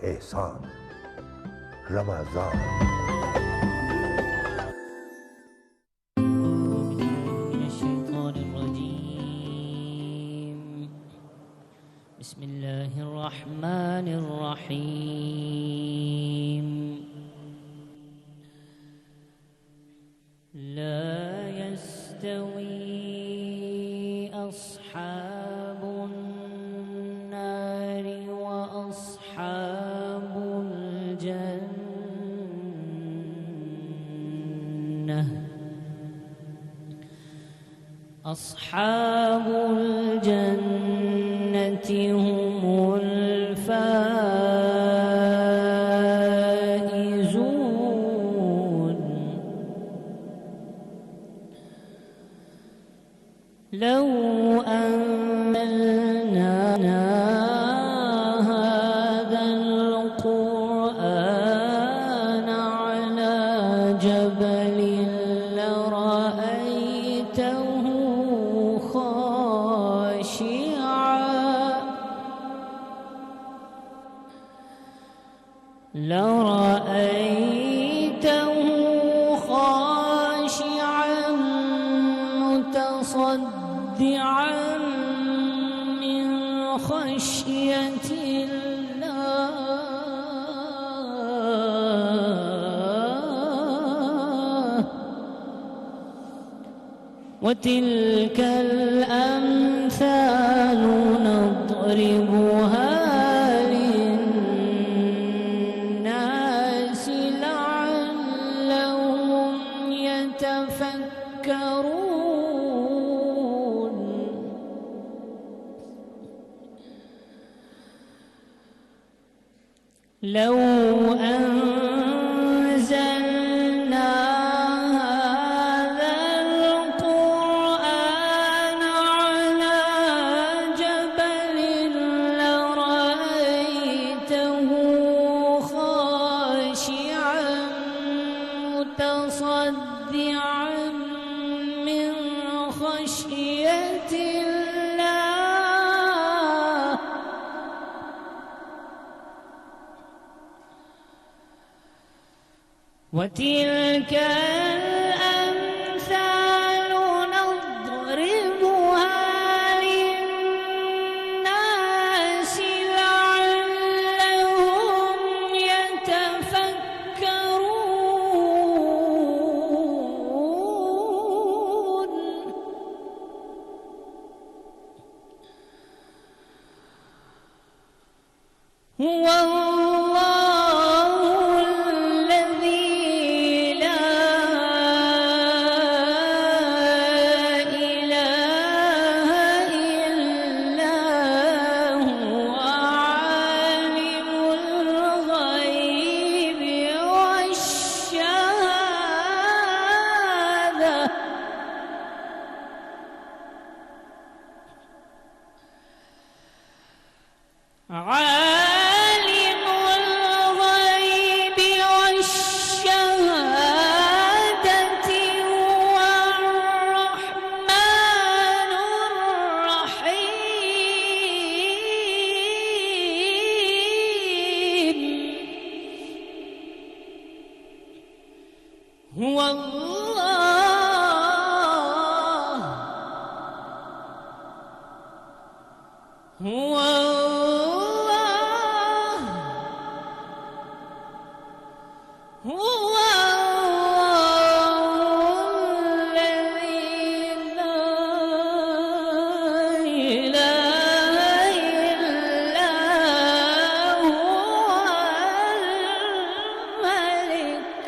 احسان رمضان. بسم الله الرحمن الرحيم. لا يستوي أصحاب النار وأصحاب الجنة. أصحاب الجنة هم الفائزون. لو أنزلنا هذا القرآن على جبل لرأيته خاشعا متصدعا من خشية الله. وتلك الأمثال نضربها للناس لعلهم يتفكرون. لو أنزلنا هذا القرآن على جبل لرأيته خاشعا متصدعا من خشية الله. وتلك الأمثال نضربها للناس لعلهم يتفكرون. هو عالم الغيب والشهادة هو الرحمن الرحيم. هو الله هو هو الذي لا إله إلا هو الملك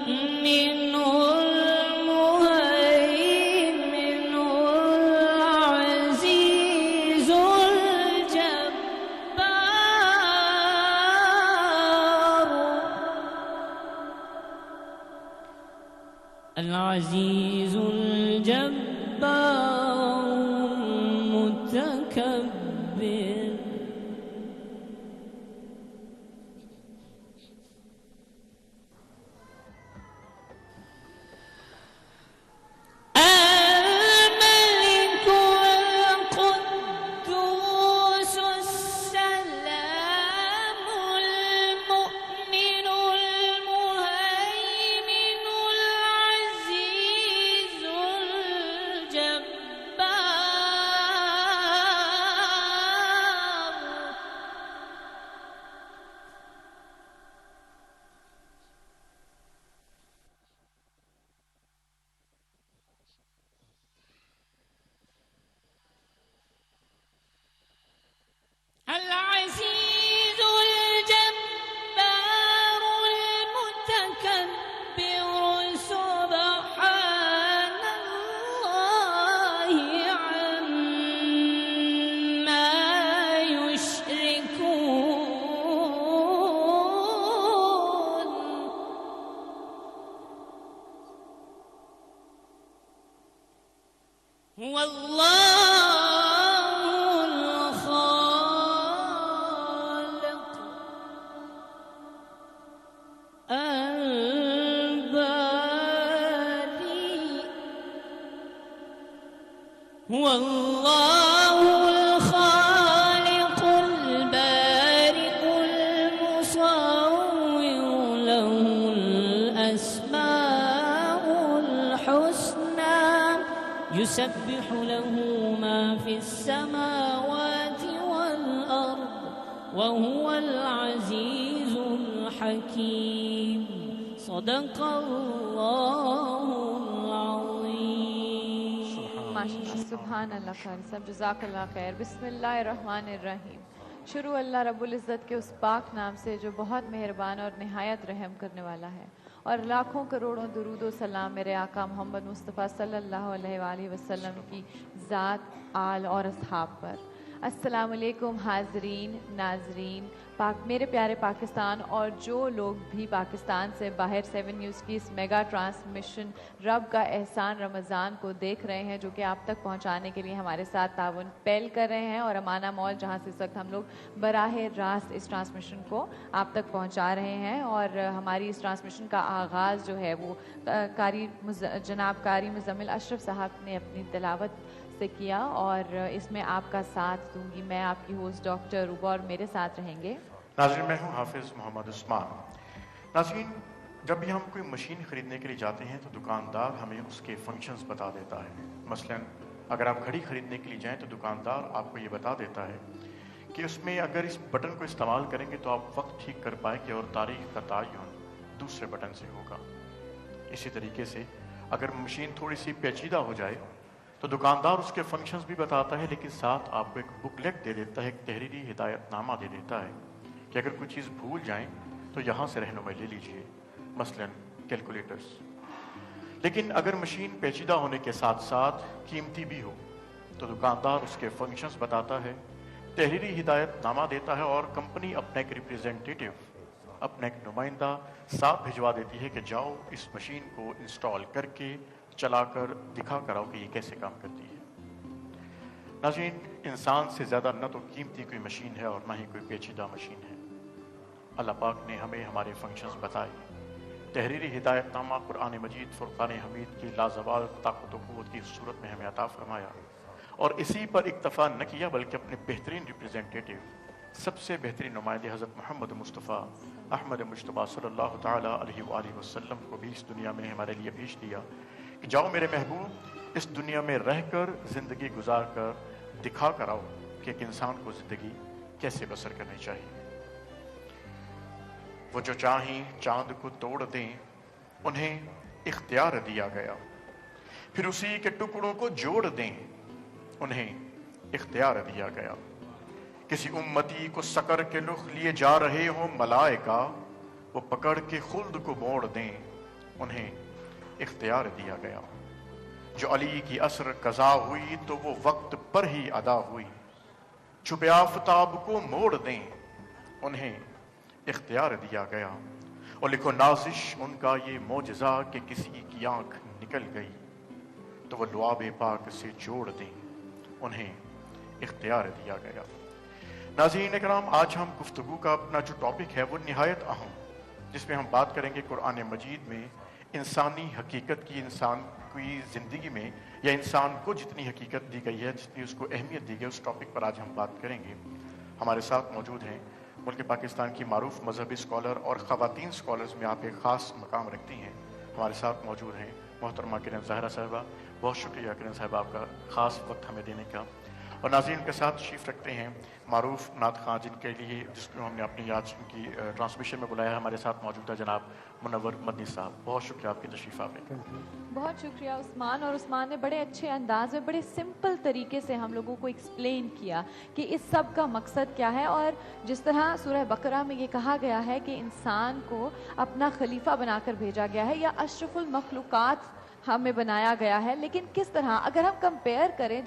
المؤمن العزيز الجبار المتكبر الملك القدوس السلام المؤمن المهيمن العزيز الجبار العزيز الجبار المتكبر سبحان الله عما يشركون هو الله الخالق الباري هو الله الخالق البارئ المصور له الأسماء الحسنى يسبح له ما في السماوات والأرض وهو العزيز الحكيم صدق الله العظيم ماشاءاللہ سبحان اللہ خیر سب جزاک اللہ خیر بسم اللہ الرحمن الرحیم شروع اللہ رب العزت کے اس پاک نام سے جو بہت مہربان اور نہایت رحم کرنے والا ہے اور لاکھوں کروڑوں درود و سلام میرے آقا محمد مصطفیٰ صلی اللہ علیہ وآلہ وسلم کی ذات آل اور اصحاب پر السلام علیکم حاضرین ناظرین میرے پیارے پاکستان اور جو لوگ بھی پاکستان سے باہر 7 نیوز کی اس میگا ٹرانسمیشن رب کا احسان رمضان کو دیکھ رہے ہیں جو کہ آپ تک پہنچانے کے لیے ہمارے ساتھ تعاون پہل کر رہے ہیں اور امانہ مال جہاں سے اس وقت ہم لوگ براہ راست اس ٹرانسمیشن کو آپ تک پہنچا رہے ہیں اور ہماری اس ٹرانسمیشن کا آغاز جو ہے وہ جناب قاری مزمل اشرف صاحب نے اپنی تلاوت سے کیا اور اس میں آپ کا ساتھ دوں گی میں آپ کی ہوسٹ ڈاکٹر روبا اور میرے ساتھ رہیں گے ناظرین میں ہوں حافظ محمد عثمان. ناظرین جب بھی ہم کوئی مشین خریدنے کے لیے جاتے ہیں تو دکاندار ہمیں اس کے فنکشنز بتا دیتا ہے. مثلا اگر آپ گھڑی خریدنے کے لیے جائیں تو دکاندار آپ کو یہ بتا دیتا ہے کہ اس میں اگر اس بٹن کو استعمال کریں گے تو آپ وقت ٹھیک کر پائیں گے اور تاریخ کا تعین دوسرے بٹن سے ہوگا. اسی طریقے سے اگر مشین تھوڑی سی پیچیدہ ہو جائے تو دکاندار اس کے فنکشنز بھی بتاتا ہے لیکن ساتھ آپ کو ایک بکلیٹ دے دیتا ہے, ایک تحریری ہدایت نامہ دے دیتا ہے کہ اگر کوئی چیز بھول جائیں تو یہاں سے رہنمائی لے لیجئے, مثلا کیلکولیٹرز. لیکن اگر مشین پیچیدہ ہونے کے ساتھ ساتھ قیمتی بھی ہو تو دکاندار اس کے فنکشنز بتاتا ہے, تحریری ہدایت نامہ دیتا ہے اور کمپنی اپنا ایک ریپریزنٹیٹیو, اپنا ایک نمائندہ ساتھ بھجوا دیتی ہے کہ جاؤ اس مشین کو انسٹال کر کے چلا کر دکھا کر آؤ کہ یہ کیسے کام کرتی ہے. ناظرین انسان سے زیادہ نہ تو قیمتی کوئی مشین ہے اور نہ ہی کوئی پیچیدہ مشین ہے. اللہ پاک نے ہمیں ہمارے فنکشنز بتائے, تحریری ہدایت نامہ قرآن مجید فرقان حمید کی لازوال طاقت و قوت کی صورت میں ہمیں عطا فرمایا اور اسی پر اکتفا نہ کیا بلکہ اپنے بہترین ریپریزنٹیٹیو سب سے بہترین نمائندے حضرت محمد مصطفیٰ احمد مجتبیٰ صلی اللہ تعالیٰ علیہ وآلہ وسلم کو بھی اس دنیا میں ہمارے لیے بھیج دیا کہ جاؤ میرے محبوب اس دنیا میں رہ کر زندگی گزار کر دکھا کر آؤ کہ ایک انسان کو زندگی کیسے بسر کرنی چاہیے. وہ جو چاہیں چاند کو توڑ دیں انہیں اختیار دیا گیا, پھر اسی کے ٹکڑوں کو جوڑ دیں انہیں اختیار دیا گیا. کسی امتی کو سکر کے رخ لیے جا رہے ہوں ملائکہ, وہ پکڑ کے خلد کو موڑ دیں انہیں اختیار دیا گیا. جو علی کی عصر قضا ہوئی تو وہ وقت پر ہی ادا ہوئی, چھپے آفتاب کو موڑ دیں انہیں اختیار دیا گیا. اور لکھو نازش ان کا یہ معجزہ کہ کسی کی آنکھ نکل گئی تو وہ لعاب پاک سے جوڑ دیں، انہیں اختیار دیا گیا۔ ناظرین کرام، آج ہم گفتگو کا اپنا جو ٹاپک ہے وہ نہایت اہم، جس میں ہم بات کریں گے قرآن مجید میں انسانی حقیقت کی، انسان کی زندگی میں یا انسان کو جتنی حقیقت دی گئی ہے، جتنی اس کو اہمیت دی گئی، اس ٹاپک پر آج ہم بات کریں گے۔ ہمارے ساتھ موجود ہیں ملک پاکستان کی معروف مذہبی اسکالر اور خواتین اسکالرز میں آپ ایک خاص مقام رکھتی ہیں۔ ہمارے ساتھ موجود ہیں محترمہ کرن زاہرہ صاحبہ۔ بہت شکریہ کرن صاحبہ آپ کا خاص وقت ہمیں دینے کا۔ اور ناظرین کے ساتھ تشریف رکھتے ہیں معروف نعت خواں، جن کے لیے جس کو ہم نے اپنی آج ان کی ٹرانسمیشن میں بلایا ہے، ہمارے ساتھ موجود ہے جناب منور مدنی صاحب۔ بہت شکریہ آپ کی تشریف آوری۔ بہت شکریہ عثمان، اور عثمان نے بڑے اچھے انداز میں بڑے سمپل طریقے سے ہم لوگوں کو ایکسپلین کیا کہ اس سب کا مقصد کیا ہے، اور جس طرح سورہ بقرہ میں یہ کہا گیا ہے کہ انسان کو اپنا خلیفہ بنا کر بھیجا گیا ہے یا اشرف المخلوقات ہمیں بنایا گیا ہے، لیکن کس طرح اگر ہم کمپیئر کریں،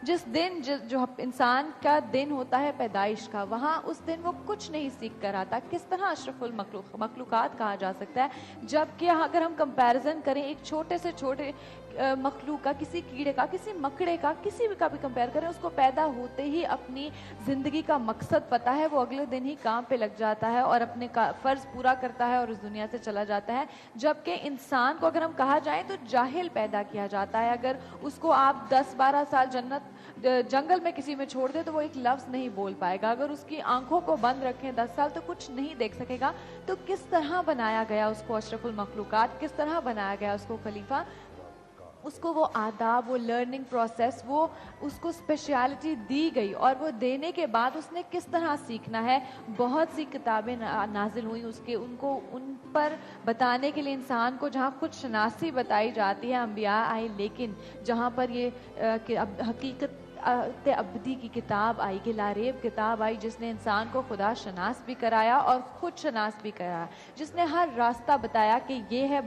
جس دن جو انسان کا دن ہوتا ہے پیدائش کا، وہاں اس دن وہ کچھ نہیں سیکھ کر آتا، کس طرح اشرف المخلوقات کہا جا سکتا ہے، جبکہ اگر ہم کمپیریزن کریں ایک چھوٹے سے چھوٹے مخلوق کا، کسی کیڑے کا، کسی مکڑے کا، کسی بھی کا بھی کمپیئر کریں، اس کو پیدا ہوتے ہی اپنی زندگی کا مقصد پتہ ہے، وہ اگلے دن ہی کام پہ لگ جاتا ہے اور اپنے فرض پورا کرتا ہے اور اس دنیا سے چلا جاتا ہے، جبکہ انسان کو اگر ہم کہا جائیں تو جاہل پیدا کیا جاتا ہے۔ اگر اس کو آپ 10-12 سال جنگل میں کسی میں چھوڑ دیں تو وہ ایک لفظ نہیں بول پائے گا، اگر اس کی آنکھوں کو بند رکھیں 10 سال تو کچھ نہیں دیکھ سکے گا۔ تو کس طرح بنایا گیا اس کو اشرف المخلوقات، کس طرح بنایا گیا اس کو خلیفہ، اس کو وہ آداب، وہ لرننگ پروسیس، وہ اس کو اسپیشلٹی دی گئی، اور وہ دینے کے بعد اس نے کس طرح سیکھنا ہے۔ بہت سی کتابیں نازل ہوئیں ان کو ان پر بتانے کے لیے، انسان کو جہاں خود شناسی بتائی جاتی ہے، انبیاء آئے، لیکن جہاں پر یہ حقیقت ابدی کی کتاب آئی، کہ لاریب کتاب آئی، جس نے انسان کو خدا شناس بھی کرایا اور خود شناس بھی کرایا، جس نے ہر راستہ بتایا کہ یہ ہے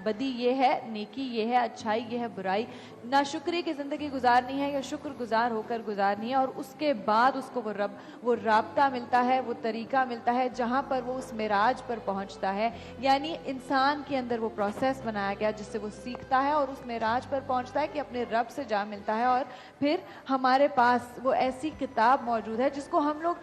بدی، یہ ہے نیکی، یہ ہے اچھائی، یہ ہے برائی، ناشکری کی زندگی گزارنی ہے یا شکر گزار ہو کر گزارنی ہے، اور اس کے بعد اس کو وہ رابطہ ملتا ہے، وہ طریقہ ملتا ہے جہاں پر وہ اس معراج پر پہنچتا ہے۔ یعنی انسان کے اندر وہ پروسیس بنایا گیا جس سے وہ سیکھتا ہے اور اس معراج پر پہنچتا ہے کہ اپنے رب سے جا ملتا ہے، اور پھر ہمارے پاس وہ ایسی کتاب موجود ہے جس کو ہم لوگ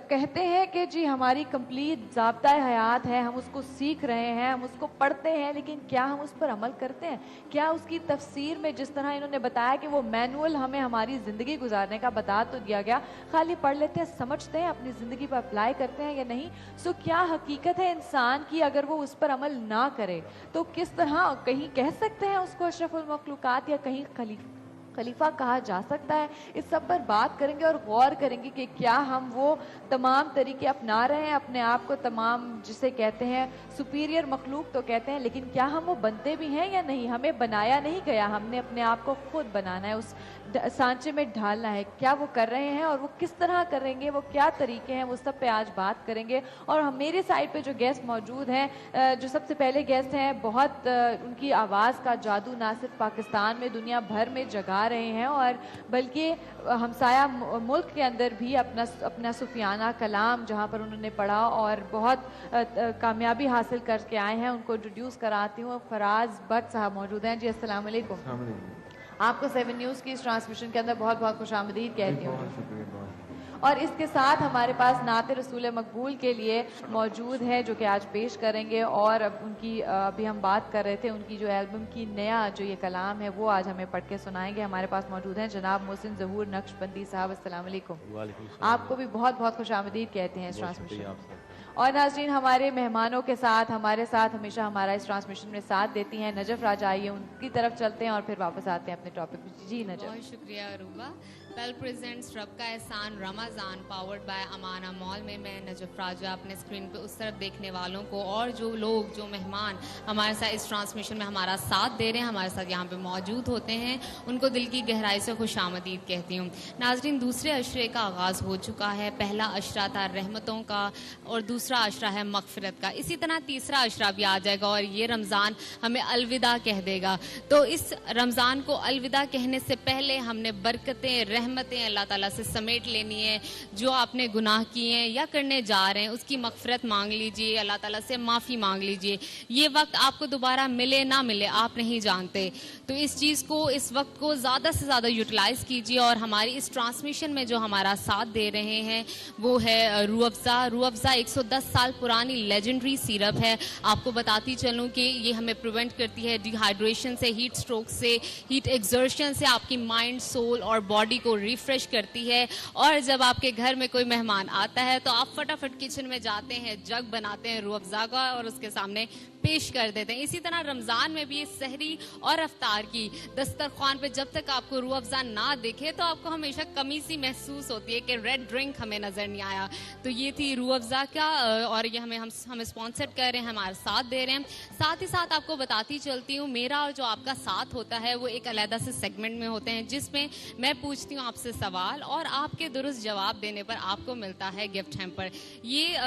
کہتے ہیں کہ جی ہماری کمپلیٹ ضابطۂ حیات ہے، ہم اس کو سیکھ رہے ہیں، ہم اس کو پڑھتے ہیں، لیکن کیا ہم اس پر عمل کرتے ہیں؟ کیا اس کی تفسیر میں جس طرح انہوں نے بتایا کہ وہ مینول ہمیں ہماری زندگی گزارنے کا بتا تو دیا گیا، خالی پڑھ لیتے ہیں، سمجھتے ہیں، اپنی زندگی پر اپلائی کرتے ہیں یا نہیں؟ سو کیا حقیقت ہے انسان کی اگر وہ اس پر عمل نہ کرے تو کس طرح کہیں کہہ سکتے ہیں اس کو اشرف المخلوقات یا کہیں خلیفہ کہا جا سکتا ہے؟ اس سب پر بات کریں گے اور غور کریں گے کہ کیا ہم وہ تمام طریقے اپنا رہے ہیں اپنے آپ کو تمام، جسے کہتے ہیں سپیریئر مخلوق تو کہتے ہیں، لیکن کیا ہم وہ بنتے بھی ہیں یا نہیں؟ ہمیں بنایا نہیں گیا، ہم نے اپنے آپ کو خود بنانا ہے، اس سانچے میں ڈھالنا ہے۔ کیا وہ کر رہے ہیں اور وہ کس طرح کریں گے، وہ کیا طریقے ہیں، وہ سب پہ آج بات کریں گے۔ اور میرے سائڈ پہ جو گیسٹ موجود ہیں، جو سب سے پہلے گیسٹ ہیں، بہت ان کی آواز کا جادو نہ صرف پاکستان میں، دنیا بھر میں جگا رہے ہیں، اور بلکہ ہمسایہ ملک کے اندر بھی اپنا صوفیانہ کلام جہاں پر انہوں نے پڑھا اور بہت کامیابی حاصل کر کے آئے ہیں، ان کو انٹروڈیوس کراتی ہوں۔ فراز بٹ صاحب موجود ہیں۔ جی السلام علیکم۔ آپ کو 7 نیوز کی اس ٹرانسمیشن کے اندر بہت بہت خوش آمدید کہتی ہوں۔ اور اس کے ساتھ ہمارے پاس نعت رسول مقبول کے لیے موجود ہے جو کہ آج پیش کریں گے، اور اب ان کی ابھی ہم بات کر رہے تھے ان کی جو البم کی نیا جو یہ کلام ہے وہ آج ہمیں پڑھ کے سنائیں گے۔ ہمارے پاس موجود ہیں جناب محسن ظہور نقش بندی صاحب۔ السلام علیکم۔ آپ کو بھی بہت بہت خوش آمدید کہتے ہیں اس ٹرانسمیشن۔ اور ناظرین، ہمارے مہمانوں کے ساتھ ہمارے ساتھ ہمیشہ ہمارا اس ٹرانسمیشن میں ساتھ دیتی ہیں نجف راجہ۔ آئیے ان کی طرف چلتے ہیں اور پھر واپس آتے ہیں اپنے ٹاپک پہ۔ جی نجف۔ بہت شکریہ عروبہ۔ پیل پریزنٹس رب کا احسان رمضان پاورڈ بائی امانہ مال میں میں نجف راجہ اپنے اسکرین پہ اس طرف دیکھنے والوں کو اور جو لوگ جو مہمان ہمارے ساتھ اس ٹرانسمیشن میں ہمارا ساتھ دے رہے ہیں، ہمارے ساتھ یہاں پہ موجود ہوتے ہیں، ان کو دل کی گہرائی سے خوش آمدید کہتی ہوں۔ ناظرین، دوسرے عشرے کا آغاز ہو چکا ہے۔ پہلا عشرہ تھا رحمتوں کا اور دوسرا عشرہ ہے مغفرت کا، اسی طرح تیسرا عشرہ بھی آ جائے گا اور یہ رمضان ہمیں الوداع کہہ دے گا۔ تو اس رمضان کو الوداع کہنے سے پہلے ہم نے برکتیں، रहमतें अल्लाह ताला से समेट लेनी है। जो आपने गुनाह किए हैं या करने जा रहे हैं उसकी मगफरत मांग लीजिए, अल्लाह ताला से माफ़ी मांग लीजिए। ये वक्त आपको दोबारा मिले ना मिले आप नहीं जानते, तो इस चीज़ को, इस वक्त को ज़्यादा से ज़्यादा यूटिलाइज़ कीजिए। और हमारी इस ट्रांसमिशन में जो हमारा साथ दे रहे हैं वो है रूह अफ़ज़ा। रूह अफ़ज़ा 110 साल पुरानी लेजेंडरी सिरप है। आपको बताती चलूँ कि ये हमें प्रिवेंट करती है डिहाइड्रेशन से, हीट स्ट्रोक से, हीट एक्सर्शन से, आपकी माइंड, सोल और बॉडी को रिफ्रेश करती है। और जब आपके घर में कोई मेहमान आता है तो आप फटाफट किचन में जाते हैं, जग बनाते हैं रूह अफ़ज़ा का और उसके सामने पेश कर देते हैं। इसी तरह रमज़ान में भी सहरी और अफ्तार की दस्तरखान पे जब तक आपको रूह अफ़ज़ा ना दिखे तो आपको हमेशा कमी सी महसूस होती है कि रेड ड्रिंक हमें नज़र नहीं आया। तो ये थी रूह अफ़ज़ा का, और ये हमें स्पॉन्सर कर रहे हैं, हमारा साथ दे रहे हैं। साथ ही साथ आपको बताती चलती हूँ, मेरा और जो आपका साथ होता है वो एक अलग से सेगमेंट में होते हैं जिसमें मैं पूछती हूँ आपसे सवाल और आपके दुरुस्त जवाब देने पर आपको मिलता है गिफ्ट हैम्पर। ये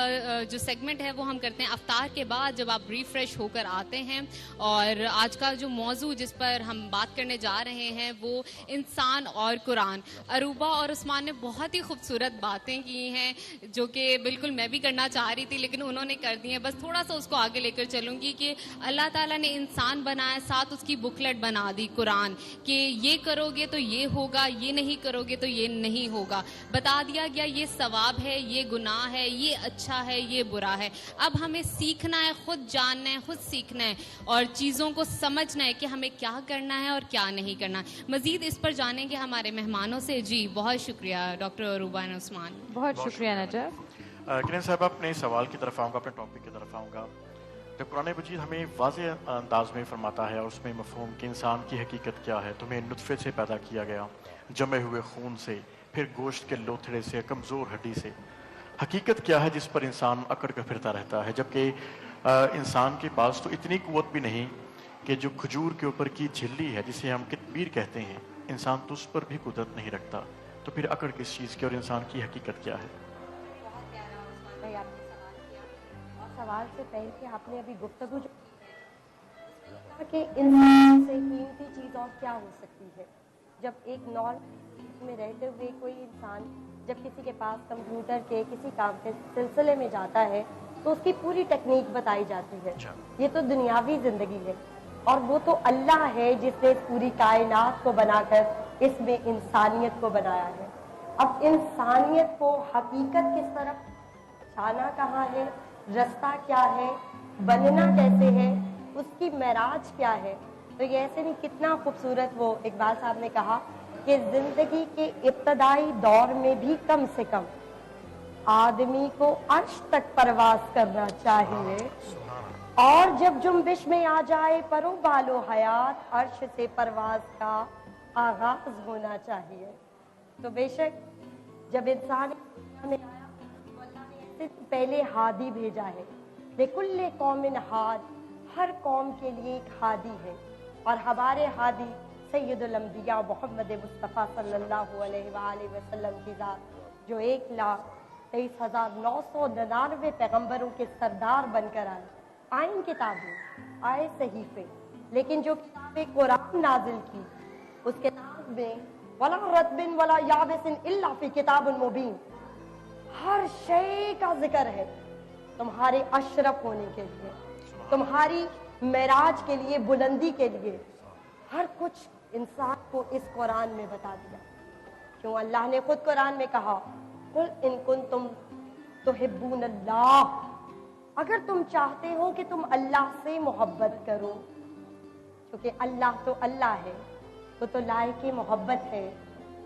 जो सेगमेंट है वो हम करते हैं अफ्तार के बाद जब आप रिफ्रेश होकर आते हैं। और आज का जो मौजू जिस पर हम बात करने जा रहे हैं वो इंसान और कुरान। अरूबा और उस्मान ने बहुत ही खूबसूरत बातें की हैं जो कि बिल्कुल मैं भी करना चाह रही थी लेकिन उन्होंने कर दी हैं। बस थोड़ा सा उसको आगे लेकर चलूँगी कि अल्लाह ताला ने इंसान बनाया, साथ उसकी बुकलेट बना दी कुरान कि ये करोगे तो ये होगा, ये नहीं करोगे तो ये नहीं होगा। बता दिया गया ये सवाब है, ये गुनाह है, ये अच्छा है, ये बुरा है। अब हमें सीखना है, खुद जानना है, खुद सीखना है और चीज़ों को समझना है कि हमें क्या करना है और क्या नहीं करना। मज़ीद इस पर जानेंगे हमारे मेहमानों से। जी बहुत शुक्रिया डॉक्टर अरूबा उस्मान। बहुत शुक्रिया नजफ। किरण साहब, अपने सवाल की तरफ आऊँगा, अपने टॉपिक की तरफ आऊँगा। तो कुरान मजीद हमें वाज़ेह अंदाज में फरमाता है और उसमें मफ़हूम कि इंसान की हकीकत क्या है। तुम्हें नुत्फ़े से पैदा किया गया, जमे हुए खून से, फिर गोश्त के लोथड़े से, कमज़ोर हड्डी से। हकीकत क्या है जिस पर इंसान अकड़ कर फिरता रहता है, जबकि इंसान के पास तो इतनी क़ुव्वत भी नहीं कि जो खजूर के ऊपर की झिल्ली है जिसे हम कितबीर कहते हैं, इंसान तो उस पर भी कुदरत नहीं रखता। तो फिर अकड़ किस चीज़ की और इंसान की हकीकत क्या है? बहुत प्यारा उस्मान भाई आपने सवाल किया। और सवाल से पहले आपने अभी गुफ्तगू जो कि इंसान से कीमती चीज़ और क्या हो सकती है। जब एक नॉर्मल में रहते हुए कोई इंसान जब किसी के पास कंप्यूटर के किसी काम के सिलसिले में जाता है तो उसकी पूरी टेक्निक बताई जाती है। ये तो दुनियावी जिंदगी है और वो तो अल्लाह है जिसने पूरी कायनात को बनाकर इसमें इंसानियत को बनाया है। अब इंसानियत को हकीकत किस तरफ जाना कहाँ है, रास्ता क्या है, बनना कैसे है, उसकी मेराज क्या है। तो ये ऐसे नहीं, कितना खूबसूरत वो इकबाल साहब ने कहा कि जिंदगी के इब्तदाई दौर में भी कम से कम आदमी को अर्श तक परवाज करना चाहिए और जब जुम्बिश में आ जाए परो बालो हयात अर्श से परवाज का आगाज होना चाहिए। तो बेशक जब इंसान में आया तो अल्लाह ने ऐसे पहले हादी भेजा है, बेकुल्ले कौमिन हाद, हर कौम के लिए एक हादी है और हमारे हादी सैयदुल अंबिया मोहम्मद मुस्तफ़ा सल्लल्लाहु अलैहि वसल्लम की ज़ात जो 1,23,999 पैगंबरों के सरदार बनकर आए। आइन किताबें, आए सहीफे, लेकिन जो किताबें कुरान नाजिल की उस किताब में वला रत्बिन वला याबिसिन इल्ला फी किताबुन मुबीन, हर शय का जिक्र है तुम्हारे अशरफ होने के लिए, तुम्हारी मेराज के लिए, बुलंदी के लिए। हर कुछ इंसान को इस कुरान में बता दिया। क्यों? अल्लाह ने खुद कुरान में कहा कुल इन कुंतुम तुहिब्बून अल्लाह, अगर तुम चाहते हो कि तुम अल्लाह से मोहब्बत करो, क्योंकि अल्लाह तो अल्लाह है, वो तो लायक मोहब्बत है,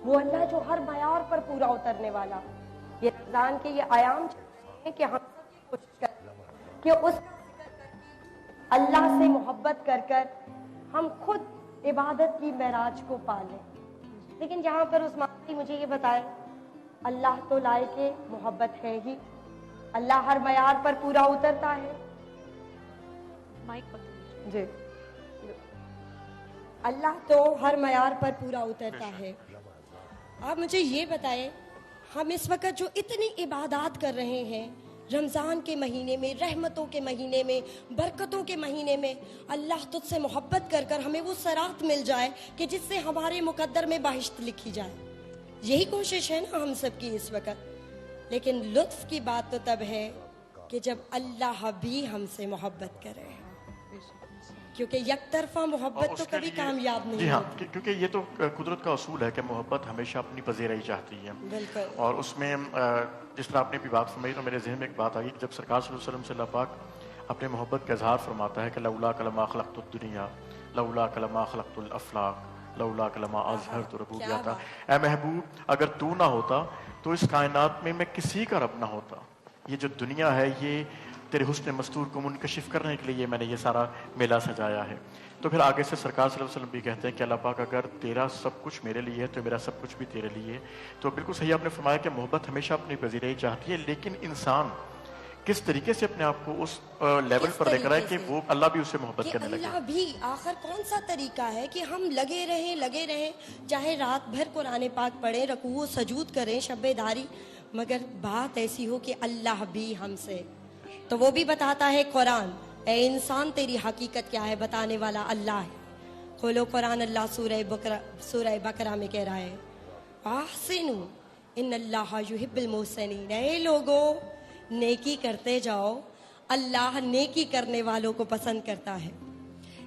वो अल्लाह जो हर मयार पर पूरा उतरने वाला। ये रमजान के ये आयाम है कि हम कोशिश करें कि उस अल्लाह से मोहब्बत कर कर हम खुद इबादत की मेराज को पालें। लेकिन जहाँ पर उस्मान मुझे ये बताए, अल्लाह तो लायक मोहब्बत है ही, अल्लाह हर मयार पर पूरा उतरता है। माइक जी, अल्लाह तो हर मयार पर पूरा उतरता है। आप मुझे ये बताएं, हम इस वक्त जो इतनी इबादत कर रहे हैं रमज़ान के महीने में, रहमतों के महीने में, बरकतों के महीने में, अल्लाह तुझसे मोहब्बत कर कर हमें वो सरात मिल जाए कि जिससे हमारे मुकद्दर में बहिश्त लिखी जाए, یہی کوشش ہے نا ہم سب کی اس وقت. لیکن لطف کی بات تو تب ہے کہ جب اللہ بھی ہم سے محبت کرے, کیونکہ یک طرفہ محبت تو کبھی کامیاب نہیں. جی ہاں, کیونکہ یہ تو قدرت کا اصول ہے کہ محبت ہمیشہ اپنی پذیرائی چاہتی ہے. بالکل. اور اس میں جس طرح آپ نے بھی بات فرمائی تو میرے ذہن میں ایک بات آئی کہ جب سرکار صلی اللہ علیہ وسلم سے اللہ پاک اپنے محبت کا اظہار فرماتا ہے کہ لولا کلمہ خلقت الدنیا لولا کلمہ خلقت الافلاق لولا کلمہ اظہرت ربوبیتہ, اے محبوب اگر تو نہ ہوتا تو اس کائنات میں کسی کا رب نہ ہوتا. یہ جو دنیا ہے یہ تیرے حسن مستور کو منکشف کرنے کے لیے میں نے یہ سارا میلہ سجایا ہے. تو پھر آگے سے سرکار صلی اللہ علیہ وسلم بھی کہتے ہیں کہ اللہ پاک اگر تیرا سب کچھ میرے لیے ہے تو میرا سب کچھ بھی تیرے لیے. تو بالکل صحیح آپ نے فرمایا کہ محبت ہمیشہ اپنی پذیرائی چاہتی ہے, لیکن انسان کس طریقے سے اپنے آپ کو اس لیول پر لے کر آئے کہ وہ اللہ بھی اسے محبت کرنے لگے. اللہ بھی آخر کون سا طریقہ ہے کہ ہم لگے رہیں چاہے رات بھر قرآن پاک پڑھیں, رکوع سجود کریں, شب داری, مگر بات ایسی ہو کہ اللہ بھی ہم سے. تو وہ بھی بتاتا ہے قرآن, اے انسان تیری حقیقت کیا ہے, بتانے والا اللہ ہے. کھولو قرآن, اللہ سورہ بقرہ میں کہہ رہا ہے احسنوا ان اللہ یحب المحسنین. اے لوگو نیکی کرتے جاؤ, اللہ نیکی کرنے والوں کو پسند کرتا ہے.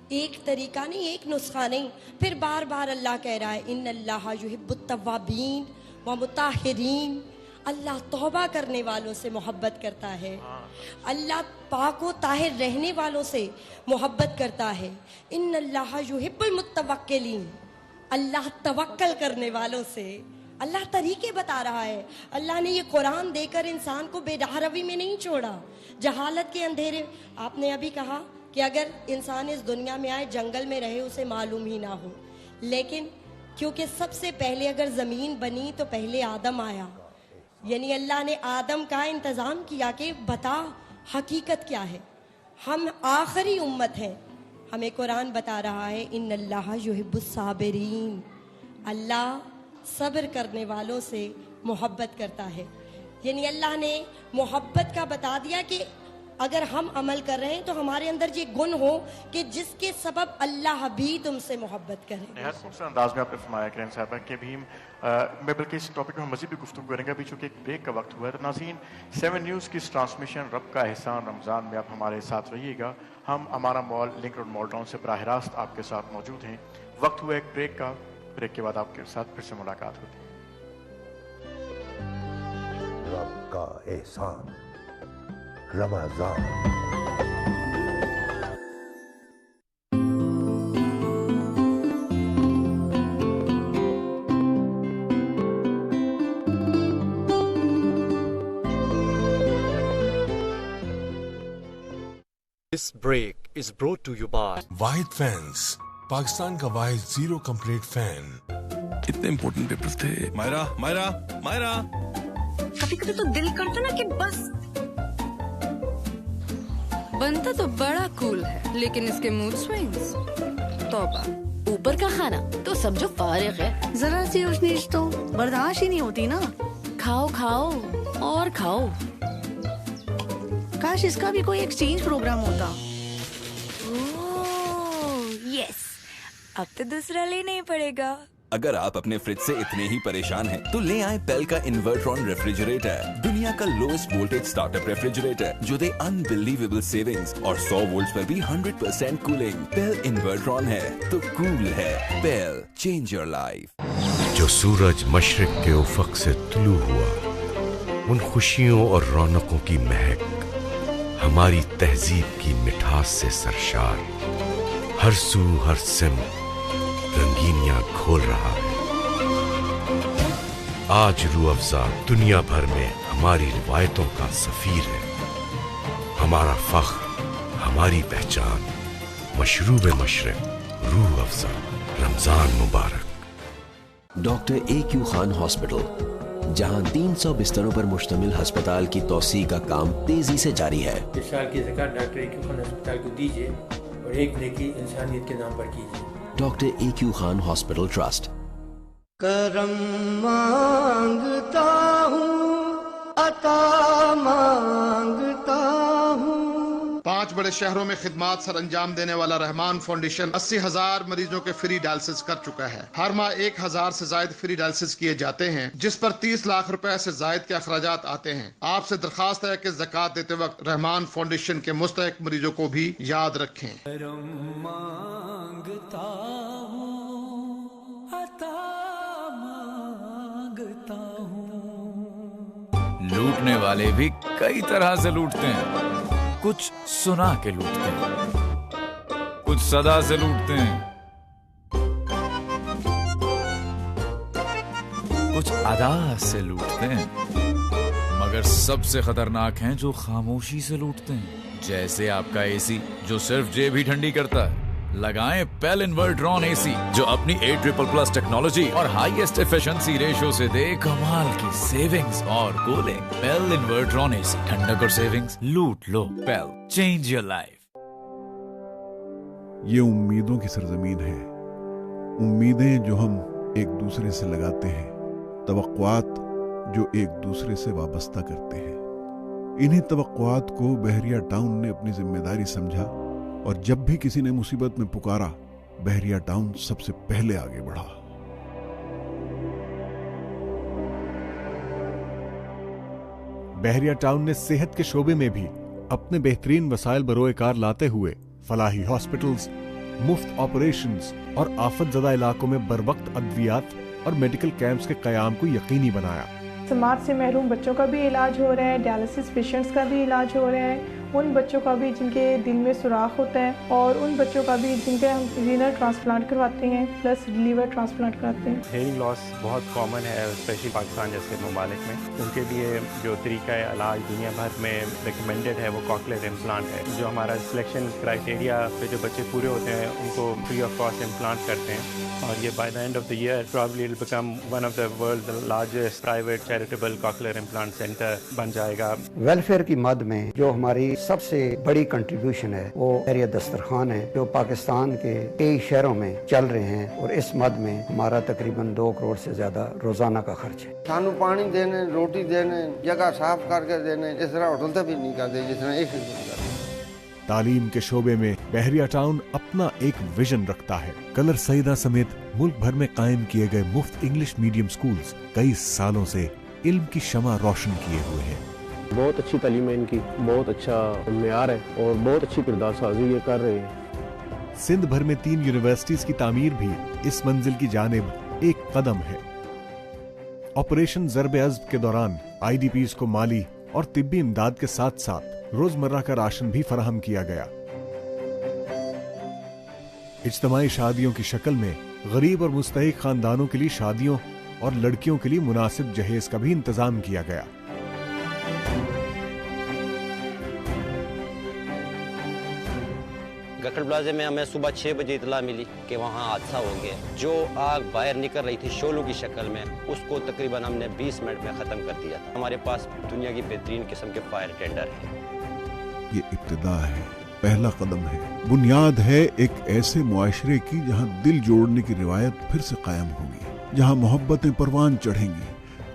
ایک طریقہ نہیں, ایک نسخہ نہیں, پھر بار بار اللہ کہہ رہا ہے ان اللہ یحب التوابین والمطہرین. اللہ توبہ کرنے والوں سے محبت کرتا ہے, اللہ پاک و طاہر رہنے والوں سے محبت کرتا ہے. ان اللہ یحب المتوکلین, اللہ توکل کرنے والوں سے. اللہ طریقے بتا رہا ہے. اللہ نے یہ قرآن دے کر انسان کو بے راہ روی میں نہیں چھوڑا, جہالت کے اندھیرے. آپ نے ابھی کہا کہ اگر انسان اس دنیا میں آئے, جنگل میں رہے, اسے معلوم ہی نہ ہو, لیکن کیونکہ سب سے پہلے اگر زمین بنی تو پہلے آدم آیا, یعنی اللہ نے آدم کا انتظام کیا کہ بتا حقیقت کیا ہے. ہم آخری امت ہیں, ہمیں قرآن بتا رہا ہے ان اللہ یحب الصابرین, اللہ صبر کرنے والوں سے محبت کرتا ہے. یعنی اللہ نے محبت کا بتا دیا کہ اگر ہم عمل کر رہے ہیں تو ہمارے اندر یہ گن ہو کہ جس کے سبب اللہ بھی تم سے محبت کرے. نہایت خوبصورت انداز میں آپ نے فرمایا کریم صاحبہ کہ بھی میں بلکہ اس ٹاپک میں مزید بھی گفتگو کریں گے ابھی چونکہ ایک بریک کا وقت ہوا ہے. تو ناظرین 7 نیوز کی اس ٹرانسمیشن رب کا احسان رمضان میں آپ ہمارے ساتھ رہیے گا. ہم امانہ مال لنک روڈ مال ٹاؤن سے براہ راست آپ کے ساتھ موجود ہیں. وقت ہوا ایک بریک کا, بریک کے بعد آپ کے ساتھ پھر سے ملاقات ہوتی ہے. رب کا احسان رمضان. This break is brought to you by واحد فینس, پاکستان کا واحد زیرو کمپلیٹ فین. اتنے امپورٹنٹ پیپرز تھے. مائرہ کبھی کبھی تو دل کرتا نا کہ بس. بنتا تو بڑا کول ہے لیکن اس کے موڈ سوئنگز توبہ. اوپر کا کھانا تو سمجھو فارغ ہے, ذرا سی اشنیش تو برداشت ہی نہیں ہوتی نا. کھاؤ کھاؤ اور کھاؤ. کاش اس کا بھی کوئی ایکسچینج پروگرام ہوتا. یس, اب تو دوسرا لینا ہی پڑے گا. اگر آپ اپنے فریج سے اتنے ہی پریشان ہیں تو لے آئیں پیل کا انورٹرون ریفریجریٹر, دنیا کا لوئسٹ وولٹیج سٹارٹ اپ ریفریجریٹر جو دے انبیلیویبل سیونگز اور 100 وولٹس پر بھی 100% کولنگ. پیل انورٹرون ہے تو کول ہے. پیل, چینج یور لائف. جو سورج مشرق کے افق سے طلوع ہوا, ان خوشیوں اور رونقوں کی مہک ہماری تہذیب کی مٹھاس سے سرشار, ہر سو ہر سمت رنگینیاں کھول رہا ہے. آج روح افزا دنیا بھر میں ہماری روایتوں کا سفیر ہے. ہمارا فخر, ہماری پہچان, مشروب مشرق روح افزا. رمضان مبارک. Doctor A Q Khan hospital, جہاں 300 بستروں پر مشتمل ہسپتال کی توسیع کا کام تیزی سے جاری ہے. اس سال کی زکات ڈاکٹر اے کیو خان ہسپتال کو دیجیے اور ایک نیکی انسانیت کے نام پر کیجیے. Doctor A Q Khan hospital trust. کرم مانگتا ہوں, عطا مانگتا ہوں. 5 बड़े शहरों में खिदमात सर अंजाम देने वाला रहमान फाउंडेशन 80,000 मरीजों के फ्री डायलिसिस कर चुका है। हर माह 1,000 से ज्यादा फ्री डायलिसिस किए जाते हैं, जिस पर 30 लाख रुपए से ज्यादा के अखराजात आते हैं। आपसे दरखास्त है कि ज़कात देते वक्त रहमान फाउंडेशन के मुस्तहिक मरीजों को भी याद रखें। लूटने वाले भी कई तरह से लूटते हैं। कुछ सुना के लूटते हैं, कुछ सदा से लूटते हैं, कुछ अदा से लूटते हैं, मगर सबसे खतरनाक हैं जो खामोशी से लूटते हैं। जैसे आपका एसी जो सिर्फ जेब ही ठंडी करता है। लगाएं पेल इन्वर्ट्रॉन एसी जो अपनी 8++ टेक्नोलॉजी और हाईएस्ट एफिशिएंसी रेशो से दे कमाल की सेविंग्स और कूलिंग। पेल इन्वर्ट्रॉन एसी, ठंडक और सेविंग्स लूट लो। पेल, चेंज योर लाइफ। ये उम्मीदों की सरजमीन है, उम्मीदें जो हम एक दूसरे से लगाते हैं, तवक्कुआत जो एक दूसरे से वाबस्ता करते हैं। इन्हीं तवक्कुआत को बहरिया टाउन ने अपनी जिम्मेदारी समझा और जब भी किसी ने मुसीबत में पुकारा, बहरिया टाउन सबसे पहले आगे बढ़ा। बहरिया टाउन ने सेहत के शोबे में भी अपने बेहतरीन वसाइल बरोए कार लाते हुए फलाही हॉस्पिटल्स, मुफ्त ऑपरेशंस और आफत ज़दा इलाकों में बरवक्त अद्वियात और मेडिकल कैंप्स के क़याम को यकीनी बनाया। समाज से महरूम बच्चों का भी इलाज हो रहा है, डायलिसिस पेशेंट्स का भी इलाज हो रहा है, उन बच्चों का भी जिनके दिल में सुराख होता है और उन बच्चों का भी जिनके हम रीनल ट्रांसप्लांट करवाते हैं प्लस लीवर ट्रांसप्लांट कराते हैं। हेयरिंग लॉस बहुत कॉमन है, स्पेशली पाकिस्तान जैसे ममालिक में। उनके लिए जो तरीका इलाज दुनिया भर में रिकमेंडेड है वो कॉकलियर इम्प्लांट है। जो हमारा सिलेक्शन क्राइटेरिया पे जो बच्चे पूरे होते हैं उनको फ्री ऑफ कॉस्ट इम्प्लांट करते हैं और ये by the end of the year probably it will become one of the world largest private charitable cochlear implant centre बन जाएगा। वेलफेयर की मद में जो हमारी सबसे बड़ी कंट्रीब्यूशन है वो एरिया दस्तरखान है, जो पाकिस्तान के कई शहरों में चल रहे हैं और इस मद में हमारा तकरीबन 2 करोड़ से ज्यादा रोजाना का खर्च है। सानू पानी देने, रोटी देने, जगह साफ करके देने, इस तरह होटल तक भी नहीं करते जितना एक तालीम के शोबे में बहरिया टाउन अपना एक विजन रखता है। कलर सईदा समेत मुल्क भर में कायम किए गए मुफ्त इंग्लिश मीडियम स्कूल्स कई सालों से इल्म की शमा रोशन किए हुए हैं। बहुत अच्छी तालीम है इनकी, बहुत अच्छा मेयार है और बहुत अच्छी किरदार साजी ये कर रहे हैं। सिंध भर में 3 यूनिवर्सिटीज की तामीर भी इस मंजिल की जानिब एक कदम है। ऑपरेशन ज़र्ब-ए-अज़्ब के दौरान IDPs को माली और तिब्बी इमदाद के साथ साथ रोजमर्रा का राशन भी फराहम किया गया। इज्तिमाई शादियों की शक्ल में गरीब और मुस्तहिक खानदानों के लिए शादियों और लड़कियों के लिए मुनासिब जहेज का भी इंतजाम किया गया। गखड़ प्लाजे में हमें सुबह 6 बजे इतला मिली कि वहाँ हादसा हो गया। जो आग बाहर निकल रही थी शोलों की शक्ल में, उसको तकरीबन हमने 20 मिनट में ख़त्म कर दिया था। हमारे पास दुनिया की बेहतरीन किस्म के फायर टेंडर हैं। ये इब्तिदा है, पहला कदम है, बुनियाद है एक ऐसे मुआशरे की जहाँ दिल जोड़ने की रिवायत फिर से कायम होगी, जहाँ मोहब्बतें परवान चढ़ेंगी,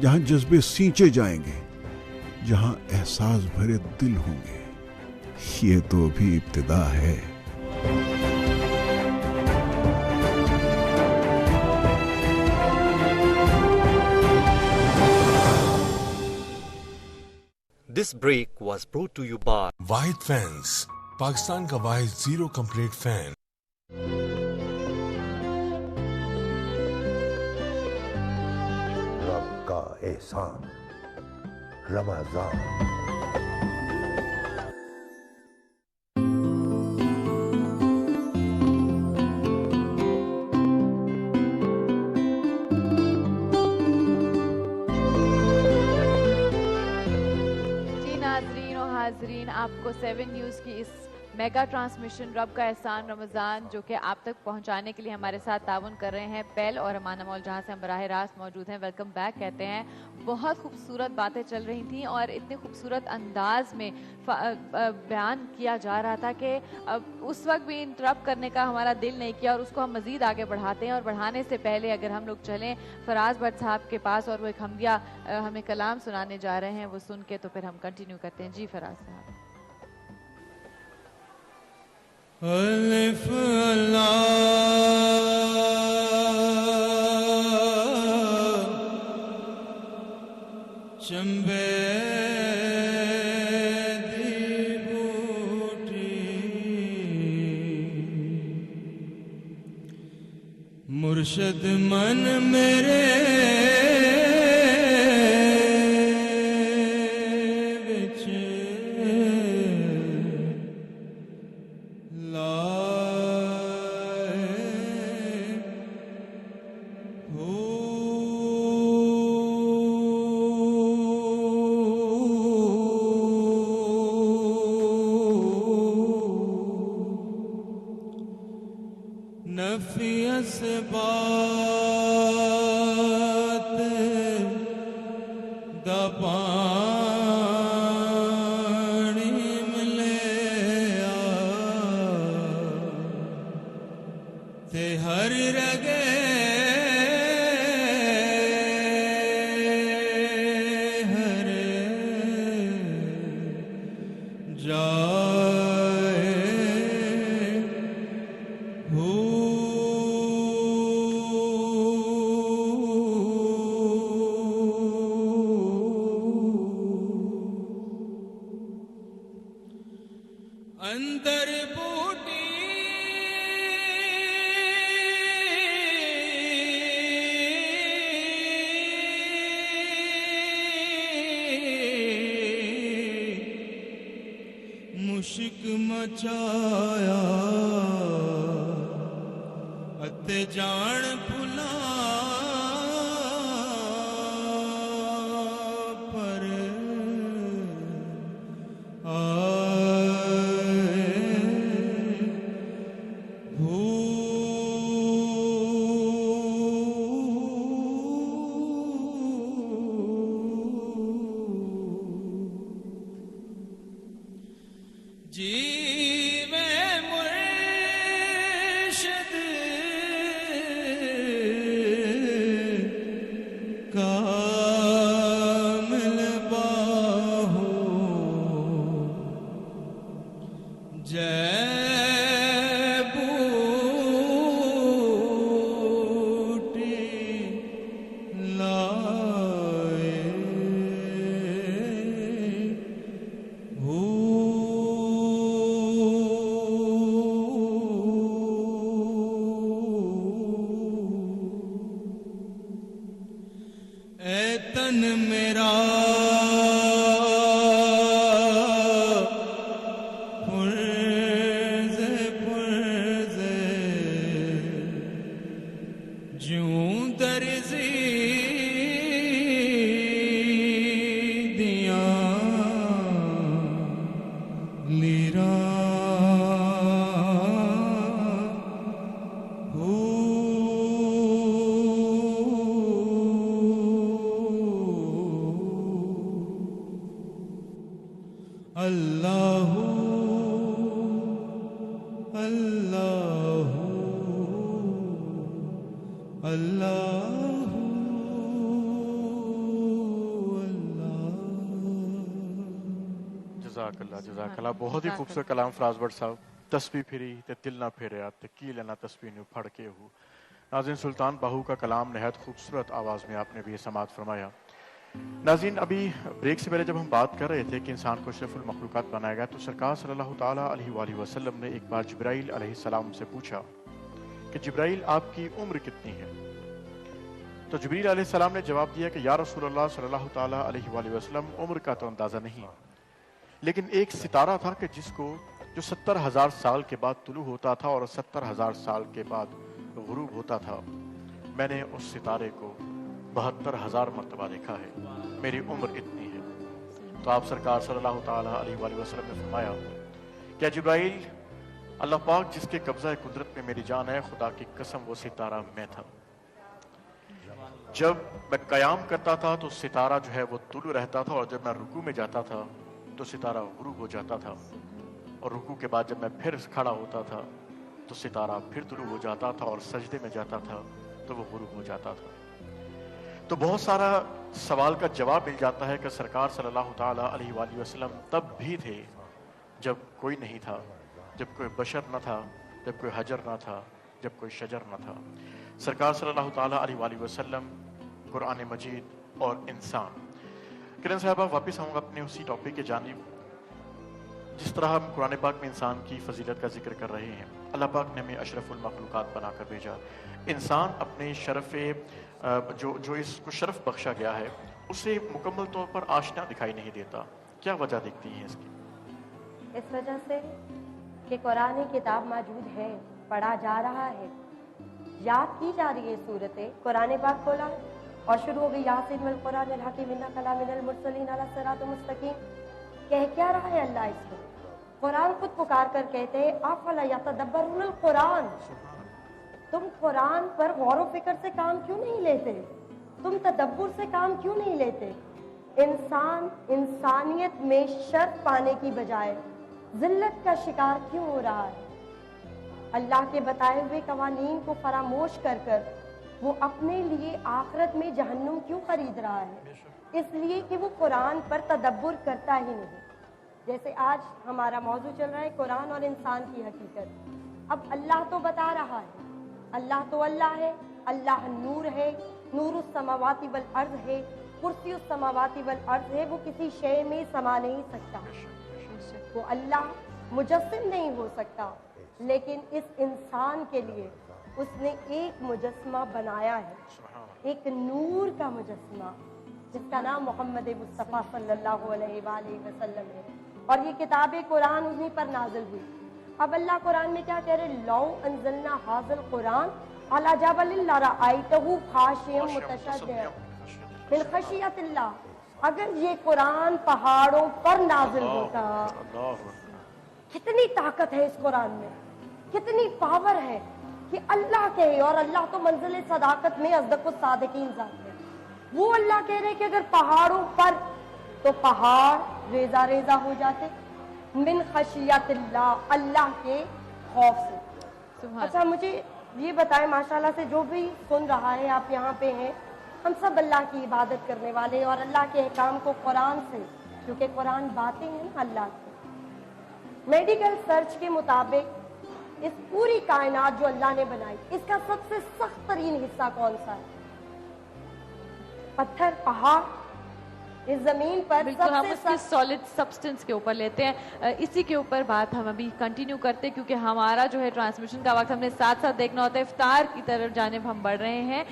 जहाँ जज्बे सींचे जाएंगे, जहाँ एहसास भरे दिल होंगे। ये तो अभी इब्तिदा है। This break was brought to you by Wahid fans, Pakistan का वाहिद 0 कंप्लीट फैन। रब का एहसान, रमजान। आपको 7 न्यूज़ की इस मेगा ट्रांसमिशन रब का एहसान रमज़ान जो कि आप तक पहुंचाने के लिए हमारे साथ ताउन कर रहे हैं पेल और अमाना मॉल, जहां से हम बराह रास्त मौजूद हैं। वेलकम बैक कहते हैं। बहुत खूबसूरत बातें चल रही थी और इतने खूबसूरत अंदाज में बयान किया जा रहा था कि उस वक्त भी इंटरप्ट करने का हमारा दिल नहीं किया और उसको हम मज़ीद आगे बढ़ाते हैं। और बढ़ाने से पहले अगर हम लोग चलें फराज भट्ट साहब के पास और वो एक हमदिया हमें कलाम सुनाने जा रहे हैं, वो सुन के तो फिर हम कंटिन्यू करते हैं। जी फराज साहब। الف اللہ چمبے مرشد من میرے بچ لائے ہو نفی اسبات دا پانی ملیا تے ہر رگے ہر جائے ہو اندر بوٹی مشک مچایا اتے جان بھلا پر جی میں مرشد کامل باہو جے بوٹی لائے ہو اے تن میرا پرزے پرزے جوں درزی دیاں لیرا اللہ اللہ اللہ جزاک اللہ بہت ہی خوبصورت کلام فراز بٹ صاحب. تسبیح پھری تے دل نہ پھیریا تے کی لینا تسبیح نو پھڑ کے ہو. ناظرین سلطان باہو کا کلام نہایت خوبصورت آواز میں آپ نے بھی سماعت فرمایا. ناظرین ابھی بریک سے پہلے جب ہم بات کر رہے تھے کہ انسان کو اشرف المخلوقات بنایا گیا تو سرکار صلی اللہ تعالیٰ علیہ وآلہ وسلم نے ایک بار جبرائیل علیہ السلام سے پوچھا کہ جبرائیل آپ کی عمر کتنی ہے؟ تو جبرائیل علیہ السلام نے جواب دیا کہ یا رسول اللہ صلی اللہ تعالیٰ علیہ وآلہ وسلم عمر کا تو اندازہ نہیں، لیکن ایک ستارہ تھا کہ جس کو جو 70,000 سال کے بعد طلوع ہوتا تھا اور 70,000 سال کے بعد غروب ہوتا تھا. میں نے اس ستارے کو 72,000 مرتبہ دیکھا ہے، میری عمر اتنی ہے. تو آپ سرکار صلی اللہ تعالیٰ علیہ وآلہ وسلم نے فرمایا کہ جبرائیل اللہ پاک جس کے قبضہ قدرت میں میری جان ہے، خدا کی قسم وہ ستارہ میں تھا. جب میں قیام کرتا تھا تو ستارہ جو ہے وہ طلوع رہتا تھا، اور جب میں رکوع میں جاتا تھا تو ستارہ غروب ہو جاتا تھا، اور رکوع کے بعد جب میں پھر کھڑا ہوتا تھا تو ستارہ پھر طلوع ہو جاتا تھا، اور سجدے میں جاتا تھا تو وہ غروب ہو جاتا تھا. تو بہت سارا سوال کا جواب مل جاتا ہے کہ سرکار صلی اللہ تعالیٰ علیہ وآلہ وسلم تب بھی تھے جب کوئی نہیں تھا، जब कोई बशर न था, जब कोई हजर न था, जब कोई शजर न था। सरकार सल्लल्लाहु ताला अलैहि वसल्लम, कुरान मजीद और इंसान। किरण साहबा, वापस आऊँगा अपने उसी टॉपिक के जानिब। जिस तरह हम कुरान पाक में इंसान की फजीलत का जिक्र कर रहे हैं, अल्लाह पाक ने हमें अशरफुल मखलूक़ात बनाकर भेजा। इंसान अपने शरफ़ जो इसको शरफ़ बख्शा गया है उसे मुकम्मल तौर पर आशना दिखाई नहीं देता। क्या वजह दिखती है इसकी? इस वजह से कि कुरान किताब मौजूद है, पढ़ा जा रहा है, याद की जा रही है सूरतें, कुरान पाक खोला और शुरू हो गई यासीन वल कुरानिल हकीम इन्नका लमिनल मुरसलीन अला सिरातिल मुस्तकीम। कह क्या रहा है अल्लाह इसको? कुरान खुद पुकार कर कहते हैं अफला यतदब्बरुल कुरान, तुम कुरान पर गौर व फिक्र से काम क्यों नहीं लेते? तुम तदब्बुर से काम क्यों नहीं लेते? इंसान इंसानियत में शर्फ पाने की बजाय जिल्लत का शिकार क्यों हो रहा है? अल्लाह के बताए हुए कवानीन को फरामोश कर कर वो अपने लिए आखिरत में जहन्नुम क्यों खरीद रहा है? इसलिए कि वो कुरान पर तदब्बुर करता ही नहीं। जैसे आज हमारा मौजू चल रहा है कुरान और इंसान की हकीकत। अब अल्लाह तो बता रहा है, अल्लाह तो अल्लाह है, अल्लाह नूर है, नूरुस समावाति वल अर्ज़ है, कुर्सियुस समावाति वल अर्ज़ है, वो किसी शय में समा नहीं सकता, वो अल्लाह मुजस्सिम नहीं हो सकता। लेकिन इस इंसान के लिए उसने एक मुजस्मा बनाया है, एक नूर का मुजस्मा, जिसका नाम मोहम्मद मुस्तफ़ा सल्लल्लाहु अलैहि वसल्लम है। और ये किताब कुरान उन्हीं पर नाजिल हुई। अब अल्लाह कुरान में क्या कह रहे? लौ अंज़लना हाज़िल कुरान अला जबलिन लरअयतहु खाशियम मुतशद्दिअन मिन खशियतिल्लाह। अगर ये कुरान पहाड़ों पर नाजिल होता, कितनी ताकत है इस कुरान में, कितनी पावर है कि अल्लाह कहे, और अल्लाह तो मंजिल सदाकत में अज़दकुस सादिकीन ज़ात है। वो अल्लाह कह रहे कि अगर पहाड़ों पर, तो पहाड़ रेजा रेजा हो जाते मिन खशियतिल्लाह, अल्लाह के खौफ से। अच्छा, मुझे ये बताएं, माशाल्लाह से जो भी सुन रहा है, आप यहाँ पे हैं, हम सब अल्लाह की इबादत करने वाले हैं और अल्लाह के अहकाम को कुरान से, क्योंकि कुरान बातें हैं ना अल्लाह की। मेडिकल सर्च के मुताबिक इस पूरी कायनात जो अल्लाह ने बनाई, इसका सबसे सख्त तरीन हिस्सा कौन सा है? पत्थर, पहाड़। इस जमीन पर बिल्कुल हम उसकी सॉलिड सब्सटेंस के ऊपर लेते हैं। इसी के ऊपर बात हम अभी कंटिन्यू करते हैं, क्योंकि हमारा जो है ट्रांसमिशन का वक्त हमने साथ साथ देखना होता है। इफ्तार की तरफ जानिब हम बढ़ रहे हैं।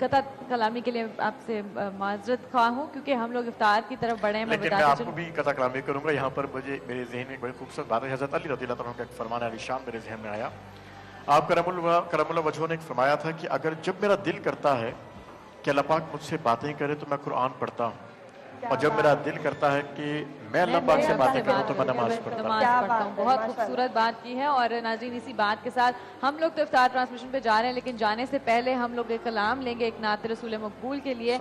कता कलामी के लिए आपसे माजरत ख्वाह हूँ, क्योंकि हम लोग इफ्तार की तरफ बढ़े हैं। लेकिन मैं आपको भी कता कलामी करूँगा। यहाँ पर मुझे मेरे जहन में बड़ी खूबसूरत बात है। हज़रत अली रज़ियल्लाहु अन्हु का एक फरमान अलीशान मेरे जहन में आया। आप करमुल्लाह वजह ने फरमाया था कि अगर जब मेरा दिल करता है कि अल्लाह पाक मुझसे बातें करे तो मैं कुरान पढ़ता हूँ, और जब मेरा दिल करता है कि मैं अल्लाह पाक से बातें करूं तो मैं नमाज पढ़ता हूं। बहुत खूबसूरत बात की है। और नाज़रीन, इसी बात के साथ हम लोग तो इफ्तार ट्रांसमिशन पे जा रहे हैं, लेकिन जाने से पहले हम लोग एक कलाम लेंगे एक नात रसूल मकबूल के लिए।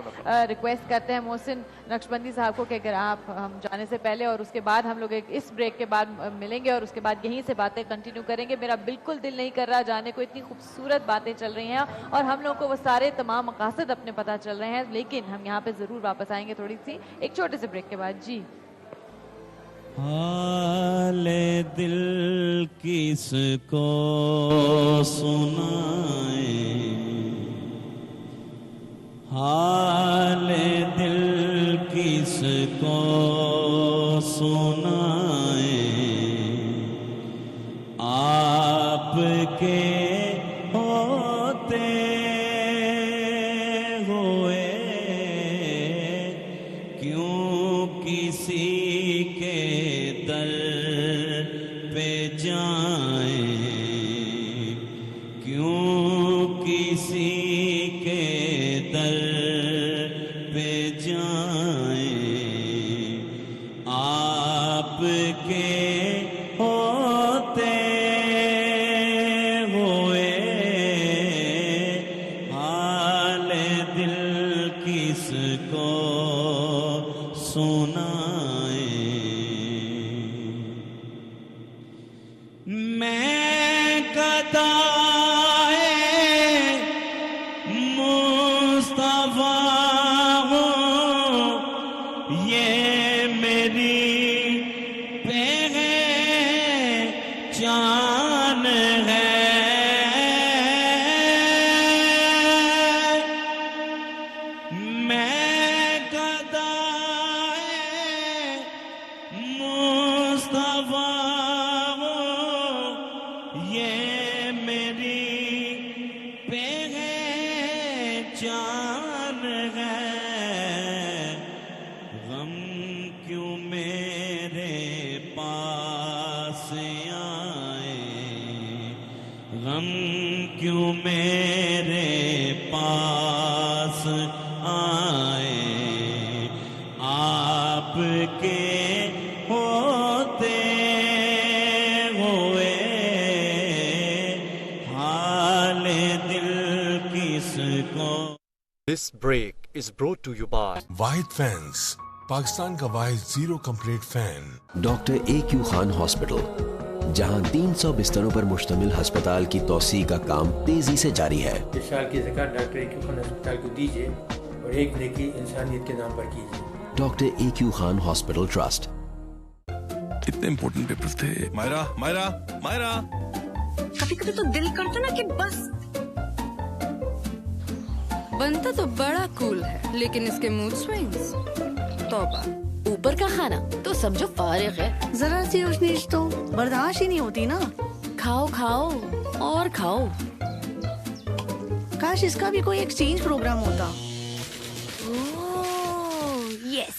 रिक्वेस्ट करते हैं मोहसिन नक्शबंदी साहब को कि अगर आप हम जाने से पहले, और उसके बाद हम लोग इस ब्रेक के बाद मिलेंगे और उसके बाद यहीं से बातें कंटिन्यू करेंगे। मेरा बिल्कुल दिल नहीं कर रहा जाने को, इतनी खूबसूरत बातें चल रही हैं और हम लोग को वो सारे तमाम मकासद अपने पता चल रहे हैं। लेकिन हम यहाँ पे जरूर वापस आएंगे थोड़ी सी एक छोटे से ब्रेक के बाद। जी, हाले दिल किसको सुनाए, हाले दिल किसको सुनाए, आपके होते हुए क्यों किसी के दर पे जाएं, क्यों किसी के दर पे जाएं, आपके होते हुए हाल दिल किसको सुनाए। मैं गदाए मुस्तफा हूँ, ये मेरी पे है चान है मैं गदाए मुस्तफा हूँ ये मेरी पहचान है गम क्यों मेरे पास आए गम क्यों मेरे पास आए आपके होते हुए हाल दिल किसको। This break is brought to you by Wahid fans, Pakistan का वाहिद zero complete fan. Doctor AQ Khan hospital, जहां 300 बिस्तरों पर मुश्तमिल अस्पताल की तौसी का काम तेजी से जारी है। इस साल की ज़कात डॉक्टर AQ खान अस्पताल को दीजिए और एक नेकी इंसानियत के नाम पर कीजिए। Doctor AQ Khan hospital trust. इतने इम्पोर्टेंट पेपर्स थे। मायरा मायरा मायरा, कभी कभी तो दिल करता ना कि बस। बनता तो बड़ा कूल है, लेकिन इसके मूड स्विंग्स तौबा। ऊपर का खाना तो समझो फारिग है, जरा सी उशनीश तो बर्दाश्त ही नहीं होती ना। खाओ खाओ और खाओ। काश इसका भी कोई एक्सचेंज प्रोग्राम होता। यस,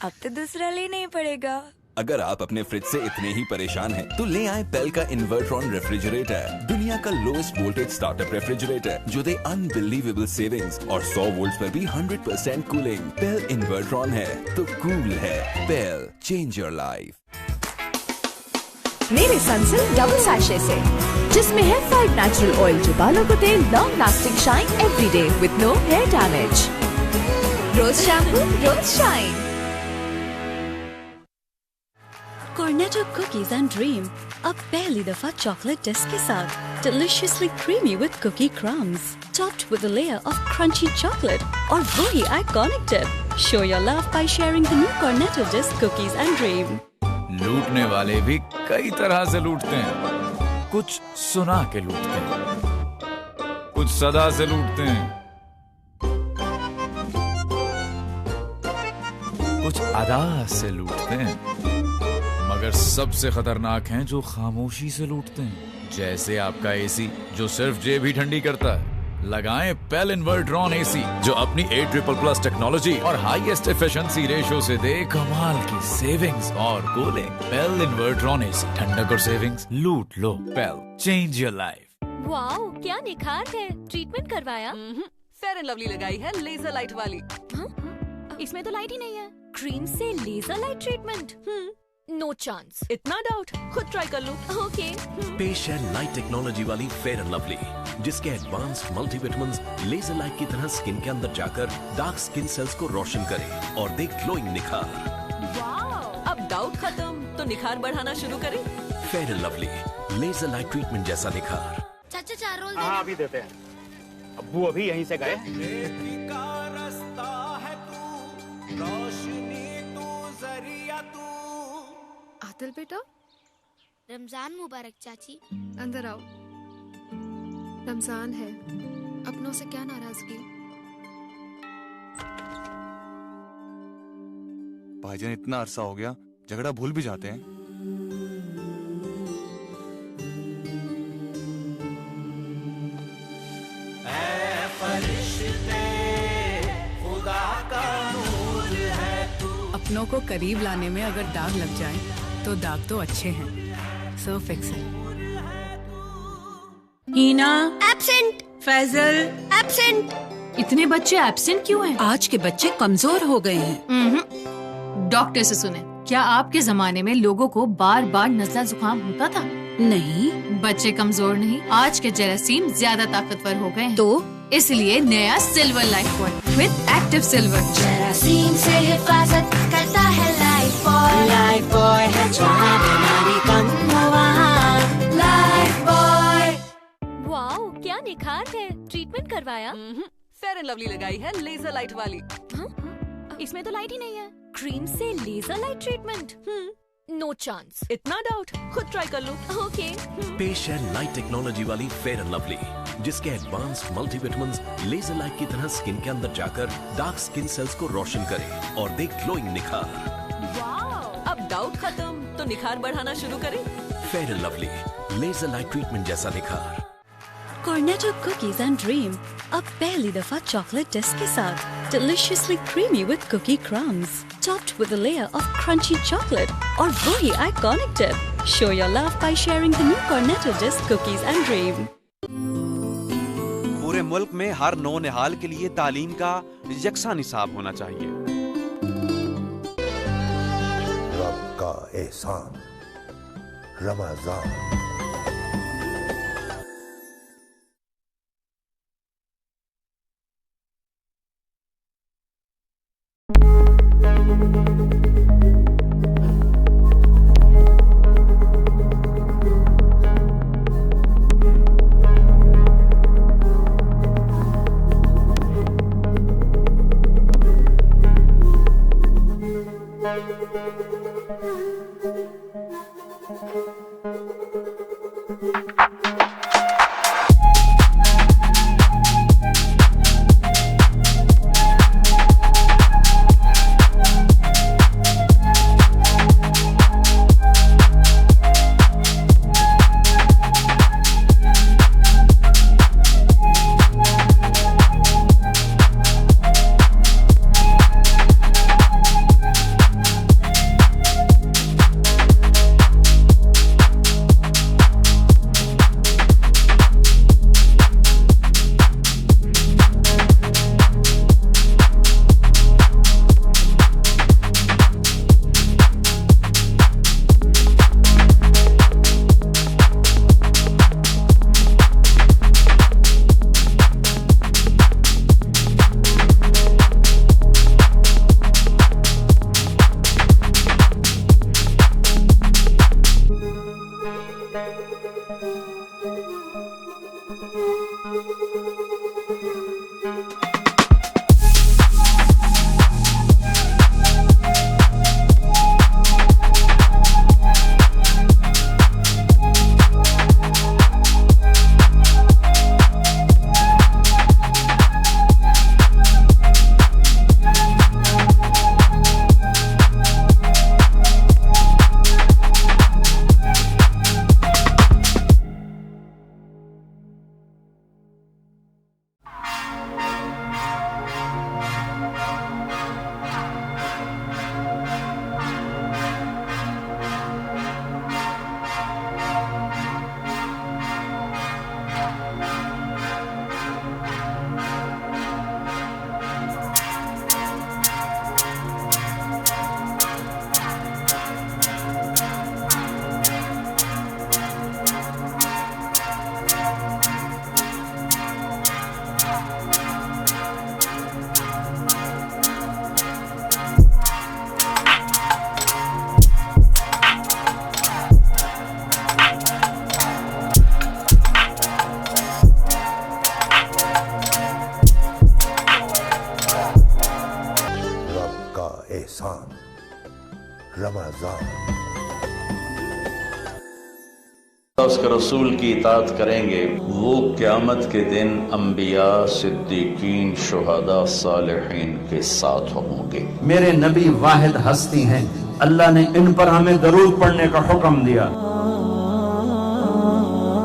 अब तो दूसरा लेना ही पड़ेगा। अगर आप अपने फ्रिज से इतने ही परेशान हैं, तो ले आए पेल का इन्वर्ट्रॉन रेफ्रिजरेटर, दुनिया का लोएस्ट वोल्टेज स्टार्टअप रेफ्रिजरेटर जो दे अनबिलीवेबल सेविंग्स और 100 वोल्ट्स पर भी 100% कूलिंग। पेल इन्वर्ट्रॉन है तो कूल है। PEL, change your life. मेरे सनसिल्क डबल सैशे से, जिसमें है 5 नेचुरल ऑयल जो बालों को दे long lasting shine every day with no hair damage. रोज शैम्पू, रोज shine. Cornetto cookies and dream, अब पहली दफा chocolate disc के साथ, deliciously creamy with cookie crumbs, topped with a layer of crunchy chocolate और वही iconic dip. Show your love by sharing the new Cornetto disc cookies and dream. लूटने वाले भी कई तरह से लूटते हैं। कुछ सुना के लूटते हैं, कुछ सदा से लूटते हैं, कुछ अदा से लूटते हैं, मगर सबसे खतरनाक हैं जो खामोशी से लूटते हैं। जैसे आपका एसी जो सिर्फ जेब ही ठंडी करता है। लगाएं पेल इन्वर्ट्रॉन एसी जो अपनी 8++ टेक्नोलॉजी और हाईएस्ट एफिशिएंसी रेशो से दे कमाल की सेविंग्स और कूलिंग। पेल इन्वर्ट्रॉन एसी, ठंडक और सेविंग्स लूट लो। पेल, चेंज योर लाइफ। वाओ, क्या निखार है। ट्रीटमेंट करवाया? फेयर एंड लवली लगाई है लेजर लाइट वाली। इसमें तो लाइट ही नहीं है। क्रीम से laser light treatment? No chance. इतना डाउट, खुद ट्राई कर लूं। ओके। पेश है लाइट टेक्नोलॉजी वाली फेयर एंड लवली, जिसके एडवांस्ड मल्टीविटामिन्स लेजर लाइट की तरह स्किन के अंदर जाकर डार्क स्किन सेल्स को रोशन करे और दे ग्लोइंग निखार। वाओ, अब डाउट खत्म तो निखार बढ़ाना शुरू करें। Fair and Lovely, laser light treatment जैसा निखार। चाचा 4 रोल दे। हाँ, अभी देते हैं। अब्बू अभी यहीं से गए। आदिल बेटा, रमजान मुबारक चाची। अंदर आओ। रमजान है, अपनों से क्या नाराजगी? भाईजान इतना अरसा हो गया, झगड़ा भूल भी जाते हैं। अपनों को करीब लाने में अगर दाग लग जाए तो दाग तो अच्छे हैं, सो फिक्स है। हीना एब्सेंट। फैजल एब्सेंट। इतने बच्चे एब्सेंट क्यों हैं? आज के बच्चे कमजोर हो गए हैं। डॉक्टर से सुने। क्या आपके जमाने में लोगों को बार बार नज़ला जुकाम होता था? नहीं, बच्चे कमजोर नहीं, आज के जरासीम ज्यादा ताकतवर हो गए। तो इसलिए नया silver Lifebuoy with active silver. जरासीम से हिफाजत करता है लाइफ बॉय। लाइफ बॉय है जहाँ बीमारी कम हो वहाँ। Life boy. वाओ, क्या निखार है। ट्रीटमेंट करवाया? फेयर एंड लवली लगाई है लेजर लाइट वाली। इसमें तो लाइट ही नहीं है। क्रीम से laser light treatment? No chance. इतना डाउट, खुद ट्राई कर लो। ओके। पेश है लाइट टेक्नोलॉजी वाली फेयर एंड लवली, जिसके एडवांस्ड मल्टीविटामिन्स लेजर लाइट की तरह स्किन के अंदर जाकर डार्क स्किन सेल्स को रोशन करे और दे ग्लोइंग निखार। वाओ, अब डाउट खत्म तो निखार बढ़ाना शुरू करें। Fair and Lovely laser light treatment जैसा निखार। Cornetto cookies and dream अब पहली दफा चॉकलेट डिस्क के साथ, deliciously creamy with cookie crumbs, topped with a layer of crunchy chocolate और वही iconic dip. Show your love by sharing the new Cornetto disc cookies and dream. पूरे मुल्क में हर नौनिहाल के लिए तालीम का यकसा निसाब होना चाहिए। रब का एहसान, रमजान। एहसान, रमजान। उसके रसूल की इताअत करेंगे वो क़यामत के दिन अंबिया, सिद्दीकीन, शुहदा, सालिहीन के साथ होंगे। मेरे नबी वाहिद हस्ती हैं, अल्लाह ने इन पर हमें दरूद पढ़ने का हुक्म दिया।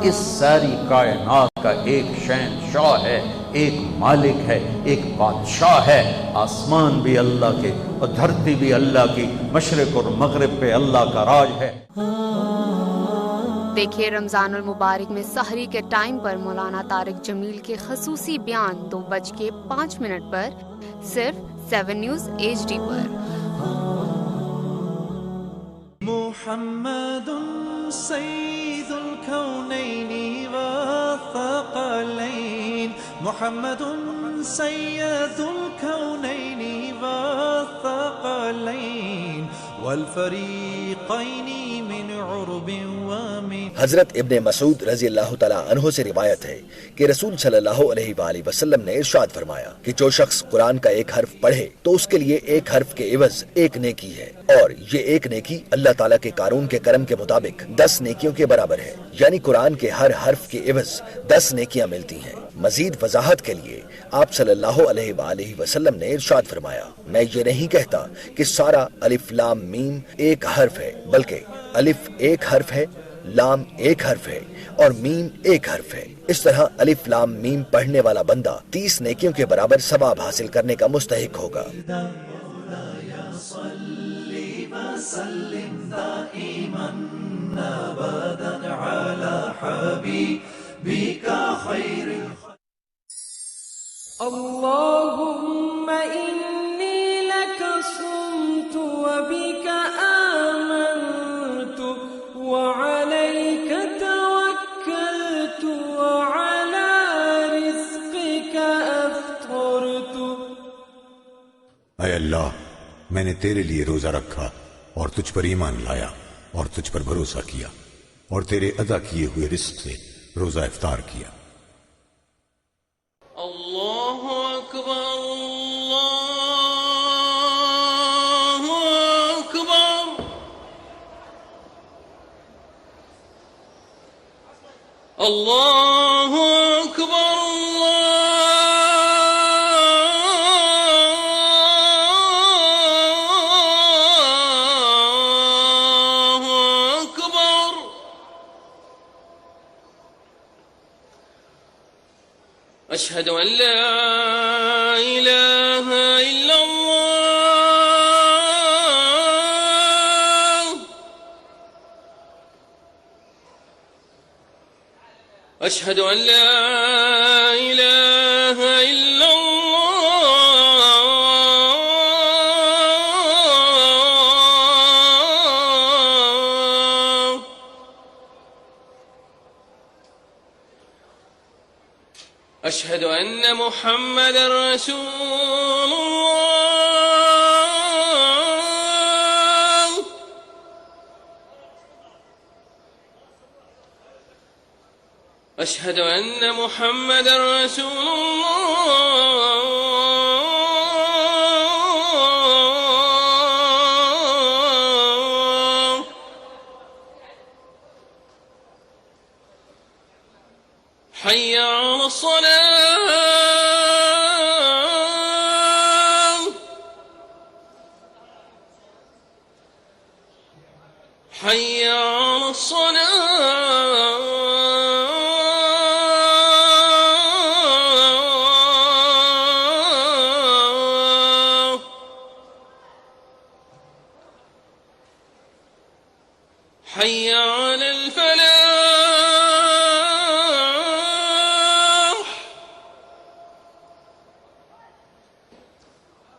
इस सारी कायनात का एक शहंशाह है, एक मालिक है, एक बादशाह है। आसमान भी अल्लाह के और धरती भी अल्लाह की, मशरिक और मगरिब पे अल्लाह का राज है। देखिए रमजानुल मुबारक में सहरी के टाइम पर मौलाना तारिक जमील के खसूसी बयान 2:05 पर सिर्फ 7 न्यूज़ HD पर। मुहम्मदुन सय्यिदुल कौनैनि व थक़लैन, मुहम्मदुन सय्यिदुल कौनैनि व थक़लैन वल फरीक़ैनि मिन उर्बिन व मिन حضرت ابن مسعود رضی اللہ تعالیٰ عنہ سے روایت ہے کہ رسول صلی اللہ علیہ وآلہ وسلم نے ارشاد فرمایا کہ جو شخص قرآن کا ایک حرف پڑھے تو اس کے لیے ایک حرف کے عوض ایک نیکی ہے، اور یہ ایک نیکی اللہ تعالیٰ کے قانون کے کرم کے مطابق 10 نیکیوں کے برابر ہے، یعنی قرآن کے ہر حرف کے عوض 10 نیکیاں ملتی ہیں۔ مزید وضاحت کے لیے آپ صلی اللہ علیہ وآلہ وسلم نے ارشاد فرمایا، میں یہ نہیں کہتا کہ سارا الف لام میم ایک حرف ہے، بلکہ الف ایک حرف ہے، لام ایک حرف ہے اور میم ایک حرف ہے۔ اس طرح الف لام میم پڑھنے والا بندہ 30 نیکیوں کے برابر ثواب حاصل کرنے کا مستحق ہوگا۔ اللهم إني لك صمت وبك آمنت وعليك توكلت وعلى رزقك أفطرت۔ اے اللہ، میں نے تیرے لیے روزہ رکھا اور تجھ پر ایمان لایا اور تجھ پر بھروسہ کیا اور تیرے ادا کیے ہوئے رزق سے روزہ افطار کیا۔ اللہ اکبر اللہ اکبر اللہ اکبر اللہ اکبر۔ أشهد أن لا إله إلا الله أشهد أن لا إله إلا الله أشهد أن محمد رسول الله أشهد أن محمد رسول الله حي على الصلاة حي على الصلاة حي على الفلاح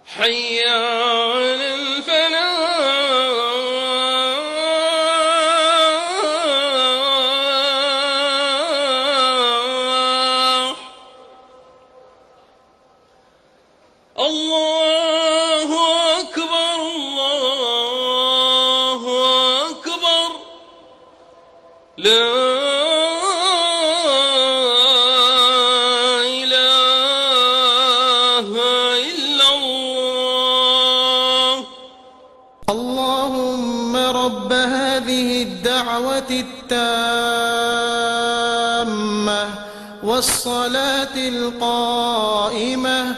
حي على الفلاح الله أكبر الله أكبر لا إله إلا الله اللهم رب هذه الدعوة التامة والصلاة القائمة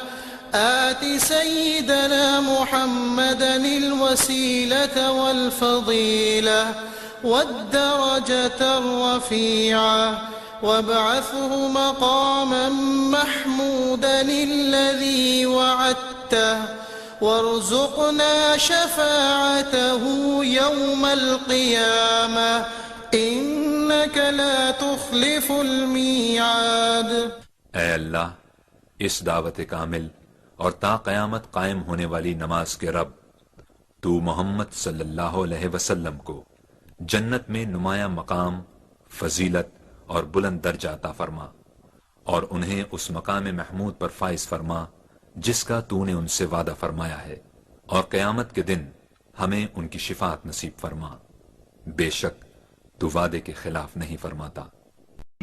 آت سيدنا محمدا الوسيلة والفضيلة والدرجة الرفيعة وابعثه مقاما محمودا الذي وعدته وارزقنا شفاعته يوم القيامة إنك لا تخلف الميعاد۔ اے اللہ، اس دعوت کامل اور تا قیامت قائم ہونے والی نماز کے رب، تو محمد صلی اللہ علیہ وسلم کو جنت میں نمایاں مقام، فضیلت اور بلند درجہ عطا فرما، اور انہیں اس مقام محمود پر فائز فرما جس کا تو نے ان سے وعدہ فرمایا ہے، اور قیامت کے دن ہمیں ان کی شفاعت نصیب فرما۔ بے شک तू वादे के खिलाफ नहीं फरमाता।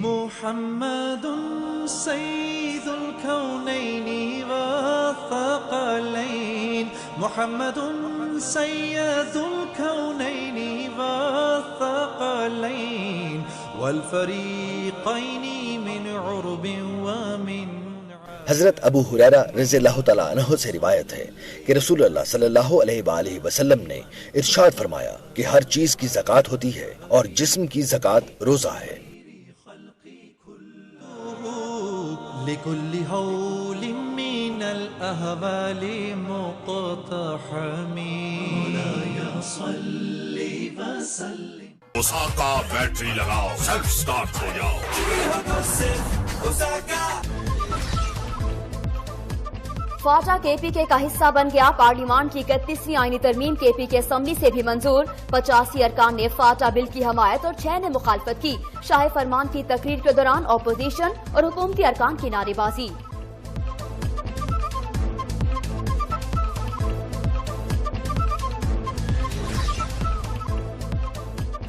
मुहम्मदुन सय्यिदुल कौनैनि वत्थक़लैन मुहम्मदुन सय्यिदुल कौनैनि वत्थक़लैन वल फरीक़ैनि मिन उर्बिन व मिन। हजरत अबू हुरैरा रज़ियल्लाहु तआला अन्हु से रिवायत है कि रसूलुल्लाह सल्लल्लाहु अलैहि वसल्लम ने इरशाद फरमाया कि हर चीज की ज़कात होती है और जिस्म की ज़कात रोजा है। लिकुल्लि हौलिन मिनल अहवालि मुक़तहमी मौलाया सल्ली व सल्लिम। ओसाका बैटरी लगाओ, सेल्फ स्टार्ट हो जाओ। फाटा केपीके का हिस्सा बन गया। पार्लियामेंट की 31वीं आईनी तरमीम केपीके असम्बली से भी मंजूर। 85 अरकान ने फाटा बिल की हमायत और 6 ने मुखालफत की। शाह फरमान की तकरीर के दौरान अपोजिशन और हुकूमती अरकान की नारेबाजी।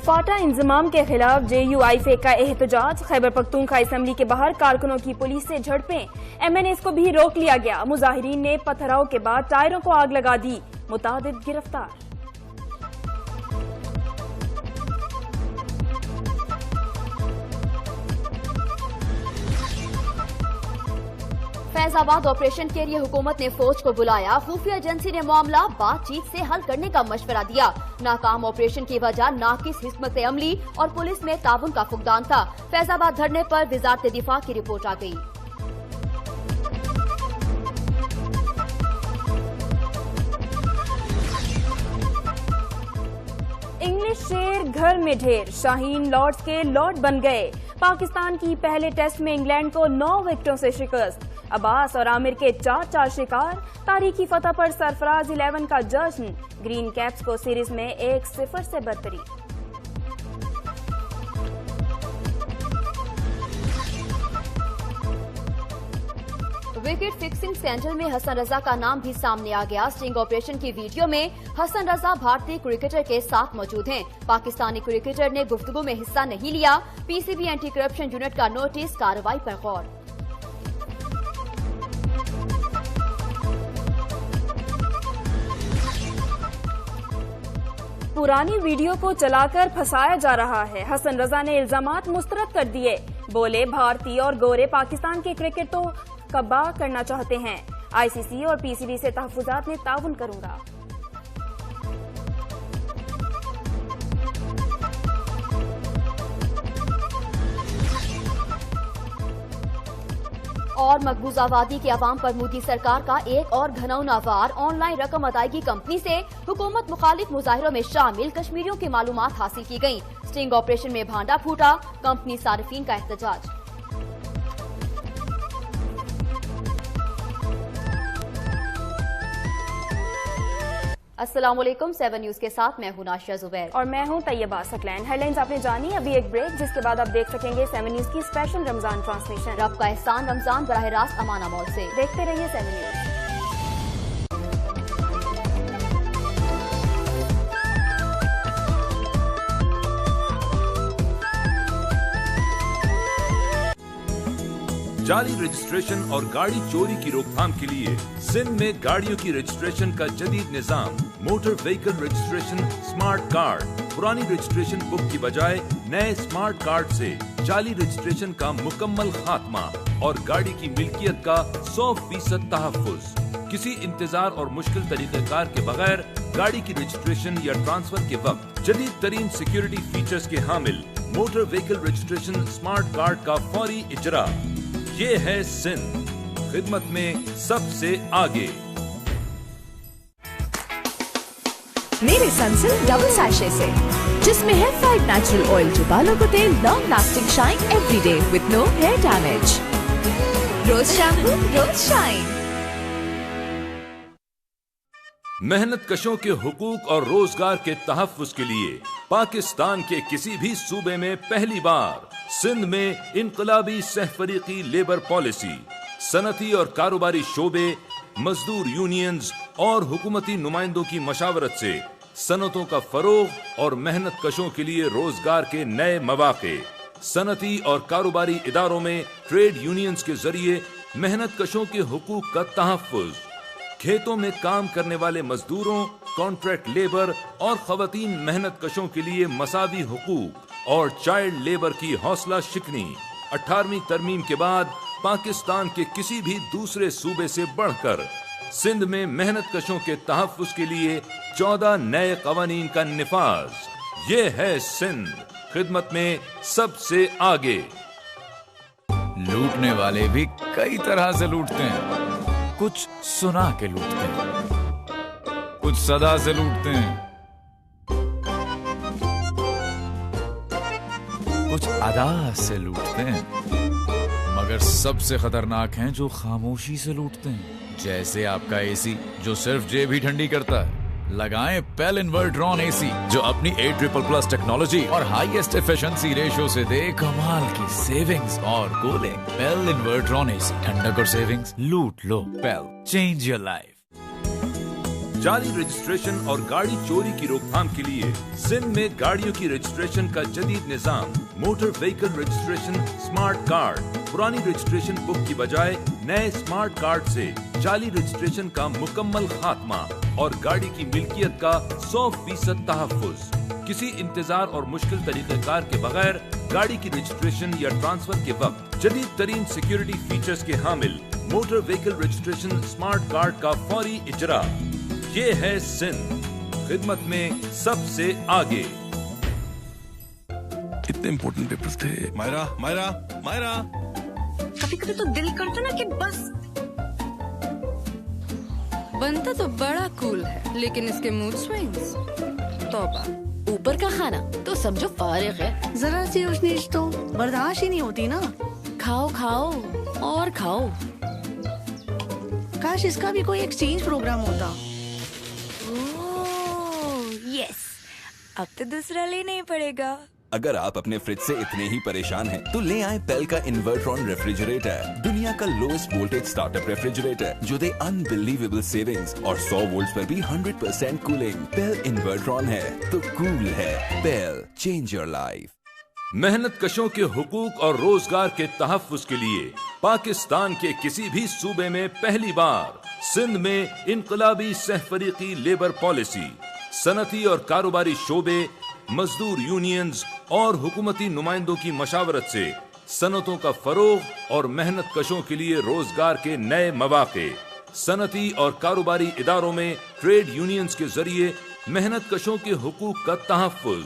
फाटा इंजमाम के खिलाफ JUIF का एहतजाज। खैबर पख्तूनख्वा असम्बली के बाहर कारकुनों की पुलिस से झड़पें। MNAs को भी रोक लिया गया। मुजाहिरीन ने पथराव के बाद टायरों को आग लगा दी। मुतादिद गिरफ्तार। फैजाबाद ऑपरेशन के लिए हुकूमत ने फौज को बुलाया। खुफिया एजेंसी ने मामला बातचीत से हल करने का मशवरा दिया। नाकाम ऑपरेशन की वजह नाकिस हिस्मत अमली और पुलिस में ताउन का फुकदान था। फैजाबाद धरने पर वजारत दिफा की रिपोर्ट आ गई। इंग्लिश शेर घर में ढेर। शाहीन लॉर्ड्स के लॉर्ड बन गए। पाकिस्तान की पहले टेस्ट में इंग्लैंड को 9 विकेटों से शिकस्त। अब्बास और आमिर के 4-4 शिकार। तारीखी फतह पर सरफराज 11 का जश्न। ग्रीन कैप्स को सीरीज में 1-0 से बरतरी। विकेट फिक्सिंग स्कैंडल में हसन रजा का नाम भी सामने आ गया। स्टिंग ऑपरेशन की वीडियो में हसन रजा भारतीय क्रिकेटर के साथ मौजूद हैं। पाकिस्तानी क्रिकेटर ने गुफ्तगू में हिस्सा नहीं लिया। PCB एंटी करप्शन यूनिट का नोटिस, कार्रवाई पर गौर। पुरानी वीडियो को चलाकर फंसाया जा रहा है। हसन रजा ने इल्जामात मुस्तरद कर दिए। बोले भारतीय और गोरे पाकिस्तान के क्रिकेट तो कब्बा करना चाहते हैं। ICC और PCB से तहफुजात में ताउन करूंगा। और मकबूजा वादी के अवाम पर मोदी सरकार का एक और घनौना वार। ऑनलाइन रकम अदायगी कंपनी से हुकूमत मुखालिफ मुजाहिरों में शामिल कश्मीरियों की मालूमात हासिल की गयी। स्टिंग ऑपरेशन में भांडा फूटा। कंपनी सारिफीन का एहतजाज। अस्सलाम वालेकुम। 7 न्यूज के साथ मैं हूं नाशिया जुबैर और मैं हूं तैयबा सकलैन। हेडलाइंस आपने जानी, अभी एक ब्रेक, जिसके बाद आप देख सकेंगे 7 न्यूज की स्पेशल रमजान ट्रांसमिशन। रब का एहसान रमजान बराह रास्त अमाना मॉल से। देखते रहिए 7 न्यूज। जाली रजिस्ट्रेशन और गाड़ी चोरी की रोकथाम के लिए सिंध में गाड़ियों की रजिस्ट्रेशन का जदीद निजाम। Motor vehicle registration smart card. पुरानी रजिस्ट्रेशन बुक की बजाय नए स्मार्ट कार्ड से जाली रजिस्ट्रेशन का मुकम्मल खात्मा और गाड़ी की मिल्कियत का 100% तहफ्फुज। किसी इंतजार और मुश्किल तरीक़ेकार के बगैर गाड़ी की रजिस्ट्रेशन या ट्रांसफर के वक्त जदीद तरीन सिक्योरिटी फीचर्स के हामिल motor vehicle registration smart card का फौरी इजरा। ये है सिंध, खिदमत में सबसे आगे। मेरे सनसिल्क डबल सैशे से, जिसमें है 5 नेचुरल ऑयल जो बालों को दे long lasting shine every day with no hair damage. रोज शैम्पू, रोज शाइन। मेहनत कशों के हुकूक और रोजगार के तहफ्फुज के लिए पाकिस्तान के किसी भी सूबे में पहली बार सिंध में इनकलाबी सहफरीकी लेबर पॉलिसी, सनती और कारोबारी शोबे, मजदूर यूनियंस और हुकूमती नुमाइंदों की मशावरत से सनतों का फरोग और मेहनत कशों के लिए रोजगार के नए मौके। सनती और कारोबारी इदारों में ट्रेड यूनियंस के जरिए मेहनत कशों के हुकूक का तहफ्फुज। खेतों में काम करने वाले मजदूरों, कॉन्ट्रैक्ट लेबर और खवातीन मेहनत कशों के लिए मसावी हुकूक और चाइल्ड लेबर की हौसला शिकनी। 18वीं तरमीम के बाद पाकिस्तान के किसी भी दूसरे सूबे से बढ़कर सिंध में मेहनत कशों के तहफ्फुज के लिए 14 नए कवानीन का निफाज। ये है सिंध, खिदमत में सबसे आगे। लूटने वाले भी कई तरह से लूटते हैं। कुछ सुना के लूटते हैं, कुछ सदा से लूटते हैं, कुछ अदा से लूटते हैं, मगर सबसे खतरनाक हैं जो खामोशी से लूटते हैं। जैसे आपका एसी जो सिर्फ जेब ही ठंडी करता है। लगाएं पेल इन्वर्ट्रॉन एसी जो अपनी 8++ टेक्नोलॉजी और हाईएस्ट एफिशिएंसी रेशो से दे कमाल की सेविंग्स और कूलिंग। पेल इन्वर्ट्रॉन एसी, ठंडक और सेविंग्स लूट लो। पेल, चेंज योर लाइफ। जाली रजिस्ट्रेशन और गाड़ी चोरी की रोकथाम के लिए सिंध में गाड़ियों की रजिस्ट्रेशन का जदीद निजाम। Motor vehicle registration smart card. पुरानी रजिस्ट्रेशन बुक की बजाय नए स्मार्ट कार्ड से जाली रजिस्ट्रेशन का मुकम्मल खात्मा और गाड़ी की मिल्कियत का 100% तहफ्फुज। किसी इंतजार और मुश्किल तरीक़ेकार के बगैर गाड़ी की रजिस्ट्रेशन या ट्रांसफर के वक्त जदीद तरीन सिक्योरिटी फीचर्स के हामिल motor vehicle registration smart card का फौरी इजरा। ये है सिंध, खिदमत में सबसे आगे। इतने इम्पोर्टेंट पेपर्स थे। मायरा मायरा मायरा, कभी कभी तो दिल करता ना कि बस। बनता तो बड़ा कूल है, लेकिन इसके मूड स्विंग्स तौबा। ऊपर का खाना तो समझो फारिग है। जरा सी उशनीश तो बर्दाश्त ही नहीं होती ना। खाओ खाओ और खाओ। काश इसका भी कोई एक्सचेंज प्रोग्राम होता। यस, अब तो दूसरा लेना ही पड़ेगा। अगर आप अपने फ्रिज से इतने ही परेशान हैं, तो ले आए पेल का इन्वर्ट्रॉन रेफ्रिजरेटर, दुनिया का लोएस्ट वोल्टेज स्टार्टअप रेफ्रिजरेटर जो दे अनबिलीवेबल सेविंग्स और 100 वोल्ट्स पर भी 100% कूलिंग। पेल इन्वर्ट्रॉन है तो कूल है। PEL, change your life. मेहनत कशों के हुकूक और रोजगार के तहफ्फुज के लिए पाकिस्तान के किसी भी सूबे में पहली बार सिंध में इनकलाबी सहफरीकी लेबर पॉलिसी। सनती और कारोबारी शोबे, मजदूर यूनियंस और हुकूमती नुमाइंदों की मशावरत से सनतों का फरोग और मेहनत कशों के लिए रोजगार के नए मौके। सनती और कारोबारी इदारों में ट्रेड यूनियंस के जरिए मेहनत कशों के हुकूक का तहफ्फुज।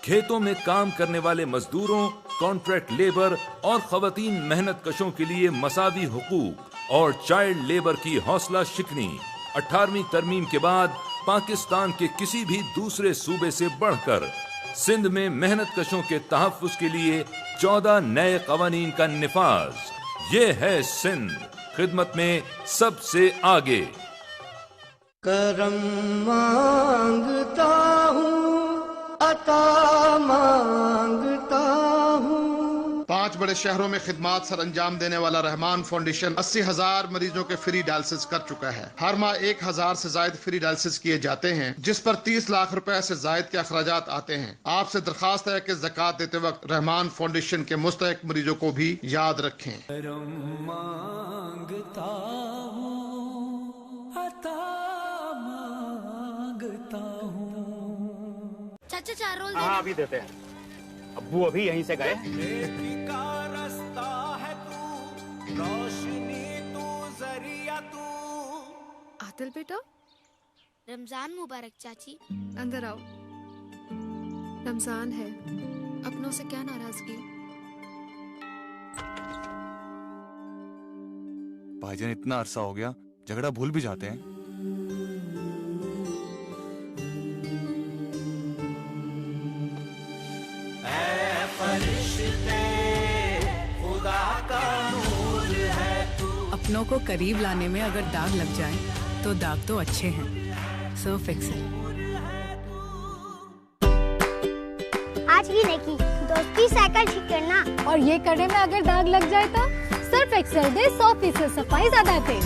खेतों में काम करने वाले मजदूरों, कॉन्ट्रैक्ट लेबर और खवातीन मेहनत कशों के लिए मसावी हुकूक और चाइल्ड लेबर की हौसला शिकनी। 18वीं तरमीम के बाद पाकिस्तान के किसी भी दूसरे सूबे से बढ़कर सिंध में मेहनत कशों के तहफ्फुज के लिए 14 नए कवानीन का निफाज। ये है सिंध, खिदमत में सबसे आगे। करम मांगता हूँ, अता मांगता हूँ। 5 बड़े शहरों में खिदमात सर अंजाम देने वाला रहमान फाउंडेशन 80,000 मरीजों के फ्री डायलिसिस कर चुका है। हर माह 1,000 से ज्यादा फ्री डायलिसिस किए जाते हैं, जिस पर 30 लाख रुपए से ज्यादा के अखराजात आते हैं। आपसे दरखास्त है कि ज़कात देते वक्त रहमान फाउंडेशन के मुस्तहिक मरीजों को भी याद रखें। मांगता हूँ, अता मांगता हूँ। चाचा 4 रोल हाँ अभी देते हैं। अब्बू अभी यहीं से गए। रास्ता है तू, रोशनी तू, जरिया तू। आदिल बेटा, रमजान मुबारक चाची। अंदर आओ। रमजान है, अपनों से क्या नाराजगी? भाईजान इतना अरसा हो गया, झगड़ा भूल भी जाते हैं। अपनों को करीब लाने में अगर दाग लग जाए तो दाग तो अच्छे हैं, सो फिक्स है। आज ही नेकी दोस्त की साइकिल ठीक करना, और ये करने में अगर दाग लग जाए तो सर्फ एक्सेल दे 100% सफाई ज्यादा थे।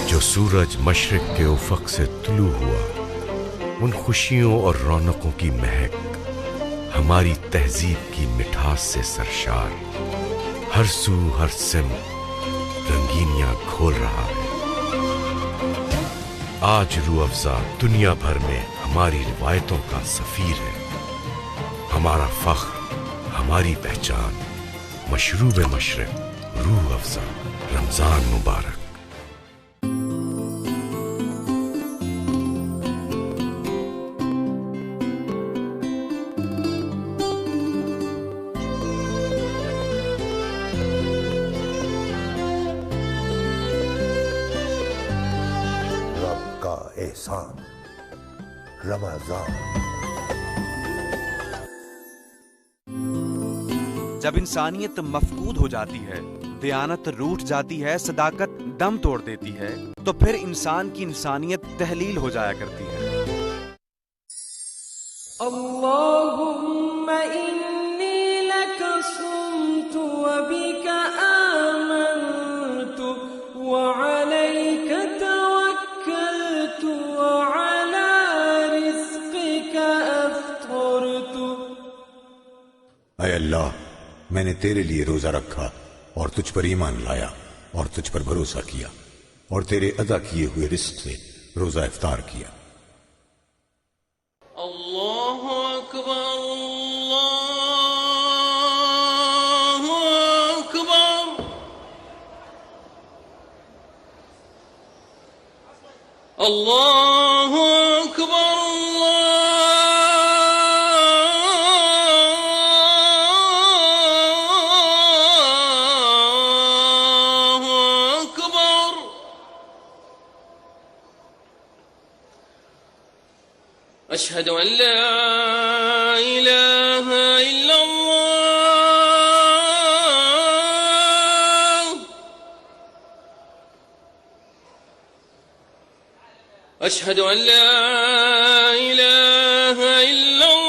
जो सूरज मशरिक के उफक से तुलू हुआ ان خوشیوں اور رونقوں کی مہک ہماری تہذیب کی مٹھاس سے سرشار، ہر سو ہر سمت رنگینیاں کھول رہا ہے۔ آج روح افزا دنیا بھر میں ہماری روایتوں کا سفیر ہے، ہمارا فخر، ہماری پہچان، مشروب مشرق روح افزا، رمضان مبارک۔ رمضان۔ جب انسانیت مفقود ہو جاتی ہے، دیانت روٹھ جاتی ہے، صداقت دم توڑ دیتی ہے، تو پھر انسان کی انسانیت تحلیل ہو جایا کرتی ہے۔ اللہم انی لک صمت وبک آمنت وعلیک توکلت وعلی رزقک افطرت۔ اے اللہ، میں نے تیرے لیے روزہ رکھا اور تجھ پر ایمان لایا اور تجھ پر بھروسہ کیا اور تیرے ادا کیے ہوئے رزق سے روزہ افطار کیا۔ اللہ اکبر اللہ اکبر اللہ اکبر أشهد أن لا إله إلا الله أشهد أن لا إله إلا الله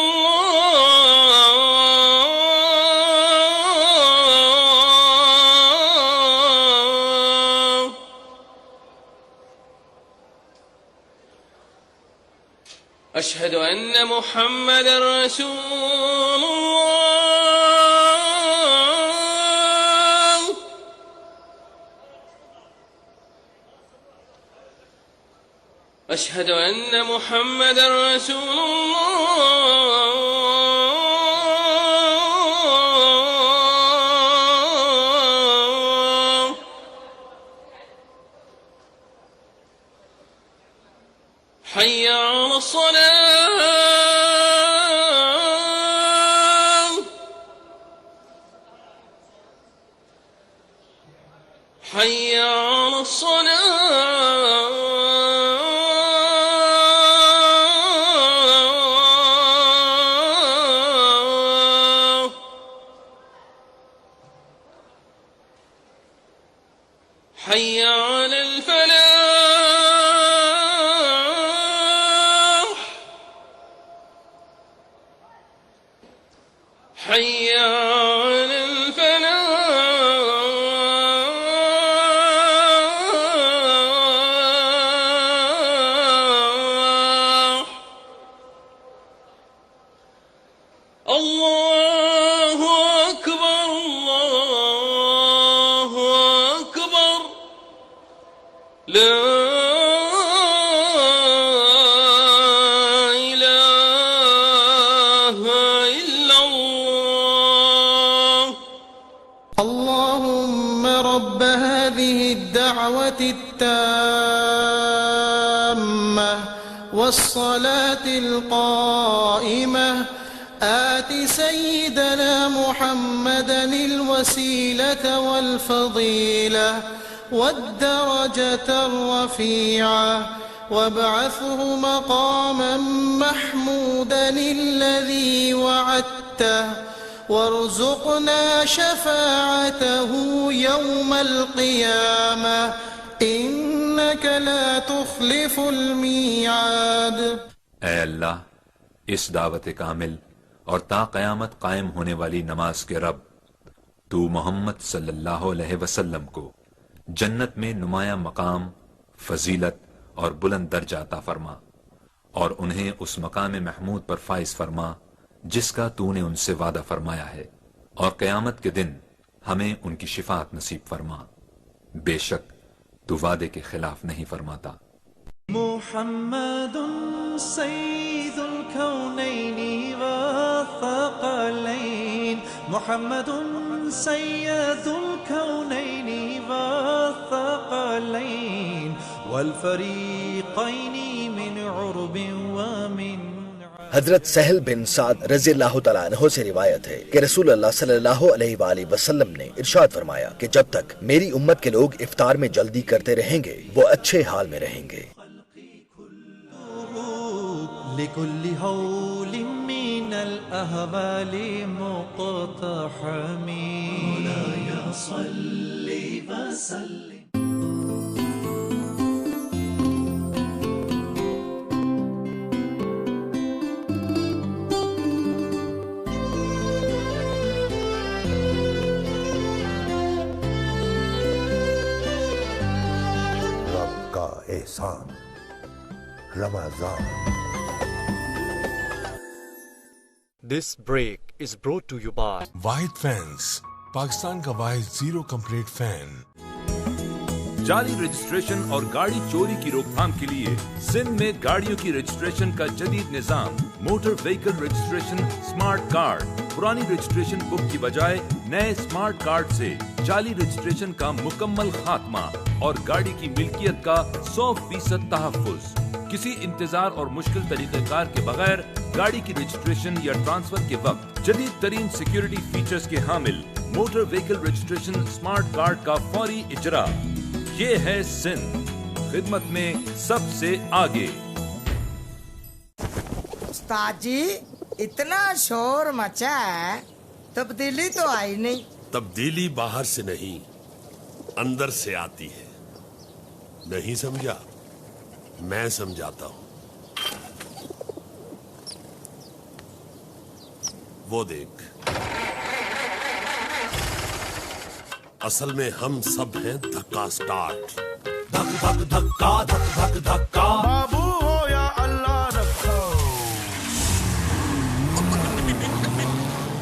أشهد أن محمد رسول الله أشهد أن محمد رسول الله حي على الصلاة حي على الصلاة حي على الفلاح حي على الفلاح الله أكبر الله أكبر لا إله إلا الله اللهم رب هذه الدعوة التامة والصلاة القائمة آت سيدنا محمدا الوسيلة والفضيلة والدرجة الرفيعة وابعثه مقاما محمودا الذي وعدته وارزقنا شفاعته يوم القيامة إنك لا تخلف الميعاد۔ اے اللہ، اس دعوت کامل اور تا قیامت قائم ہونے والی نماز کے رب، تو محمد صلی اللہ علیہ وسلم کو جنت میں نمایاں مقام، فضیلت اور بلند درجہ عطا فرما، اور انہیں اس مقام محمود پر فائز فرما جس کا تو نے ان سے وعدہ فرمایا ہے، اور قیامت کے دن ہمیں ان کی شفاعت نصیب فرما، بے شک تو وعدے کے خلاف نہیں فرماتا۔ محمد سید الکونین والثقلین، محمد سید الکونین والثقلین والفریقین من عرب ومن۔ حضرت سہل بن سعد رضی اللہ تعالیٰ عنہ سے روایت ہے کہ رسول اللہ صلی اللہ علیہ وآلہ وسلم نے ارشاد فرمایا کہ جب تک میری امت کے لوگ افطار میں جلدی کرتے رہیں گے وہ اچھے حال میں رہیں گے۔ لكل هول من الأهوال مقتحم مولاي صل وسلم۔ رب کا احسان رمضان۔ This break is brought to you by واحد فینس، پاکستان کا واحد زیرو کمپلیٹ فین۔ جعلی رجسٹریشن اور گاڑی چوری کی روک تھام کے لیے سندھ میں گاڑیوں کی رجسٹریشن کا جدید نظام، motor vehicle registration smart card. پرانی رجسٹریشن بک کی بجائے نئے سمارٹ کارڈ سے جعلی رجسٹریشن کا مکمل خاتمہ اور گاڑی کی ملکیت کا 100% تحفظ۔ کسی انتظار اور مشکل طریقہ کار کے بغیر گاڑی کی رجسٹریشن یا ٹرانسفر کے وقت جدید ترین سیکیورٹی فیچرز کے حامل motor vehicle registration smart card کا فوری اجرا۔ یہ ہے سندھ، خدمت میں سب سے آگے۔ استاد جی اتنا شور مچا ہے، تبدیلی تو آئی نہیں۔ تبدیلی باہر سے نہیں اندر سے آتی ہے، نہیں سمجھا؟ میں سمجھاتا ہوں۔ وہ دیکھ، اصل میں ہم سب ہیں دھکا سٹارٹ۔ دھک دھک دھکا دھک دھک دھکا، بابو ہو یا اللہ رکھا۔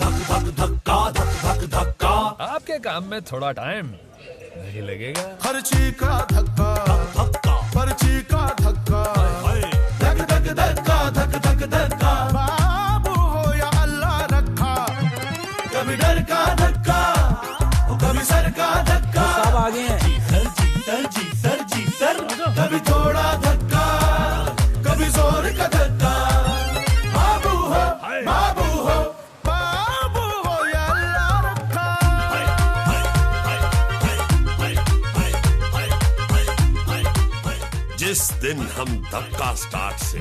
دھک دھک دھکا دھک دھک دھکا، آپ کے کام میں تھوڑا ٹائم نہیں لگے گا۔ خرچی کا دھکا دھکا، پرچی کا دھکا، دھک دھک دھکا دھک دھک دھکا، بابو ہو یا اللہ رکھا۔ کبھی ڈر کا دھکا، کبھی سر کا دھکا، سب آگے ہیں۔ جی سر، کبھی تھوڑا دھکا، کبھی زور کا دھکا، بابو ہو بابو ہو بابو ہو یا اللہ رکھا۔ جس دن ہم دھکا سٹارٹ سے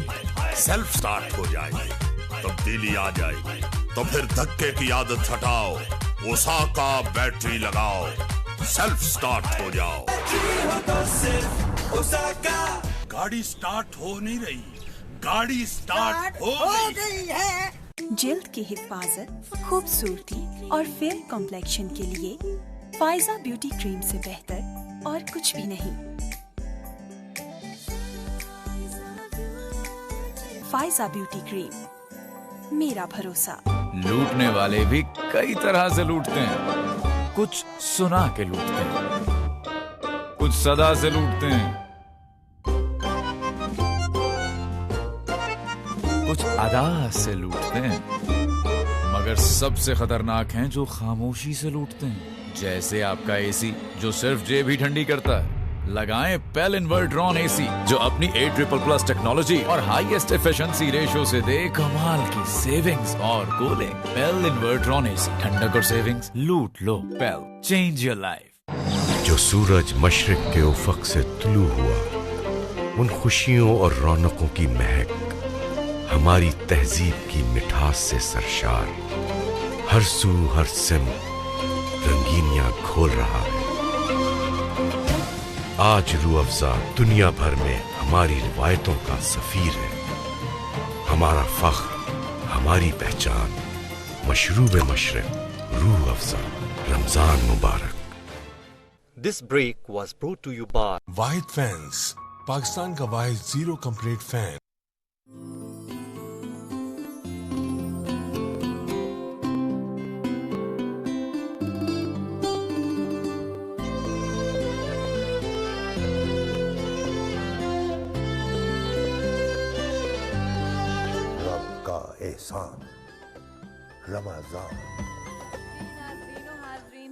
سیلف سٹارٹ ہو جائے، تبدیلی آ جائے، تو پھر دھکے کی عادت ہٹاؤ، اوساکا بیٹری لگاؤ، سیلف سٹارٹ ہو جاؤ۔ گاڑی سٹارٹ ہو نہیں رہی، گاڑی سٹارٹ ہو گئی ہے۔ جلد کی حفاظت، خوبصورتی اور فیئر کمپلیکشن کے لیے فائزہ بیوٹی کریم سے بہتر اور کچھ بھی نہیں۔ فائزہ بیوٹی کریم، میرا بھروسہ۔ لوٹنے والے بھی کئی طرح سے لوٹتے ہیں، کچھ سنا کے لوٹتے ہیں، کچھ صدا سے لوٹتے ہیں، کچھ ادا سے لوٹتے ہیں، مگر سب سے خطرناک ہیں جو خاموشی سے لوٹتے ہیں، جیسے آپ کا اے سی جو صرف جیب ہی ٹھنڈی کرتا ہے۔ لگائیں پیل انورٹرون اے سی جو اپنی 8++ ٹیکنالوجی اور ہائیسٹ ایفیشنسی ریشو سے دے کمال کی سیونگز اور کولنگ۔ پیل انورٹرون اے سی، ٹھنڈک اور سیونگز لوٹ لو۔ پیل، چینج یور لائف۔ جو سورج مشرق کے افق سے طلوع ہوا، ان خوشیوں اور رونقوں کی مہک ہماری تہذیب کی مٹھاس سے سرشار، ہر سو ہر سمت رنگینیاں کھول رہا ہے۔ آج روح افزا دنیا بھر میں ہماری روایتوں کا سفیر ہے، ہمارا فخر، ہماری پہچان، مشروب مشرق، روح افزا، رمضان مبارک۔ This break was brought to you by واحد فینس، پاکستان کا واحد زیرو کمپلیٹ فین۔ रमजान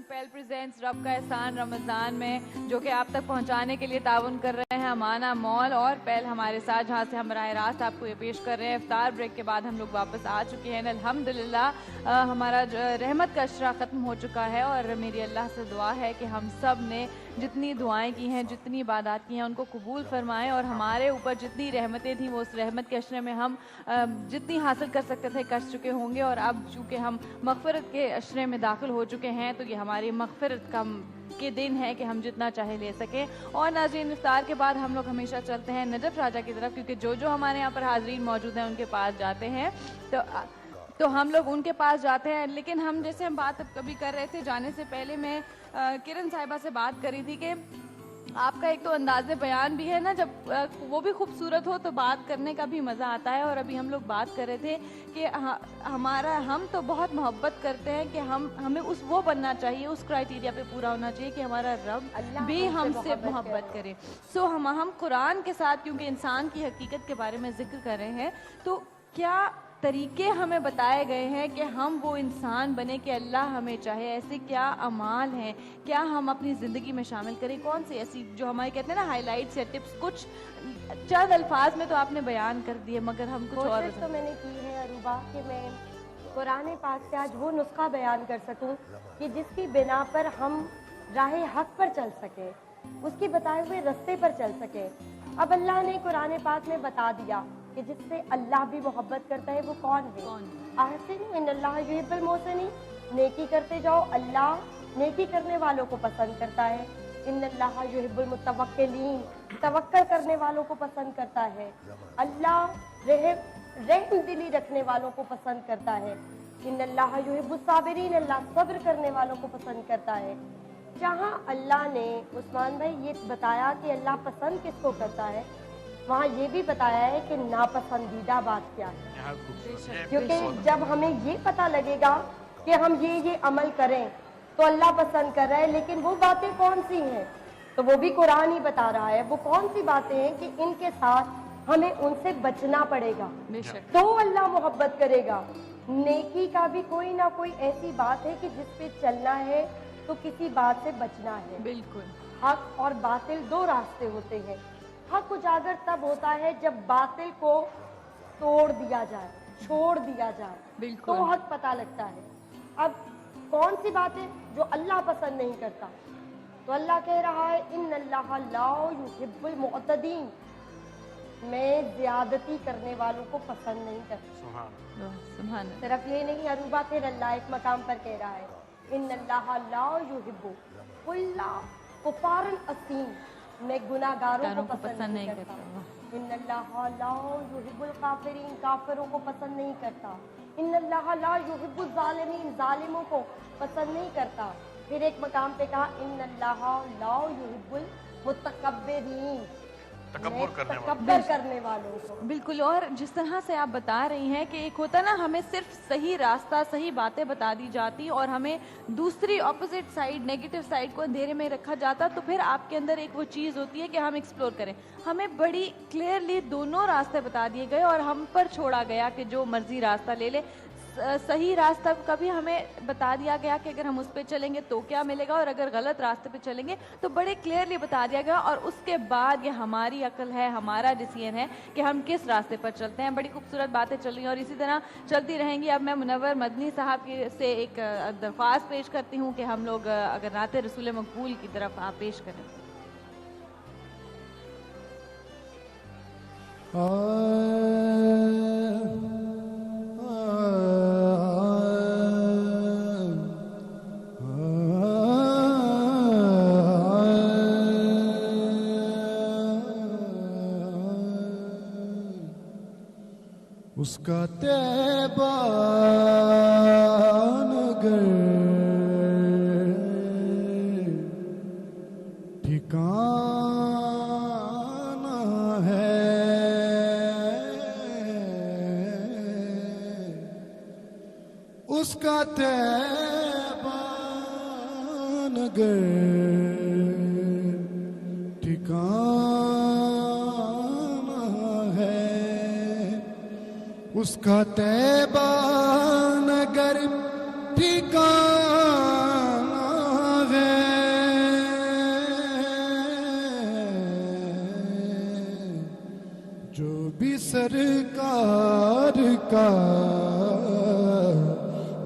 पेल प्रेजेंट्स रब का एहसान रमजान में जो कि आप तक पहुंचाने के लिए ताउन कर रहे हैं अमाना मॉल और पेल हमारे साथ, जहां से हम राह रास्त आपको ये पेश कर रहे हैं। इफ्तार ब्रेक के बाद हम लोग वापस आ चुके हैं अल्हम्दुलिल्लाह। हमारा रहमत का अशरा ख़त्म हो चुका है और मेरी अल्लाह से दुआ है कि हम सब ने जितनी दुआएं की हैं, जितनी इबादत की हैं, उनको कबूल फरमाएं और हमारे ऊपर जितनी रहमतें थी वो उस रहमत के अशरे में हम जितनी हासिल कर सकते थे कर चुके होंगे। और अब चूँकि हम मग़फ़िरत के अशरे में दाखिल हो चुके हैं तो ये हमारी मग़फ़िरत का के दिन है कि हम जितना चाहे ले सकें। और नाज़रीन, इफ्तार के बाद हम लोग हमेशा चलते हैं नजफ़ राजा की तरफ, क्योंकि जो हमारे यहाँ पर हाज़रीन मौजूद हैं उनके पास जाते हैं तो हम लोग उनके पास जाते हैं। लेकिन हम जैसे हम बात कभी कर रहे थे, जाने से पहले मैं किरण साहिबा से बात करी थी कि आपका एक तो अंदाज़े बयान भी है ना, जब वो भी खूबसूरत हो तो बात करने का भी मज़ा आता है। और अभी हम लोग बात कर रहे थे कि हम तो बहुत मोहब्बत करते हैं कि हमें वो बनना चाहिए, उस क्राइटेरिया पे पूरा होना चाहिए कि हमारा रब भी हमसे मोहब्बत करे। सो हम कुरान के साथ, क्योंकि इंसान की हकीकत के बारे में जिक्र कर रहे हैं, तो क्या तरीके हमें बताए गए हैं कि हम वो इंसान बने कि अल्लाह हमें चाहे? ऐसे क्या अमाल हैं, क्या हम अपनी ज़िंदगी में शामिल करें? कौन सी ऐसी जो हमारे कहते हैं ना हाइलाइट्स या टिप्स, कुछ चंद अल्फाज में तो आपने बयान कर दिए, मगर हम कुछ और तो मैंने की है अरूबा कि मैं कुरान पाक से आज वो नुस्खा बयान कर सकूं कि जिसकी बिना पर हम राह हक पर चल सके, उसकी बताए हुए रास्ते पर चल सके। अब अल्लाह ने कुरान पाक में बता दिया कि जिससे अल्लाह भी मोहब्बत करता है वो कौन है? अहसिन इन्नल्लाह युहिब्बुल मोहसिनीन, नेकी करते जाओ, अल्लाह नेकी करने वालों को पसंद करता है। इन्नल्लाह युहिब्बुल मुतवक्किलीन, तवक्कल करने वालों को पसंद करता है। अल्लाह रहम दिली रखने वालों को पसंद करता है। इन्नल्लाह युहिब्बुस साबिरीन, अल्लाह सब्र करने वालों को पसंद करता है। जहाँ अल्लाह ने उस्मान भाई ये बताया कि अल्लाह पसंद किसको करता है, वहाँ ये भी बताया है कि नापसंदीदा बात क्या है। क्योंकि जब हमें ये पता लगेगा कि हम ये अमल करें तो अल्लाह पसंद कर रहा है, लेकिन वो बातें कौन सी हैं तो वो भी कुरान ही बता रहा है। वो कौन सी बातें हैं कि इनके साथ हमें उनसे बचना पड़ेगा तो अल्लाह मोहब्बत करेगा। नेकी का भी कोई ना कोई ऐसी बात है कि जिस पे चलना है तो किसी बात से बचना है। बिल्कुल, हक और बातिल दो रास्ते होते हैं। हक उजागर तब होता है जब बातिल को तोड़ दिया जाए, छोड़ दिया जाए, बिल्कुल, तो हक पता लगता है। अब कौन सी बातें जो अल्लाह पसंद नहीं करता, तो अल्लाह कह रहा है इन्नल्लाह ला युहिब्बुल मुअतदीन, मैं ज्यादती करने वालों को पसंद नहीं करता। सुभान अल्लाह। सिर्फ ये नहीं अरूबा, फिर अल्लाह एक मकाम पर कह रहा है इन्नल्लाह ला युहिब्बु कुल्ला कुफारन असीम, मैं गुनाहगारों को पसंद नहीं करता। इन्नल्लाह ला युहिब्बुल काफिरीन, काफिरों को पसंद नहीं करता। इन्नल्लाह ला युहिब्बुल जालिमीन, जालिमों को पसंद नहीं करता। फिर एक मकाम पे कहा इन्नल्लाह ला युहिब्बुल मुतकब्बिरीन, तकब्बुर करने वालों को। बिल्कुल, और जिस तरह से आप बता रही हैं कि एक होता ना, हमें सिर्फ सही रास्ता, सही बातें बता दी जाती और हमें दूसरी ऑपोजिट साइड, नेगेटिव साइड को अंधेरे में रखा जाता, तो फिर आपके अंदर एक वो चीज़ होती है कि हम एक्सप्लोर करें। हमें बड़ी क्लियरली दोनों रास्ते बता दिए गए और हम पर छोड़ा गया कि जो मर्जी रास्ता ले ले। सही रास्ता कभी हमें बता दिया गया कि अगर हम उस पर चलेंगे तो क्या मिलेगा, और अगर गलत रास्ते पे चलेंगे तो बड़े क्लियरली बता दिया गया। और उसके बाद ये हमारी अकल है, हमारा डिसीजन है कि हम किस रास्ते पर चलते हैं। बड़ी खूबसूरत बातें चल रही हैं और इसी तरह चलती रहेंगी। अब मैं मुनव्वर मदनी साहब से एक दरख्वास्त पेश करती हूँ कि हम लोग अगर नाते रसूल मकबूल की तरफ आप पेश करें। उसका तैबा नगर ठिकाना है, उसका तैबा नगर ठिकाना है, اس کا طیبہ نگر ٹھکانہ ہے جو بھی سرکار کا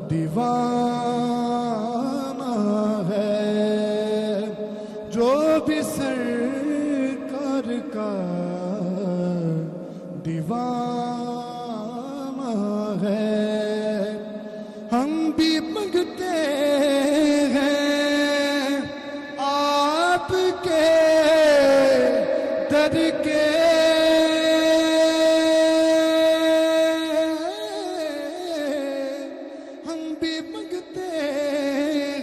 دیوانہ ہے جو بھی سرکار کا دیوانہ ہے ہم بھی منگتے ہیں آپ کے در کے ہم بھی منگتے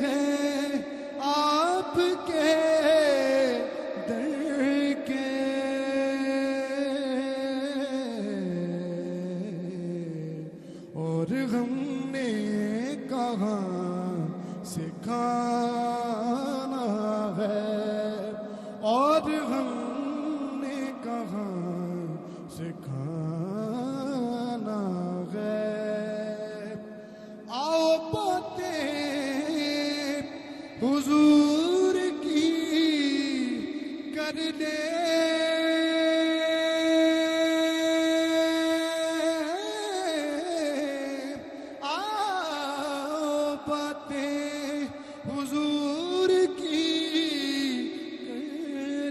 ہیں آپ کے در کے اور ہم نے کہاں سے کھانا ہے اور ہم نے کہاں سے کھانا ہے آؤ باتیں حضور کی کر لے آؤ باتیں حضور کی کر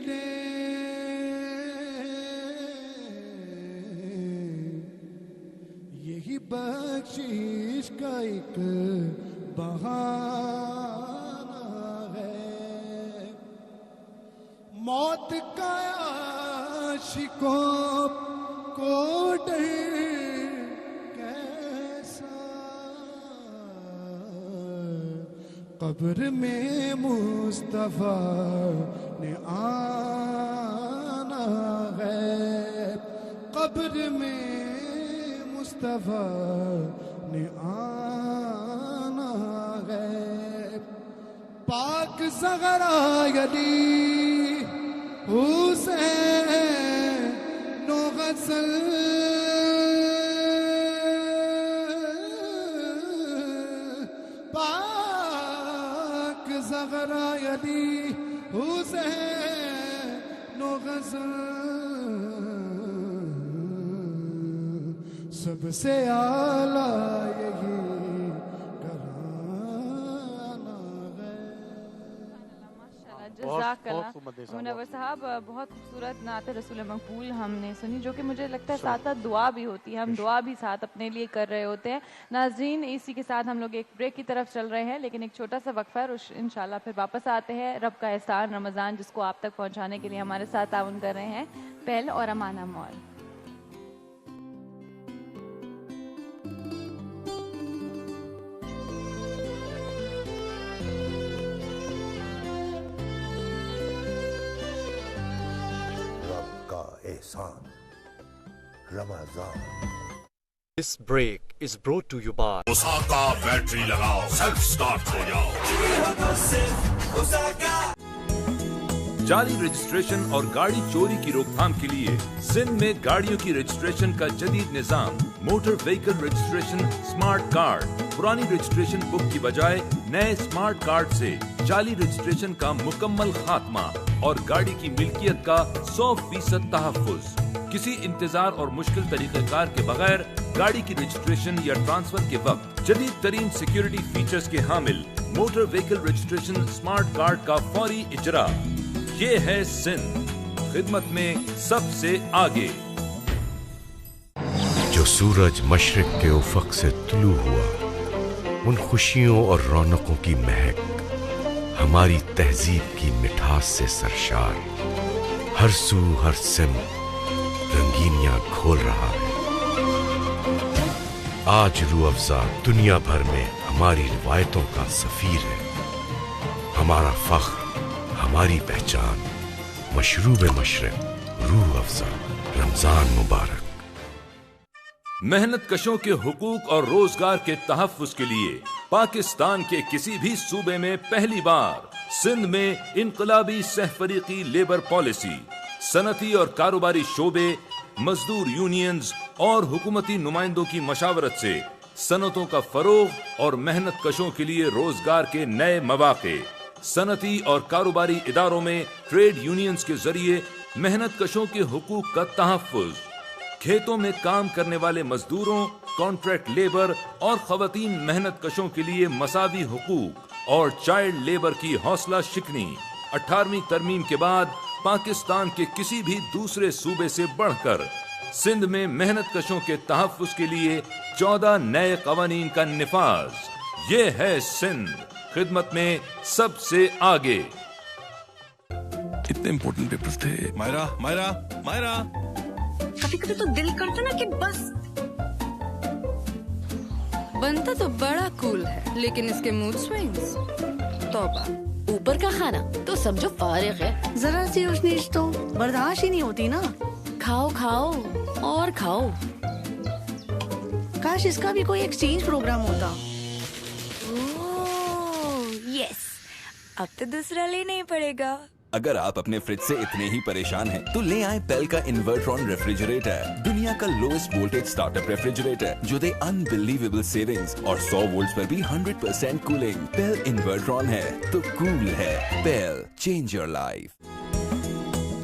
لے یہی بخشش کا ایک بہانہ ہے موت کا عاشقوں کو ڈر کیسا قبر میں مصطفیٰ نے آنا ہے قبر میں مصطفیٰ نے آنا ہے پاک زہرا علی حسین و غزل پاک زہرا علی حسین و غزل سب سے اعلیٰ یہی جزاک اللہ منور صاحب بہت خوبصورت نعت رسول مقبول ہم نے سنی جو کہ مجھے لگتا ہے ساتھ ساتھ دعا بھی ہوتی ہے ہم دعا بھی ساتھ اپنے لیے کر رہے ہوتے ہیں ناظرین اسی کے ساتھ ہم لوگ ایک بریک کی طرف چل رہے ہیں لیکن ایک چھوٹا سا وقفہ ہے اور انشاءاللہ پھر واپس آتے ہیں رب کا احسان رمضان جس کو آپ تک پہنچانے کے لیے ہمارے ساتھ تعاون کر رہے ہیں پہل اور امانہ مال رمضان This break is brought to you by Osaka battery लगाओ सेल्फ स्टार्ट हो जाओ जाली रजिस्ट्रेशन और गाड़ी चोरी की रोकथाम के लिए सिंध में गाड़ियों की रजिस्ट्रेशन का जदीद निजाम motor vehicle registration smart card पुरानी रजिस्ट्रेशन बुक की बजाय नए स्मार्ट कार्ड से जाली रजिस्ट्रेशन का मुकम्मल खात्मा और गाड़ी की मिल्कियत का 100% तहफ्फुज किसी इंतजार और मुश्किल तरीक़ेकार के बगैर गाड़ी की रजिस्ट्रेशन या ट्रांसफर के वक्त जदीद तरीन सिक्योरिटी फीचर्स के हामिल motor vehicle registration smart card का फौरी इजरा ये है सिंध खिदमत में सबसे आगे जो सूरज मशरिक के उफक से तुलू हुआ उन खुशियों और रौनकों की महक हमारी तहजीब की मिठास से सरशार हर सू हर सिम रंगीनियां खोल रहा है आज रूह अफ़ज़ा दुनिया भर में हमारी रिवायतों का सफीर है हमारा फख्र हमारी पहचान मशरूब मशरक़ रूह अफ़ज़ा रमजान मुबारक मेहनत कशों के हुकूक और रोजगार के तहफ्फुज के लिए पाकिस्तान के किसी भी सूबे में पहली बार सिंध में इनकलाबी सहफरीकी लेबर पॉलिसी सनती और कारोबारी शोबे मजदूर यूनियंस और हुकूमती नुमाइंदों की मशावरत से सनतों का फरोग और मेहनत कशों के लिए रोजगार के नए मौके, सनती और कारोबारी इदारों में ट्रेड यूनियंस के जरिए मेहनत कशों के हुकूक का तहफ़्फ़ुज़, खेतों में काम करने वाले मजदूरों, कॉन्ट्रैक्ट लेबर और खवातीन मेहनत कशों के लिए मसावी हुकूक और चाइल्ड लेबर की हौसला शिकनी 18वीं तरमीम के बाद पाकिस्तान के किसी भी दूसरे सूबे से बढ़कर सिंध में मेहनत कशों के तहफ़्फ़ुज़ के लिए 14 नए कवानीन का निफाज। ये है सिंध, खिदमत में सबसे आगे। इतने इम्पोर्टेंट पेपर्स थे। मायरा मायरा मायरा, कभी कभी तो दिल करता ना कि बस। बनता तो बड़ा कूल है, लेकिन इसके मूड स्विंग्स तौबा। ऊपर का खाना तो समझो फारिग है, जरा सी उशनीश तो बर्दाश्त ही नहीं होती ना। खाओ खाओ और खाओ। काश इसका भी कोई एक्सचेंज प्रोग्राम होता। यस, अब तो दूसरा लेना ही पड़ेगा। अगर आप अपने फ्रिज से इतने ही परेशान हैं, तो ले आए पेल का इन्वर्ट्रॉन रेफ्रिजरेटर, दुनिया का लोएस्ट वोल्टेज स्टार्टअप रेफ्रिजरेटर जो दे अनबिलीवेबल सेविंग्स और 100 वोल्ट्स पर भी 100% कूलिंग। पेल इन्वर्ट्रॉन है तो कूल है। PEL, change your life.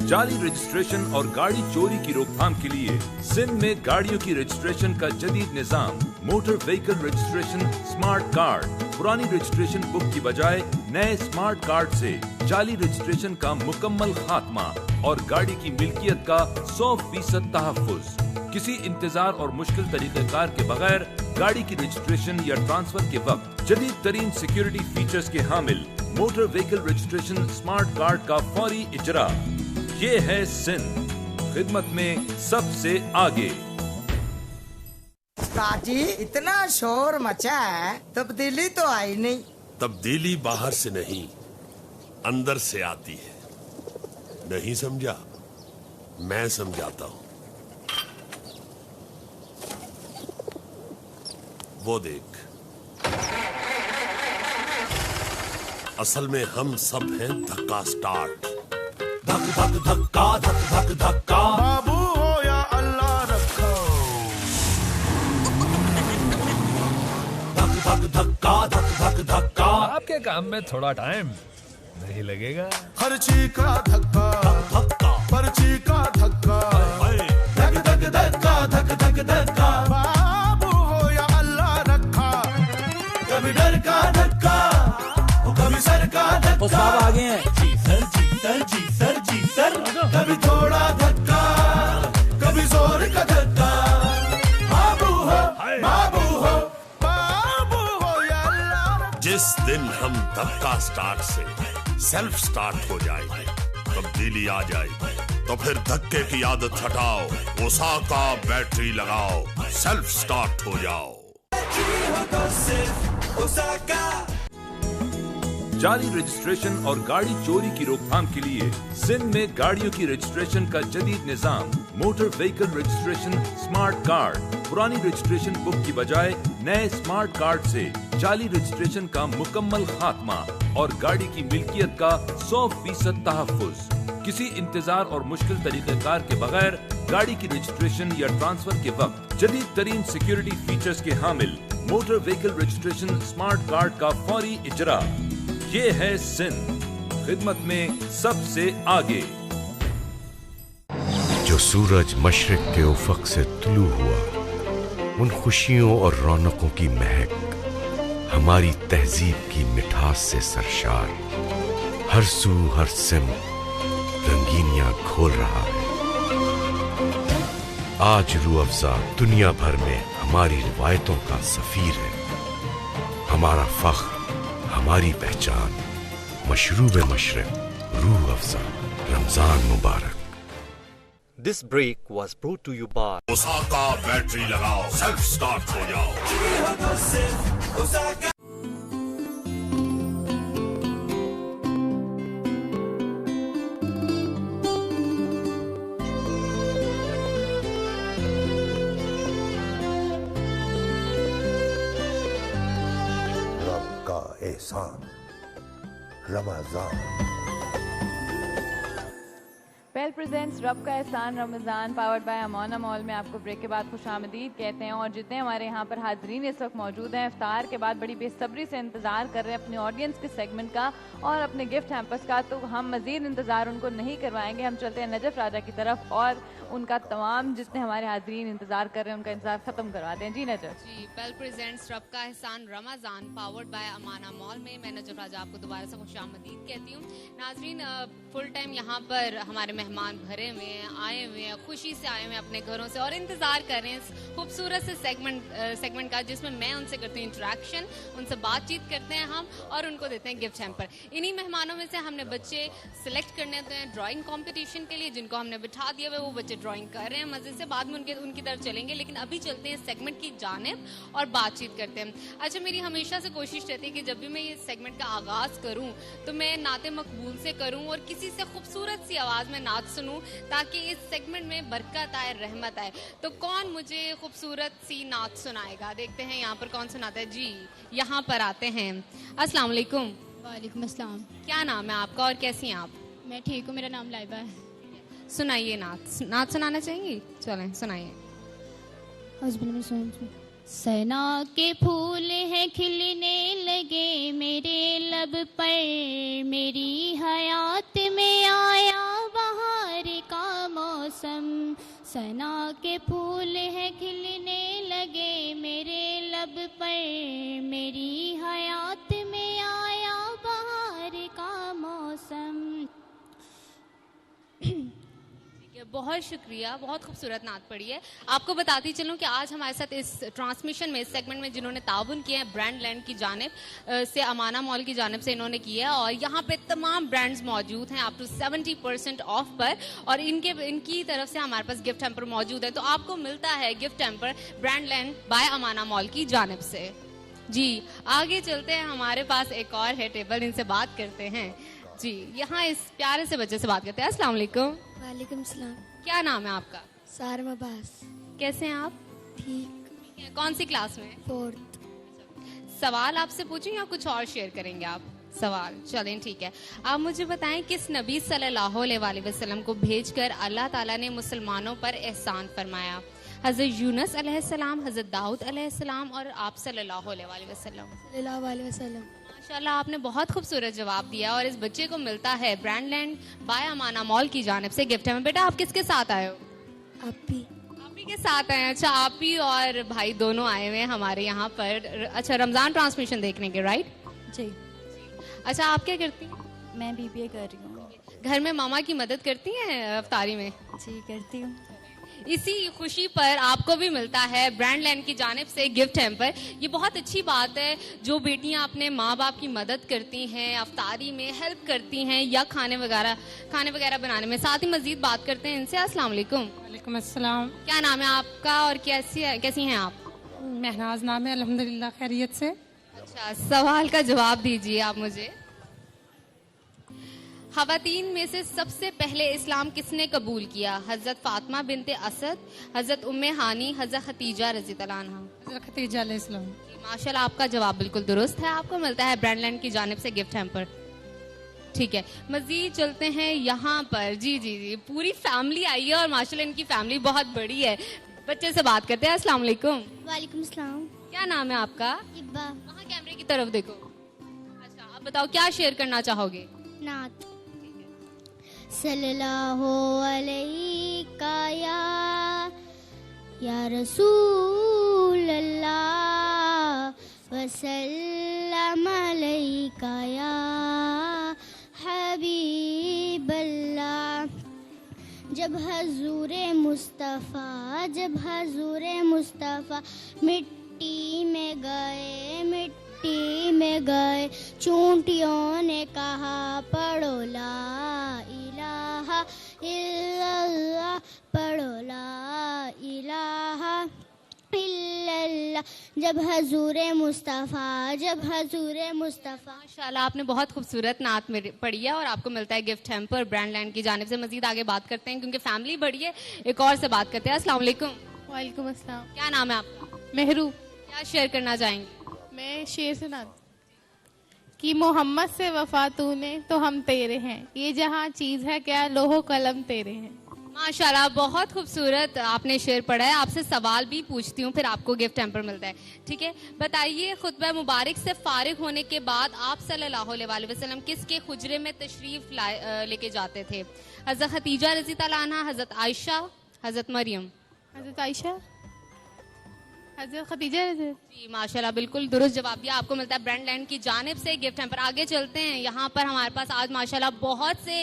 जाली रजिस्ट्रेशन और गाड़ी चोरी की रोकथाम के लिए सिंध में गाड़ियों की रजिस्ट्रेशन का जदीद निजाम, motor vehicle registration smart card, पुरानी रजिस्ट्रेशन बुक की बजाय नए स्मार्ट कार्ड से जाली रजिस्ट्रेशन का मुकम्मल खात्मा और गाड़ी की मिल्कियत का 100% तहफ़्फ़ुज़। किसी इंतजार और मुश्किल तरीक़ेकार के बगैर गाड़ी की रजिस्ट्रेशन या ट्रांसफर के वक्त जदीद तरीन सिक्योरिटी फीचर्स के हामिल motor vehicle registration smart card का फौरी इजरा। ये है सिंध, खिदमत में सबसे आगे। काजी, इतना शोर मचा है, तब्दीली तो आई नहीं। तब्दीली बाहर से नहीं, अंदर से आती है। नहीं समझा? मैं समझाता हूँ। वो देख, असल में हम सब हैं धक्का स्टार्ट। धक धक धक्का, धक धक धक्का। बाबू हो या अल्लाह रखो। धक धक धक्का, धक धक धक्का। आपके काम में थोड़ा टाइम नहीं लगेगा। खर्ची का धक्का, धक्का, पर्ची का धक्का, धक धक धक्का, धक धक धक्का। बाबू हो या अल्लाह रखा। कभी डर का धक्का, कभी सर का धक्का। साहब आगे हैं। जी सर, जी सर, जी सर, जी सर। कभी थोड़ा धक्का, कभी जोर का धक्का। बाबू हो, बाबू हो, बाबू हो या अल्लाह। जिस दिन हम धक्का स्टार्ट से सेल्फ स्टार्ट हो जाएंगे, तब्दीली आ जाएगी, तो फिर धक्के की आदत हटाओ, ओसाका बैटरी लगाओ, सेल्फ स्टार्ट हो जाओ। जाली रजिस्ट्रेशन और गाड़ी चोरी की रोकथाम के लिए सिंध में गाड़ियों की रजिस्ट्रेशन का जदीद निजाम, motor vehicle registration smart card, पुरानी रजिस्ट्रेशन बुक की बजाय नए स्मार्ट कार्ड से जाली रजिस्ट्रेशन का मुकम्मल खात्मा और गाड़ी की मिल्कियत का 100% तहफ़्फ़ुज़। किसी इंतजार और मुश्किल तरीक़ेकार के बगैर गाड़ी की रजिस्ट्रेशन या ट्रांसफर के वक्त जदीद तरीन सिक्योरिटी फीचर्स के हामिल motor vehicle registration smart card का फौरी इजरा। ये है सिंध, खिदमत में सबसे आगे। जो सूरज मशरिक के उफक से तुलू हुआ, उन खुशियों और रौनकों की महक हमारी तहजीब की मिठास से सरशार, हर सू हर सिमत रंगीनियां घोल रहा है। आज रूह अफ़ज़ा दुनिया भर में हमारी रिवायतों का सफीर है। हमारा फख्र, हमारी पहचान, मशरूब मशरक़ रूह अफ़ज़ा, रमजान मुबारक। This break was brought to you by Osaka battery लगाओ, सेल्फ स्टार्ट हो जाओ। रब का एहसान, रमजान। पेल प्रेजेंट्स रब का एहसान Ramzan powered by Amana mall में आपको ब्रेक के बाद खुश आमदीद कहते हैं। और जितने हमारे यहाँ पर हाजरीन इस वक्त मौजूद हैं, इफ्तार के बाद बड़ी बेसब्री से इंतज़ार कर रहे हैं अपने ऑडियंस के सेगमेंट का और अपने गिफ्ट हैम्पर्स का, तो हम मज़ीद इंतज़ार उनको नहीं करवाएंगे। हम चलते हैं नजफ राजा की तरफ और उनका तमाम जितने हमारे हाजरीन इंतज़ार कर रहे हैं उनका इंतज़ार ख़त्म करवाते हैं। जी नजफ जी, पेल प्रेजेंट्स रब का एहसान Ramzan powered by Amana mall में मैं नजफ राजा आपको दोबारा से खुश आमदीद कहती हूँ। नाजरीन, फुल टाइम यहाँ पर हमारे मेहमान भरे हुए हैं, आए हुए हैं, खुशी से आए हुए हैं अपने घरों से और इंतजार कर रहे हैं इस खूबसूरत से सेगमेंट का जिसमें मैं उनसे करती हूँ इंटरेक्शन, उनसे बातचीत करते हैं हम और उनको देते हैं गिफ्ट हैम्पर। इन्हीं मेहमानों में से हमने बच्चे सिलेक्ट करने होते हैं ड्राइंग कंपटीशन के लिए, जिनको हमने बिठा दिया हुआ है, वो बच्चे ड्राइंग कर रहे हैं मजे से। बाद में उनकी तरफ चलेंगे, लेकिन अभी चलते हैं सेगमेंट की जानिब और बातचीत करते हैं। अच्छा, मेरी हमेशा से कोशिश रहती है कि जब भी मैं ये सेगमेंट का आगाज करूँ तो मैं नाते मकबूल से करूँ और किसी से खूबसूरत सी आवाज में नात सुनूं ताकि इस सेगमेंट में बरकत आए, रहमत आए। तो कौन मुझे खूबसूरत सी नात सुनाएगा? देखते हैं यहाँ पर कौन सुनाता है। जी, यहाँ पर आते हैं। अस्सलाम वालेकुम। वालेकुम अस्सलाम। क्या नाम है आपका और कैसी हैं आप? मैं ठीक हूँ, मेरा नाम लाइबा है। सुनाइए नात सुनाना चाहेंगी? चलें सुनाइए। सना के फूल हैं खिलने लगे मेरे लब पर, मेरी हयात में आया बहार का मौसम। सना के फूल हैं खिलने लगे मेरे लब पर, मेरी हयात में आया बहार का मौसम। बहुत शुक्रिया, बहुत खूबसूरत नात पड़ी है। आपको बताती चलूं कि आज हमारे साथ इस ट्रांसमिशन में, इस सेगमेंट में जिन्होंने ताउन किया है ब्रांड लैंड की जानिब से, अमाना मॉल की जानिब से इन्होंने किया है और यहाँ पे तमाम ब्रांड्स मौजूद हैं अप टू 70% ऑफ पर और इनकी तरफ से हमारे पास गिफ्ट हैम्पर मौजूद है। तो आपको मिलता है gift hamper Brand Land by Amana Mall की जानिब से। जी, आगे चलते हैं, हमारे पास एक और है टेबल, इनसे बात करते हैं। जी, यहाँ इस प्यारे से बच्चे से बात करते हैं। अस्सलाम वालेकुम। वालेकुम सलाम। क्या नाम है आपका? सारमा अब्बास। कैसे हैं आप? ठीक। कौन सी क्लास में? 4th। सवाल आपसे पूछूं या कुछ और शेयर करेंगे आप? सवाल, चलें ठीक है। आप मुझे बताएं किस नबी सल्लल्लाहु अलैहि वसल्लम को भेजकर अल्लाह ताला ने मुसलमानों पर एहसान फरमाया? हजरत यूनुस अलैहिस्सलाम, हजरत दाऊद अलैहिस्सलाम और आप सल्लल्लाहु अलैहि वसल्लम। माशाल्लाह, आपने बहुत खूबसूरत जवाब दिया और इस बच्चे को मिलता है brand Land by Amana Mall की जानिब से गिफ्ट है। बेटा, आप किसके साथ आए हो? आप ही के साथ आए हैं। अच्छा, आप ही और भाई दोनों आए हुए हैं हमारे यहाँ पर। अच्छा, रमजान ट्रांसमिशन देखने के, राइट? जी। अच्छा, आप क्या करती हैं? मैं BBA कर रही हूँ। घर में मामा की मदद करती हैं अफ्तारी में? जी, करती हूँ। इसी खुशी पर आपको भी मिलता है ब्रांड लैंड की जानिब से गिफ्ट हैम्पर। ये बहुत अच्छी बात है, जो बेटियां अपने माँ बाप की मदद करती हैं, अफ्तारी में हेल्प करती हैं या खाने वगैरह बनाने में। साथ ही मजीद बात करते हैं इनसे। अस्सलाम वालेकुम। वालेकुम अस्सलाम। क्या नाम है आपका और कैसी हैं आप? महनाज नाम है, अल्हम्दुलिल्लाह खैरियत से। अच्छा, सवाल का जवाब दीजिए आप मुझे। ख़वातीन में से सबसे पहले इस्लाम किसने कबूल किया? हज़रत फातिमा बिनते असद, हज़रत उम्मे हानी, हज़रत खतीजा रज़ी अल्लाह अन्हा। हज़रत खतीजा अलैहिस्सलाम। माशाल्लाह, आपका जवाब बिल्कुल दुरुस्त है। आपको मिलता है ब्रांड लैंड की जानिब से गिफ्ट हैम्पर। ठीक है, मजीद चलते हैं यहाँ पर। जी, पूरी फैमिली आई है और माशाल्लाह इनकी फैमिली बहुत बड़ी है। बच्चे से बात करते हैं। अस्सलाम वालेकुम। वालेकुम सलाम। क्या नाम है आपका? इब्बा। वहाँ कैमरे की तरफ देखो। अच्छा, आप बताओ क्या शेयर करना चाहोगे? नात। सल्लल्लाहु अलैहि या रसूल अल्लाह वसल्लम अलैका या हबीब अल्लाह। जब हजूरे मुस्तफ़ा मिट्टी में गए चूंटियों ने कहा पढ़ो ला इलाहा इल्लल्लाह, पढ़ो ला इलाहा इल्लल्लाह। जब हजूरे मुस्तफ़ा माशाल्लाह, आपने बहुत खूबसूरत नात पढ़ी है और आपको मिलता है गिफ्ट हैम्पर ब्रांड लैंड की जानिब से। मजीद आगे बात करते हैं क्योंकि फैमिली बड़ी है। एक और से बात करते हैं। अस्सलाम वालेकुम। वालेकुम अस्सलाम। क्या नाम है आपका? मेहरू। क्या शेयर करना चाहेंगे? मैं शेर सुना। کہ محمد سے وفا تو نے تو ہم تیرے ہیں، یہ جہاں چیز ہے کیا لوح قلم تیرے ہیں. ماشاءاللہ بہت خوبصورت آپ نے شعر پڑھا ہے. آپ سے سوال بھی پوچھتی ہوں پھر آپ کو گفٹ ہیمپر ملتا ہے. ٹھیک ہے، بتائیے خطبہ مبارک سے فارغ ہونے کے بعد آپ صلی اللہ علیہ وسلم کس کے حجرے میں تشریف لے کے جاتے تھے؟ حضرت خدیجہ رضی اللہ عنہا، حضرت عائشہ، حضرت مریم؟ حضرت عائشہ، حضرت خدیجہ. جی ماشاءاللہ بالکل درست جواب دیا. آپ کو ملتا ہے برانڈ لینڈ کی جانب سے گفٹ ہیمپر. آگے چلتے ہیں، یہاں پر ہمارے پاس آج ماشاءاللہ بہت سے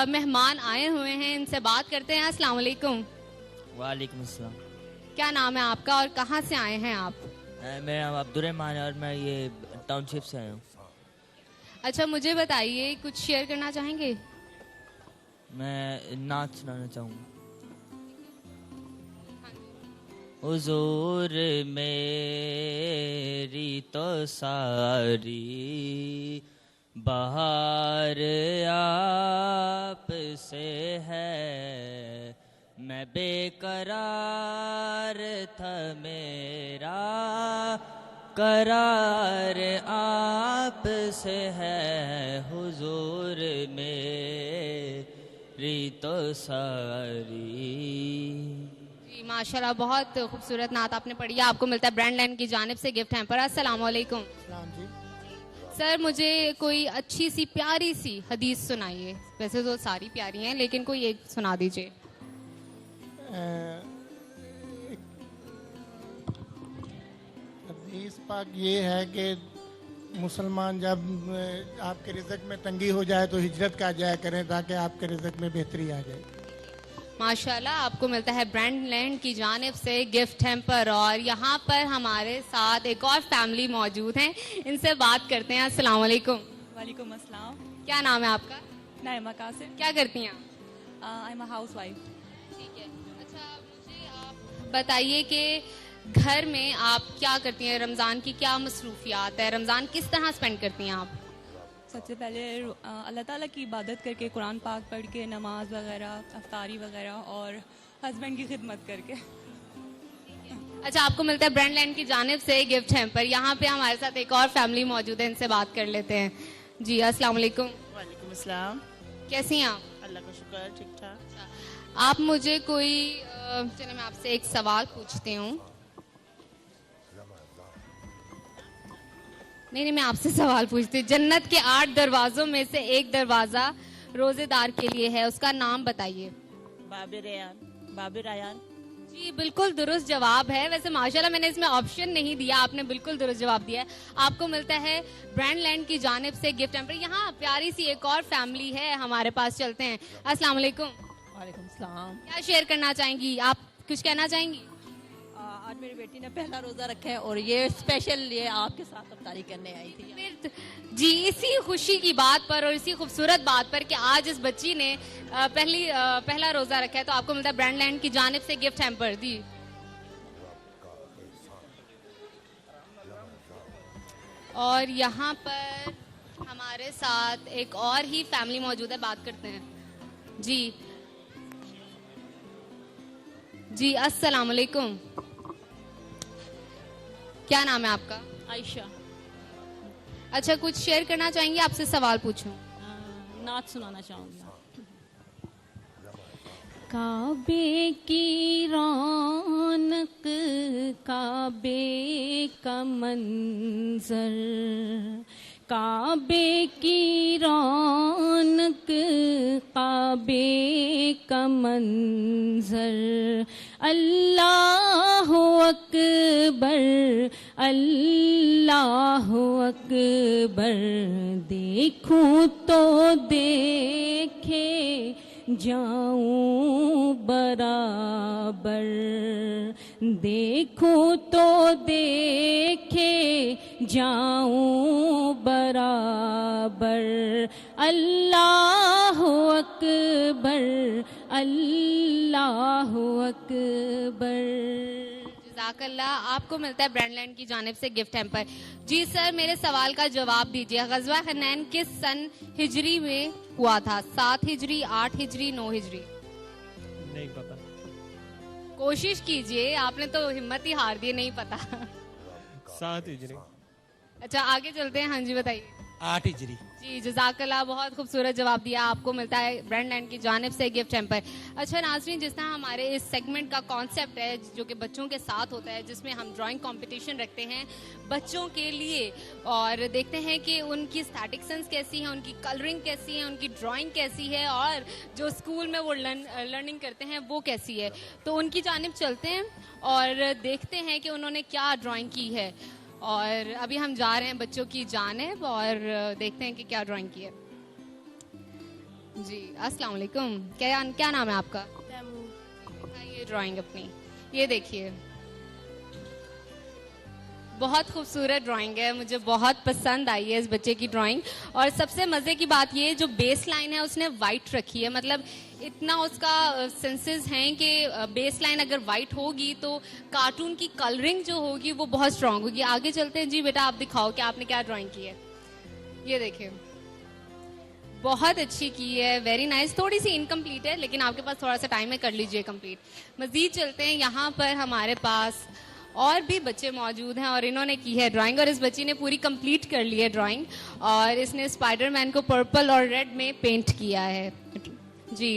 مہمان آئے ہوئے ہیں، ان سے بات کرتے ہیں. السلام علیکم. وعلیکم السلام. کیا نام ہے آپ کا اور کہاں سے آئے ہیں آپ؟ میرا نام عبدالرحمان ہے اور میں یہ ٹاؤن شپ سے آیا ہوں. اچھا مجھے بتائیے کچھ شیئر کرنا چاہیں گے؟ میں نعت سنانا چاہوں گا. حضور میری تو ساری بہار آپ سے ہے، میں بے قرار تھا میرا قرار آپ سے ہے. حضور میری تو ساری. ماشاءاللہ بہت خوبصورت نعت آپ نے پڑھی ہے. آپ کو ملتا ہے برانڈ لینڈ کی جانب سے گفٹ ہیمپر. السلام علیکم. سر مجھے کوئی اچھی سی پیاری سی حدیث سنائیے. ویسے تو ساری پیاری ہیں لیکن کوئی ایک سنا دیجئے. حدیث پاک یہ ہے کہ مسلمان جب آپ کے رزق میں تنگی ہو جائے تو ہجرت کا جایا کریں تاکہ آپ کے رزق میں بہتری آ جائے. ماشاءاللہ آپ کو ملتا ہے برانڈ لینڈ کی جانب سے گفٹ ہیمپر. اور یہاں پر ہمارے ساتھ ایک اور فیملی موجود ہیں، ان سے بات کرتے ہیں. السلام علیکم. وعلیکم السلام. کیا نام ہے آپ کا؟ نائمہ قاسم. کیا کرتی ہیں آپ؟ I am a house wife. ٹھیک ہے. اچھا مجھے آپ بتائیے کہ گھر میں آپ کیا کرتی ہیں؟ رمضان کی کیا مصروفیات ہے؟ رمضان کس طرح اسپینڈ کرتی ہیں آپ؟ سب سے پہلے اللہ تعالیٰ کی عبادت کر کے، قرآن پاک پڑھ کے، نماز وغیرہ، افطاری وغیرہ، اور ہسبینڈ کی خدمت کر کے. اچھا آپ کو ملتا ہے برانڈ لینڈ کی جانب سے گفٹ ہیمپر. یہاں پہ ہمارے ساتھ ایک اور فیملی موجود ہے، ان سے بات کر لیتے ہیں. جی السلام علیکم. وعلیکم السلام. کیسی ہیں آپ؟ اللہ کا شکر، ٹھیک ٹھاک. آپ مجھے کوئی چلیں میں آپ سے ایک سوال پوچھتی ہوں. نہیں میں آپ سے سوال پوچھتی ہوں. جنت کے 8 دروازوں میں سے ایک دروازہ روزے دار کے لیے ہے، اس کا نام بتائیے. باب ریان. باب ریان. جی بالکل درست جواب ہے. ویسے ماشاءاللہ میں نے اس میں آپشن نہیں دیا، آپ نے بالکل درست جواب دیا ہے. آپ کو ملتا ہے برانڈ لینڈ کی جانب سے گفٹ ہیمپر. یہاں پیاری سی ایک اور فیملی ہے ہمارے پاس، چلتے ہیں. السلام علیکم. وعلیکم السلام. کیا شیئر کرنا چاہیں گی آپ؟ کچھ کہنا چاہیں گی؟ آج میری بیٹی نے پہلا روزہ رکھا ہے اور یہ اسپیشل یہ آپ کے ساتھ افطاری کرنے آئی تھی. جی اسی خوشی کی بات پر اور اسی خوبصورت بات پر کہ آج اس بچی نے پہلا روزہ رکھا ہے، تو آپ کو ملتا ہے برانڈ لینڈ کی جانب سے گفٹ ہیمپر. دی اور یہاں پر ہمارے ساتھ ایک اور ہی فیملی موجود ہے، بات کرتے ہیں. جی السلام علیکم. کیا نام ہے آپ کا؟ عائشہ. اچھا کچھ شیئر کرنا چاہیں گے؟ آپ سے سوال پوچھوں. نعت سنانا چاہوں گا. کعبے کی رونق، کعبے کا منظر، کعبے کی رونق، کعبے کا منظر. اللہ اکبر، اللہ اکبر، دیکھوں تو دیکھے جاؤں برابر، دیکھوں تو دیکھے جاؤں برابر. اللہ اکبر، اللہ اکبر. جزاک اللہ. آپ کو ملتا ہے برانڈ لینڈ کی جانب سے گفٹ ہیمپر. جی سر میرے سوال کا جواب دیجیے. غزوہ حنین کس سن ہجری میں ہوا تھا؟ 7 ہجری، 8 ہجری، 9 ہجری؟ نہیں پتا. کوشش کیجئے، آپ نے تو ہمت ہی ہار دی. نہیں پتا. 7 ہجری. اچھا آگے چلتے ہیں. ہاں جی بتائیے. 8 हिजरी। जी जज़ाकल्लाह, बहुत खूबसूरत जवाब दिया। आपको मिलता है ब्रांडलैंड की जानिब से गिफ्ट हैम्पर। अच्छा नाज़रीन, जिस तरह हमारे इस सेगमेंट का कॉन्सेप्ट है जो कि बच्चों के साथ होता है, जिसमें हम ड्राइंग कंपटीशन रखते हैं बच्चों के लिए और देखते हैं कि उनकी स्टैटिक सेंस कैसी है, उनकी कलरिंग कैसी है, उनकी ड्राइंग कैसी है और जो स्कूल में वो लर्निंग करते हैं वो कैसी है। तो उनकी जानिब चलते हैं और देखते हैं कि उन्होंने क्या ड्राइंग की है। और अभी हम जा रहे हैं बच्चों की जानिब और देखते हैं कि क्या ड्राइंग की है। जी अस्सलाम वालेकुम, क्या नाम है आपका? ये ड्राइंग अपनी ये देखिए, बहुत खूबसूरत ड्राइंग है, मुझे बहुत पसंद आई है इस बच्चे की ड्राइंग। और सबसे मज़े की बात ये जो बेस लाइन है उसने वाइट रखी है, मतलब इतना उसका सेंसेस हैं कि बेस लाइन अगर वाइट होगी तो कार्टून की कलरिंग जो होगी वो बहुत स्ट्रांग होगी। आगे चलते हैं। जी बेटा आप दिखाओ कि आपने क्या ड्राइंग की है। ये देखिए बहुत अच्छी की है, वेरी नाइस। थोड़ी सी इनकम्प्लीट है लेकिन आपके पास थोड़ा सा टाइम है, कर लीजिए कंप्लीट। मजीद चलते हैं। यहाँ पर हमारे पास और भी बच्चे मौजूद हैं और इन्होंने की है ड्राइंग और इस बच्ची ने पूरी कंप्लीट कर ली है ड्राइंग और इसने स्पाइडरमैन को पर्पल और रेड में पेंट किया है। जी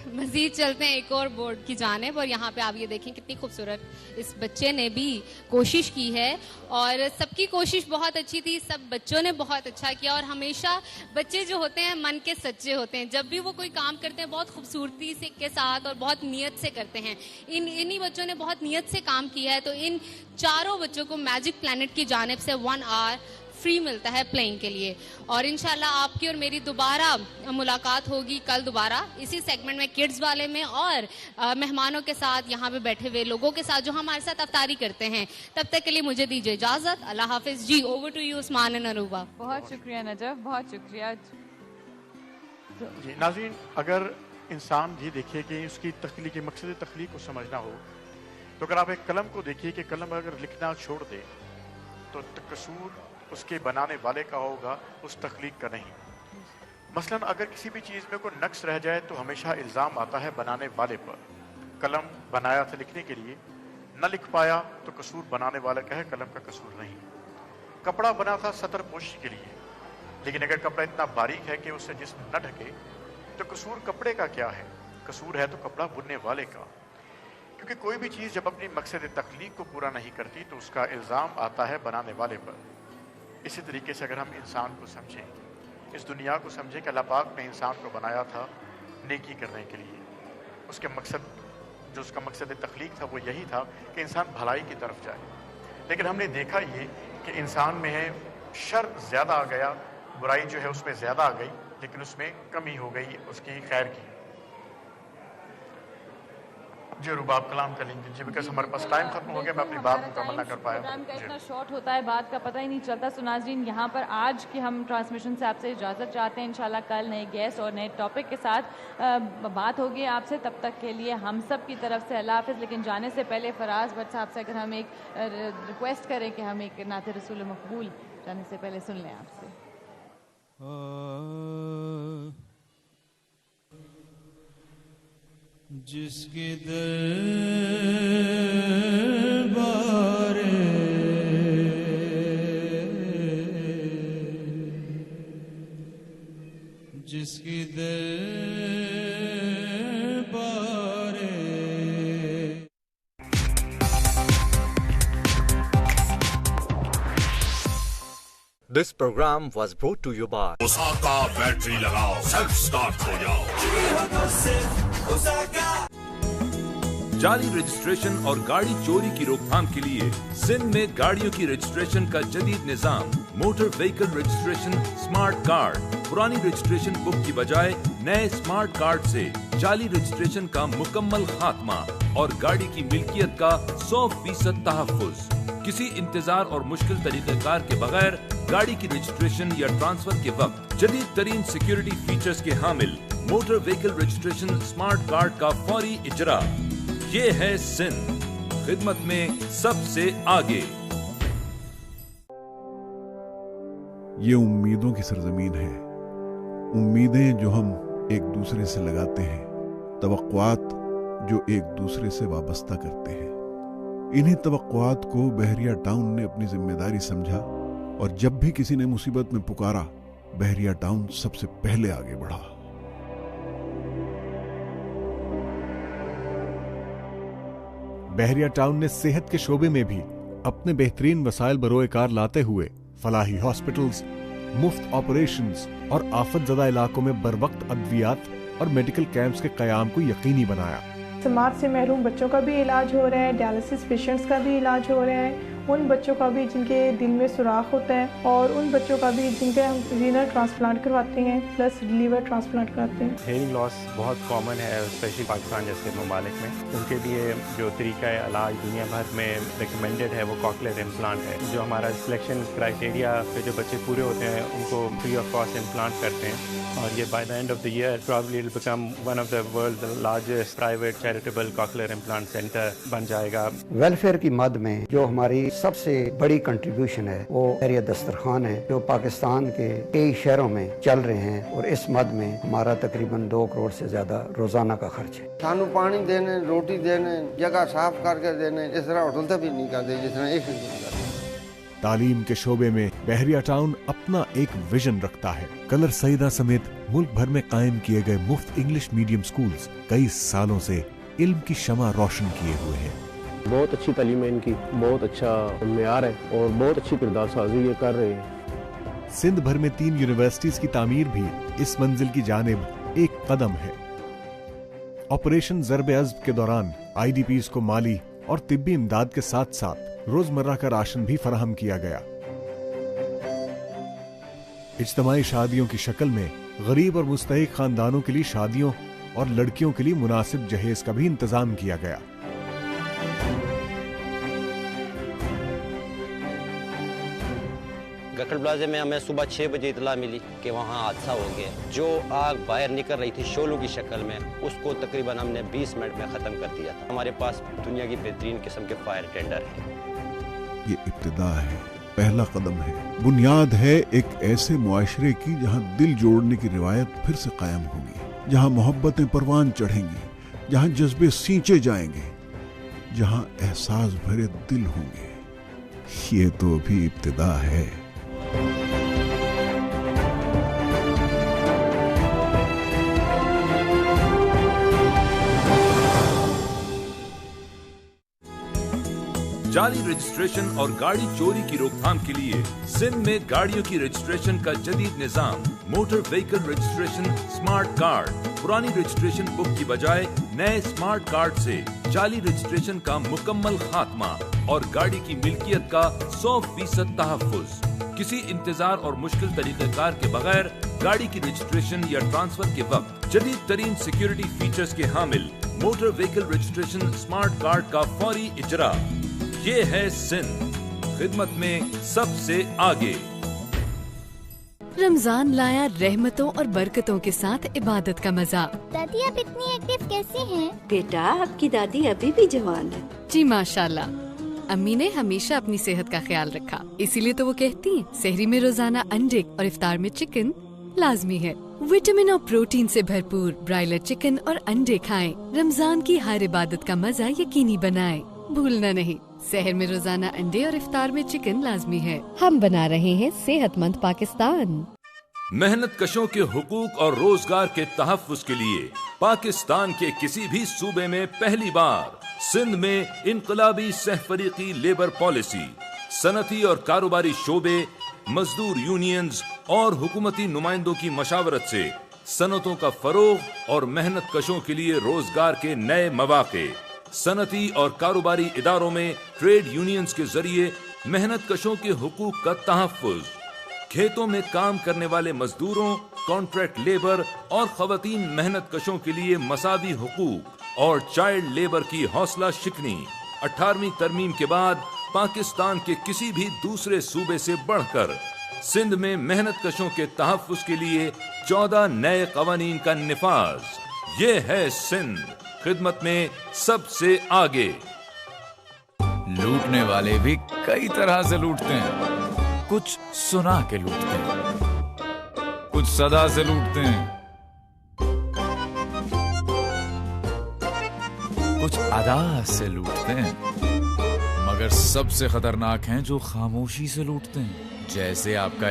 मजीद चलते हैं एक और बोर्ड की जानिब और यहाँ पे आप ये देखें कितनी खूबसूरत इस बच्चे ने भी कोशिश की है और सबकी कोशिश बहुत अच्छी थी, सब बच्चों ने बहुत अच्छा किया। और हमेशा बच्चे जो होते हैं मन के सच्चे होते हैं, जब भी वो कोई काम करते हैं बहुत खूबसूरती से के साथ और बहुत नियत से करते हैं। इन्हीं बच्चों ने बहुत नियत से काम किया है। तो इन चारों बच्चों को मैजिक प्लैनेट की जानिब से 1 आवर फ्री मिलता है प्लेइंग के लिए। और इंशाल्लाह आपकी और मेरी दोबारा मुलाकात होगी कल दोबारा इसी सेगमेंट में, किड्स वाले में और मेहमानों के साथ, यहाँ पे बैठे हुए लोगों के साथ जो हमारे साथ अफ्तारी करते हैं। तब तक के लिए मुझे दीजिए इजाजत, अल्लाह हाफिज। जी over to you Usman and Aruba. बहुत शुक्रिया नजफ, बहुत शुक्रिया। जी नाज़रीन, अगर इंसान ये देखिए कि उसकी तख्लीक मकसद तख्लीक को समझना हो तो अगर आप एक कलम को देखिए कि कलम अगर लिखना छोड़ दे तो कसूर उसके बनाने वाले का होगा, उस तख्लीक का नहीं। मसलन अगर किसी भी चीज़ में कोई नक्स रह जाए तो हमेशा इल्ज़ाम आता है बनाने वाले पर। कलम बनाया था लिखने के लिए, न लिख पाया तो कसूर बनाने वाले का है, कलम का कसूर नहीं। कपड़ा बना था सतर पोशी के लिए, लेकिन अगर कपड़ा इतना बारीक है कि उससे जिस्म न ढके तो कसूर कपड़े का क्या है? कसूर है तो कपड़ा बुनने वाले का। क्योंकि कोई भी चीज़ जब अपनी मकसद तख्लीक को पूरा नहीं करती तो उसका इल्ज़ाम आता है बनाने वाले पर। इसी तरीके से अगर हम इंसान को समझें, इस दुनिया को समझें कि अल्लाह पाक ने इंसान को बनाया था नेकी करने के लिए, उसके मकसद जो उसका मकसद तख्लीक था वो यही था कि इंसान भलाई की तरफ जाए। लेकिन हमने देखा ये कि इंसान में है शर ज़्यादा आ गया, बुराई जो है उसमें ज़्यादा आ गई, लेकिन उसमें कमी हो गई उसकी खैर की। जी रुबाब कलाम कर लेंगे जी, बिकॉज हमारे पास टाइम खत्म हो गया, मैं अपनी बात मुकम्मल ना कर पाया। प्रोग्राम का इतना शॉर्ट होता है, बात का पता ही नहीं चलता। सो नाज़रीन, यहाँ पर आज की हम ट्रांसमिशन से आपसे इजाज़त चाहते हैं। इंशाल्लाह कल नए गेस्ट और नए टॉपिक के साथ बात होगी आपसे। तब तक के लिए हम सब की तरफ से अल्लाह हाफ़िज़। लेकिन जाने से पहले फराज भट्ट साहब से अगर हम एक रिक्वेस्ट करें कि हम एक नाते रसूल मकबूल जाने से पहले सुन लें आपसे। जिसके दरबारे जिसके दरबारे। This program was brought to you by Osaka battery लगाओ, सेल्फ स्टार्ट हो जाओ। जाली रजिस्ट्रेशन और गाड़ी चोरी की रोकथाम के लिए सिंध में गाड़ियों की रजिस्ट्रेशन का जदीद निजाम, motor vehicle registration smart card. पुरानी रजिस्ट्रेशन बुक की बजाय नए स्मार्ट कार्ड से जाली रजिस्ट्रेशन का मुकम्मल खात्मा और गाड़ी की मिल्कियत का 100% तहफ्फुज। किसी इंतजार और मुश्किल तरीक़ेकार के बगैर गाड़ी की रजिस्ट्रेशन या ट्रांसफर के वक्त जदीद तरीन सिक्योरिटी फीचर्स के हामिल motor vehicle registration smart card का फौरी इजरा। ये है सिंध, खिदमत में सबसे आगे। ये उम्मीदों की सरजमीन है, उम्मीदें जो हम एक दूसरे से लगाते हैं, तवक्कुआत जो एक दूसरे से वाबस्ता करते हैं। इन्हीं तवक्कुआत को बहरिया टाउन ने अपनी जिम्मेदारी समझा और जब भी किसी ने मुसीबत में पुकारा, बहरिया टाउन सबसे पहले आगे बढ़ा। बहरिया टाउन ने सेहत के शोबे में भी अपने बेहतरीन वसाइल बरोएकार लाते हुए फलाही हॉस्पिटल्स, मुफ्त ऑपरेशंस और आफतजदा इलाकों में बरवक्त अद्वियात और मेडिकल कैंप्स के कयाम को यकीनी बनाया। समाज से महरूम बच्चों का भी इलाज हो रहा है, डायलिसिस पेशेंट्स का भी इलाज हो रहा है, उन बच्चों का भी जिनके दिल में सुराख होता है और उन बच्चों का भी जिनके हम रीनल ट्रांसप्लांट करवाते हैं प्लस लीवर ट्रांसप्लांट कराते हैं। हेयरिंग लॉस बहुत कॉमन है, स्पेशली पाकिस्तान जैसे ममालिक में। उनके लिए जो तरीका इलाज दुनिया भर में रिकमेंडेड है वो कॉकलियर इम्प्लांट है। जो हमारा सिलेक्शन क्राइटेरिया पे जो बच्चे पूरे होते हैं उनको फ्री ऑफ कॉस्ट इम्प्लांट करते हैं और ये by the end of the year probably it become one of the world largest private charitable cochlear implant centre बन जाएगा। वेलफेयर की मद में जो हमारी सबसे बड़ी कंट्रीब्यूशन है वो बहरिया दस्तरखान है, जो पाकिस्तान के कई शहरों में चल रहे हैं और इस मद में हमारा तकरीबन 2 करोड़ से ज्यादा रोजाना का खर्च है। सानू पानी देने, रोटी देने, जगह साफ करके देने, इस तरह होटल तक भी नहीं करते जिस तरह एक करते। तालीम के शोबे में बहरिया टाउन अपना एक विजन रखता है। कलर सईदा समेत मुल्क भर में कायम किए गए मुफ्त इंग्लिश मीडियम स्कूल्स कई सालों से इल्म की शमा रोशन किए हुए हैं। बहुत अच्छी तालीम है इनकी, बहुत अच्छा मेयार है और बहुत अच्छी किरदार साजी ये कर रहे हैं। सिंध भर में 3 यूनिवर्सिटीज की तामीर भी इस मंजिल की जानिब एक कदम है। ऑपरेशन ज़र्ब-ए-अज़्ब के दौरान IDPs को माली और तिब्बी इमदाद के साथ साथ रोजमर्रा का राशन भी फराहम किया गया। इज्तिमाई शादियों की शक्ल में गरीब और मुस्तहिक खानदानों के लिए शादियों और लड़कियों के लिए मुनासिब जहेज का भी इंतजाम किया गया। गखड़ प्लाजे में हमें सुबह 6 बजे इतला मिली कि वहाँ हादसा हो गया। जो आग बाहर निकल रही थी शोलों की शक्ल में, उसको तकरीबन हमने 20 मिनट में ख़त्म कर दिया था। हमारे पास दुनिया की बेहतरीन किस्म के फायर टेंडर हैं। ये इब्तिदा है, पहला कदम है, बुनियाद है एक ऐसे मुआशरे की जहाँ दिल जोड़ने की रिवायत फिर से कायम होगी, जहाँ मोहब्बतें परवान चढ़ेंगी, जहाँ जज्बे सींचे जाएंगे, जहाँ एहसास भरे दिल होंगे। ये तो अभी इब्तिदा है। जाली रजिस्ट्रेशन और गाड़ी चोरी की रोकथाम के लिए सिंध में गाड़ियों की रजिस्ट्रेशन का जदीद निजाम motor vehicle registration smart card. पुरानी रजिस्ट्रेशन बुक की बजाय नए स्मार्ट कार्ड से जाली रजिस्ट्रेशन का मुकम्मल खात्मा और गाड़ी की मिल्कियत का 100% तहफ्फुज। किसी इंतजार और मुश्किल तरीक़ेकार के बगैर गाड़ी की रजिस्ट्रेशन या ट्रांसफर के वक्त जदीद तरीन सिक्योरिटी फीचर्स के हामिल motor vehicle registration smart card का फौरी इजरा। ये है सिंध, खिदमत में सबसे आगे। रमजान लाया रहमतों और बरकतों के साथ इबादत का मजा। दादी आप इतनी एक्टिव कैसे हैं? बेटा आपकी दादी अभी भी जवान है। जी माशाल्लाह। अम्मी ने हमेशा अपनी सेहत का ख्याल रखा, इसीलिए तो वो कहती हैं सहरी में रोजाना अंडे और इफ्तार में चिकन लाजमी है। विटामिन और प्रोटीन से भरपूर ब्रायलर चिकन और अंडे खाएं। रमजान की हर इबादत का मजा यकीनी बनाएं। भूलना नहीं, सहर में रोजाना अंडे और इफ्तार में चिकन लाजमी है। हम बना रहे हैं सेहतमंद पाकिस्तान। मेहनत कशों के हुकूक और रोजगार के तहफ्फुज के लिए पाकिस्तान के किसी भी सूबे में पहली बार सिंध में इनकलाबी सहफरीकी लेबर पॉलिसी, सनती और कारोबारी शोबे, मजदूर यूनियंस और हुकूमती नुमाइंदों की मशावरत से सनतों का फरोग और मेहनत कशों के लिए रोजगार के नए मौके। सनती और कारोबारी इदारों में ट्रेड यूनियंस के जरिए मेहनत कशों के हुकूक का तहफ्फुज। खेतों में काम करने वाले मजदूरों, कॉन्ट्रैक्ट लेबर और खवातीन मेहनत कशों के लिए मसावी हुकूक और चाइल्ड लेबर की हौसला शिकनी। 18वीं तरमीम के बाद पाकिस्तान के किसी भी दूसरे सूबे से बढ़कर सिंध में मेहनत कशों के तहफ्फुज के लिए 14 नए कवानीन का निफाज। ये है सिंध, खिदमत में सबसे आगे। लूटने वाले भी कई तरह से लूटते हैं। कुछ सुना के लूटते हैं, कुछ सदा से लूटते हैं, कुछ अदा से लूटते हैं, मगर सबसे खतरनाक हैं जो खामोशी से लूटते हैं। जैसे आपका